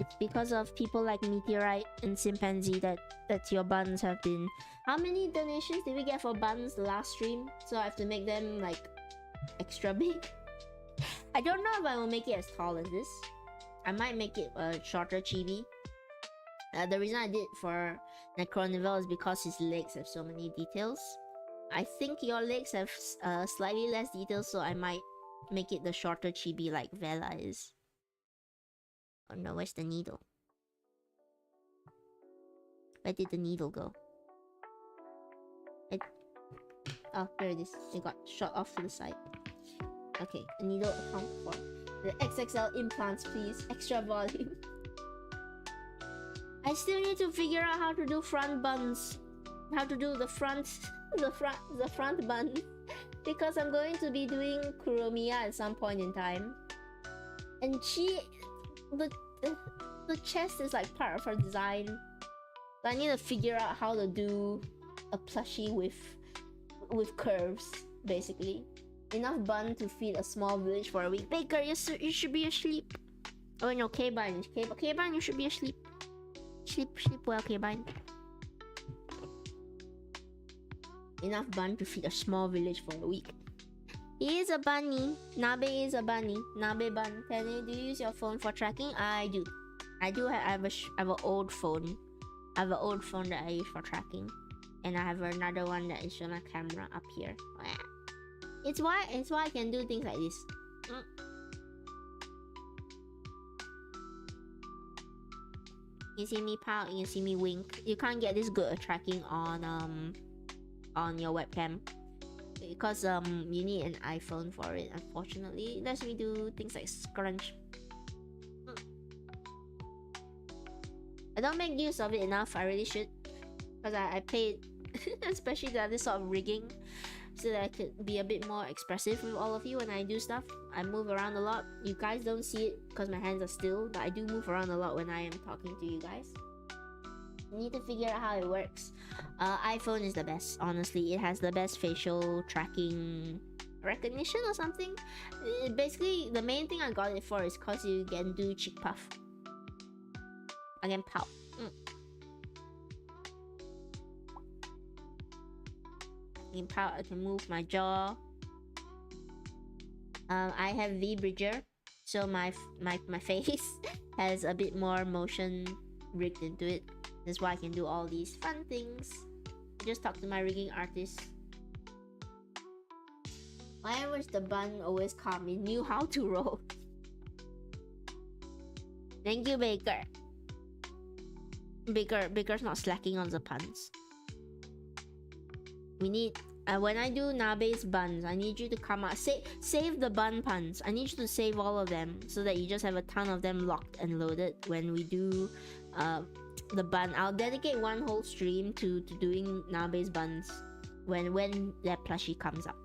Speaker 3: It's because of people like Meteorite and Chimpanzee that your buns have been... How many donations did we get for buns the last stream? So I have to make them like extra big. I don't know if I will make it as tall as this. I might make it a shorter chibi. The reason I did for Necronivel is because his legs have so many details. I think your legs have slightly less details, so I might make it the shorter chibi like Vela is. Oh no, where's the needle? Where did the needle go? Oh, there it is. It got shot off to the side. Okay, the needle account for the XXL implants, please. Extra volume. I still need to figure out how to do front buns. How to do the front bun. Because I'm going to be doing Kuromiya at some point in time. And the chest is like part of her design. So I need to figure out how to do a plushie with curves, basically. Enough bun to feed a small village for a week. Baker, you should be asleep. Oh no, K-Bun, you should be asleep. Sleep well, K-Bun. Enough bun to feed a small village for a week. He is a bunny. Nabe is a bunny. Nabe bun. Penny, do you use your phone for tracking? I do. I have an old phone. I have an old phone that I use for tracking. And I have another one that is on a camera up here. It's why I can do things like this. You see me pout, you see me wink. You can't get this good at tracking on your webcam because you need an iPhone for it. Unfortunately, it lets me do things like scrunch. I don't make use of it enough. I really should, because I paid especially this sort of rigging so that I could be a bit more expressive with all of you when I do stuff. I move around a lot. You guys don't see it because my hands are still, but I do move around a lot when I am talking to you guys. You need to figure out how it works. iPhone is the best, honestly. It has the best facial tracking recognition or something. Basically, the main thing I got it for is because you can do cheek puff. I can pout. I can move my jaw. I have V-Bridger, so my face has a bit more motion rigged into it. That's why I can do all these fun things. Just talk to my rigging artist. Why was the bun always calm? He knew how to roll. Thank you, Baker. Baker's not slacking on the puns. We need when I do Nabe's buns, I need you to come out. Save the bun puns. I need you to save all of them so that you just have a ton of them locked and loaded when we do the bun. I'll dedicate one whole stream to doing Nabe's buns when that plushie comes up.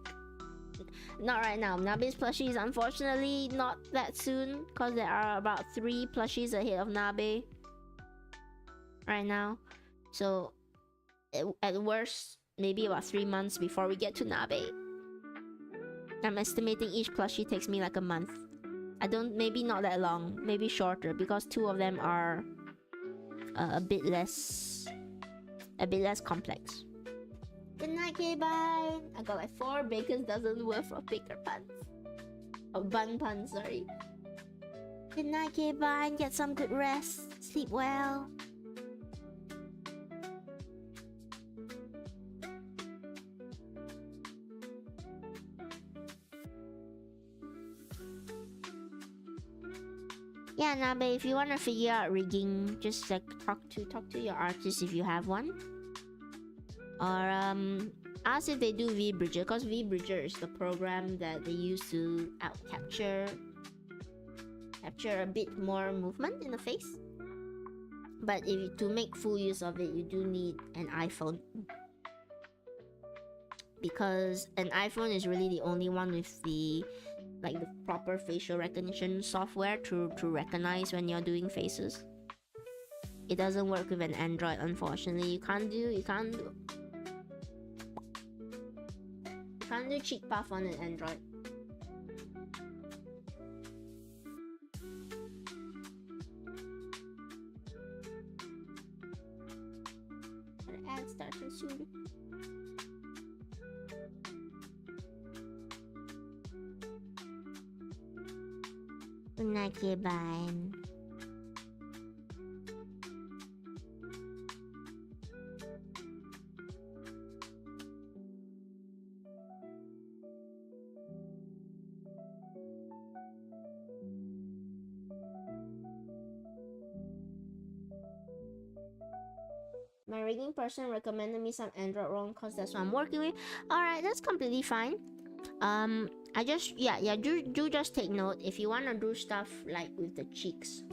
Speaker 3: Not right now. Nabe's plushie is unfortunately not that soon because there are about 3 plushies ahead of Nabe right now. So at worst, maybe about 3 months before we get to Nabe. I'm estimating each plushie takes me like a month. Maybe not that long, maybe shorter, because 2 of them are a bit less complex. Good night, K-Bun. I got like 4 Baker's dozen worth of Baker puns. Of bun puns, sorry. Good night, K-Bun. Get some good rest. Sleep well. Yeah, Nabe, if you want to figure out rigging, just like talk to your artist if you have one. Or ask if they do V-Bridger, because V-Bridger is the program that they use to capture capture a bit more movement in the face. But to make full use of it, you do need an iPhone. Because an iPhone is really the only one with the proper facial recognition software to recognize when you're doing faces. It doesn't work with an Android, unfortunately. You can't do cheek puff on an Android. The ad starting soon. Nakiban. My rigging person recommended me some Android ROM because that's what I'm working with. Alright, that's completely fine. I just do just take note if you wanna do stuff like with the cheeks.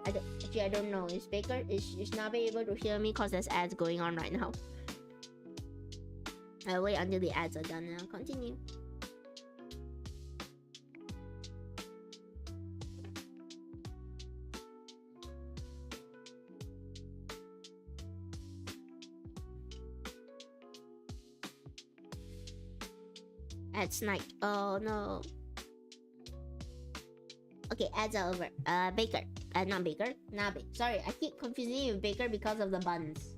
Speaker 3: I don't know. Is Baker is not be able to hear me because there's ads going on right now. I'll wait until the ads are done and I'll continue. Ads night. Oh no. Okay, ads are over. Baker. Not Baker. Sorry, I keep confusing you with Baker because of the buns.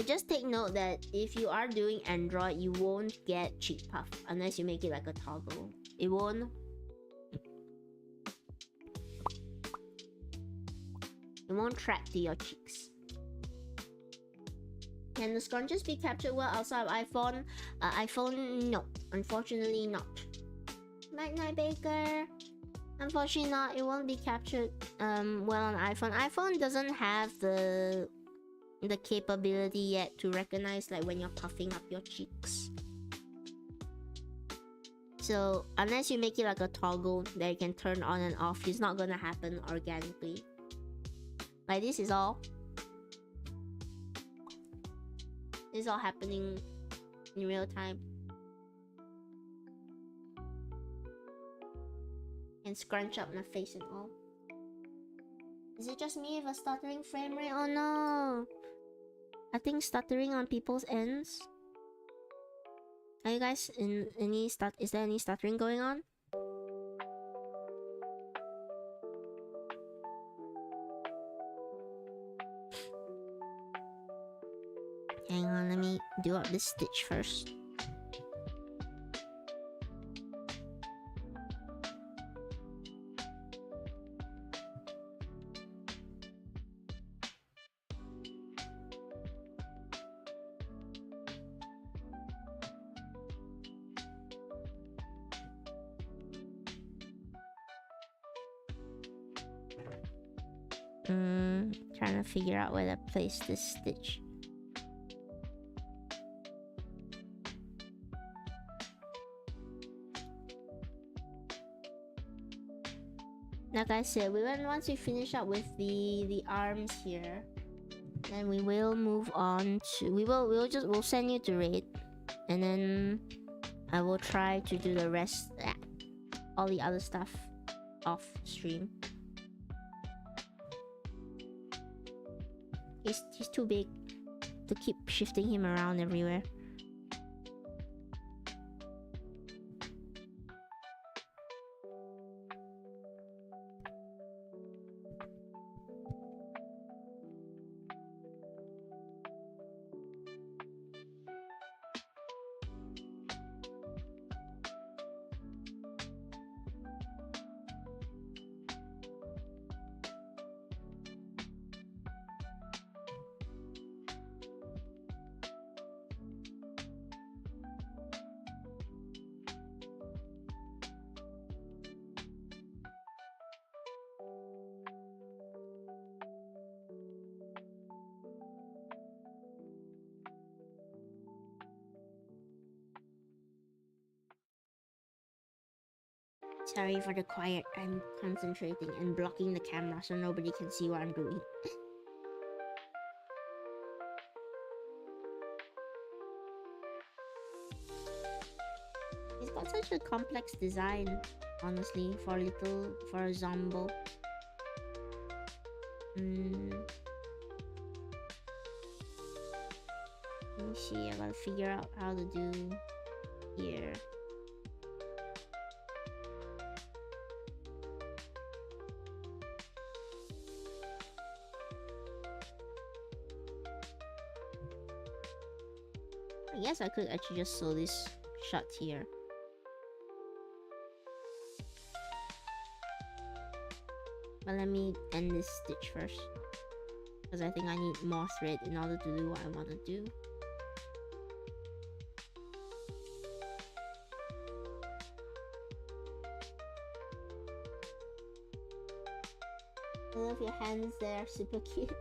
Speaker 3: Just take note that if you are doing Android, you won't get cheek puff unless you make it like a toggle. It won't. It won't track to your cheeks. Can the scrunches be captured well outside of iPhone? iPhone, no. Unfortunately not. Night night, Baker. Unfortunately not. It won't be captured well on iPhone. iPhone doesn't have the capability yet to recognize like when you're puffing up your cheeks. So unless you make it like a toggle that you can turn on and off, it's not gonna happen organically. Like this is all happening in real time. And scrunch up my face and all. Is it just me with a stuttering frame rate? Oh no! I think stuttering on people's ends. Are you guys in any is there any stuttering going on? Hang on, let me do up this stitch first. Trying to figure out where to place this stitch. Like I said, once we finish up with the arms here, then we will move on to we'll send you to raid, and then I will try to do the rest, all the other stuff off stream. He's too big to keep shifting him around everywhere. Sorry for the quiet. I'm concentrating and blocking the camera so nobody can see what I'm doing. It's got such a complex design, honestly, for a Zombo. Let me see, I gotta figure out how to do here. I guess I could actually just sew this shut here. But let me end this stitch first, because I think I need more thread in order to do what I want to do. I love your hands, they're super cute.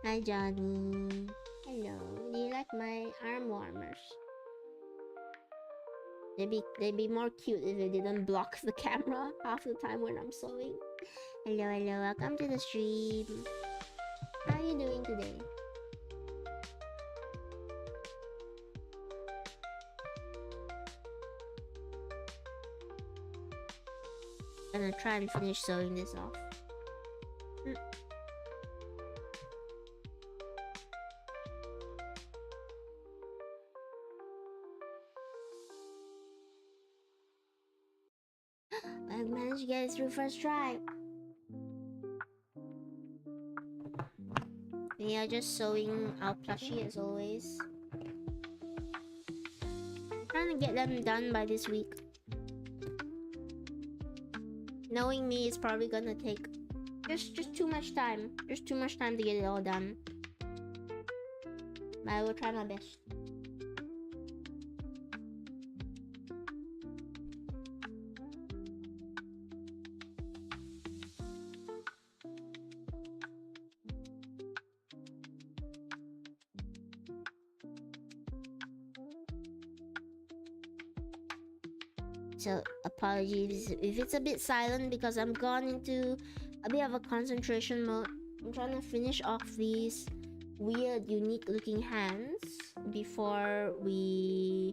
Speaker 3: Hi Johnny. Hello. Do you like my arm warmers? They'd be more cute if they didn't block the camera half the time when I'm sewing. Hello, hello, welcome to the stream. How are you doing today? I'm gonna try and finish sewing this off. I managed to get it through first try. We are just sewing our plushie as always. Trying to get them done by this week. Knowing me, it's probably gonna take just too much time. Just too much time to get it all done. But I will try my best. So apologies if it's a bit silent because I'm gone into a bit of a concentration mode. I'm trying to finish off these weird, unique looking hands before we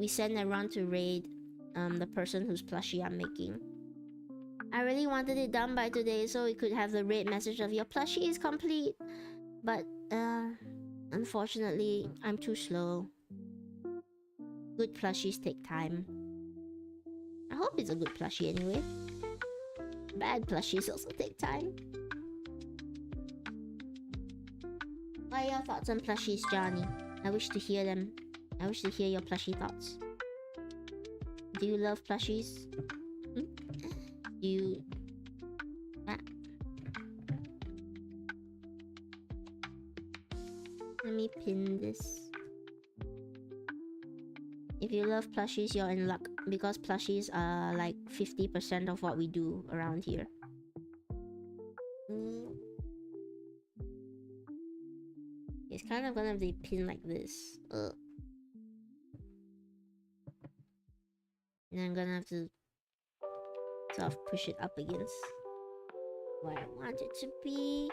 Speaker 3: send around to raid the person whose plushie I'm making. I really wanted it done by today so we could have the raid message of your plushie is complete. But unfortunately, I'm too slow. Good plushies take time. I hope it's a good plushie anyway. Bad plushies also take time. What are your thoughts on plushies, Johnny? I wish to hear them. I wish to hear your plushie thoughts. Do you love plushies? Do you... Let me pin this. If you love plushies, you're in luck, because plushies are like 50% of what we do around here. It's kind of gonna be pinned like this. And I'm gonna have to sort of push it up against where I want it to be.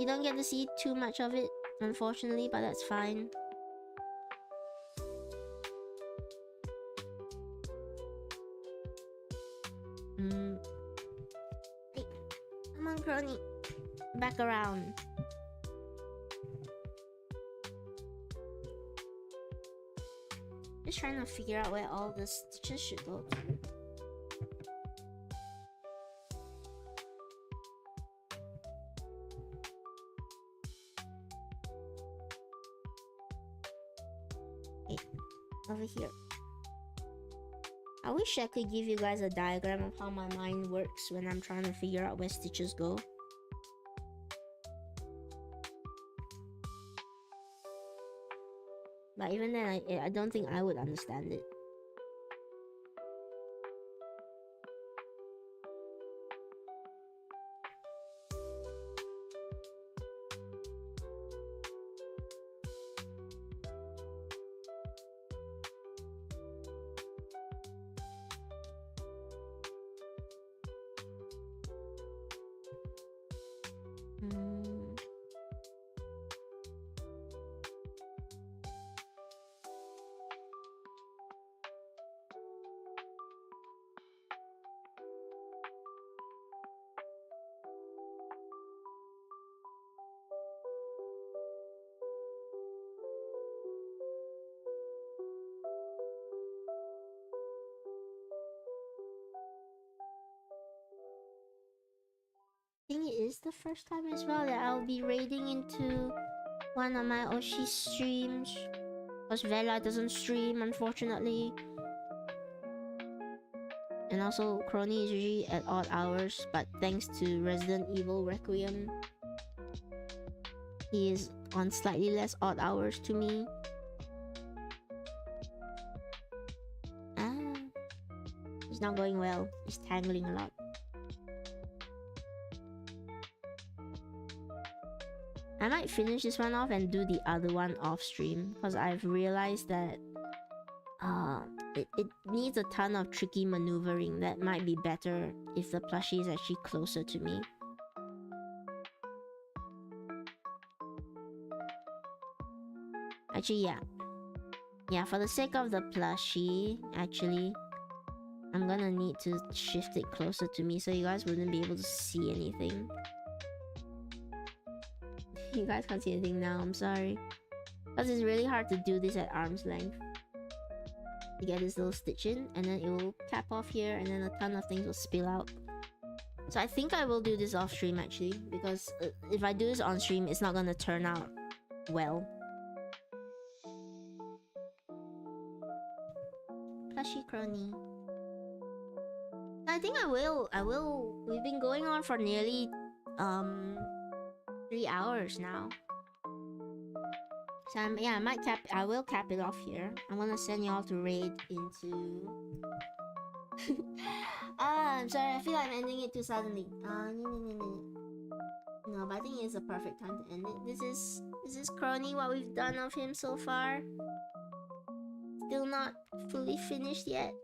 Speaker 3: You don't get to see too much of it, unfortunately, but that's fine. Hey, come on, crony. Back around. Just trying to figure out where all the stitches should go to. Hey, over here. I wish I could give you guys a diagram of how my mind works when I'm trying to figure out where stitches go. But even then, I don't think I would understand it. think it is the first time as well that I'll be raiding into one of my Oshi streams. Because Vela doesn't stream, unfortunately. And also, Crony is usually at odd hours, but thanks to Resident Evil Requiem, he is on slightly less odd hours to me. It's not going well. It's tangling a lot. I might finish this one off and do the other one off stream, because I've realized that it needs a ton of tricky maneuvering that might be better if the plushie is actually closer to me. Actually, yeah, for the sake of the plushie, actually, I'm gonna need to shift it closer to me so you guys wouldn't be able to see anything. You guys can't see anything now, I'm sorry. Because it's really hard to do this at arm's length. You get this little stitch in, and then it will cap off here, and then a ton of things will spill out. So I think I will do this off stream actually, because if I do this on stream, it's not gonna turn out well. Plushie Crony. I think I will. We've been going on for nearly 3 hours now. So I will cap it off here. I'm gonna send y'all to raid into I'm sorry, I feel like I'm ending it too suddenly. No, but I think it's a perfect time to end it. This is Crony, what we've done of him so far. Still not fully finished yet.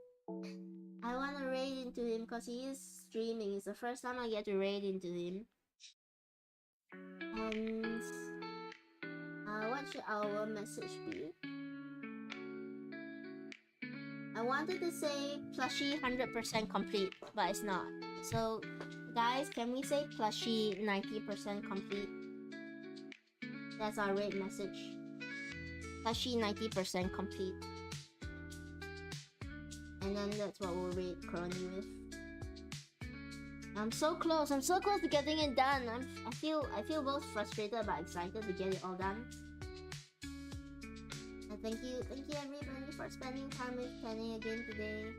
Speaker 3: I wanna raid into him because he is streaming. It's the first time I get to raid into him. And what should our message be? I wanted to say plushie 100% complete, but it's not. So guys, can we say plushie 90% complete? That's our raid message. Plushie 90% complete. And then that's what we'll raid Crony with. I'm so close to getting it done. I feel both frustrated but excited to get it all done. And thank you everybody for spending time with Penny again today.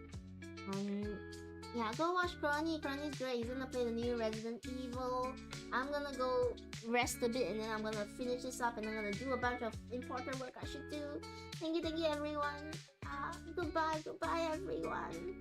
Speaker 3: Yeah, go watch Crony. Crony's great. He's gonna play the new Resident Evil. I'm gonna go rest a bit and then I'm gonna finish this up and I'm gonna do a bunch of important work I should do. Thank you everyone. Goodbye everyone.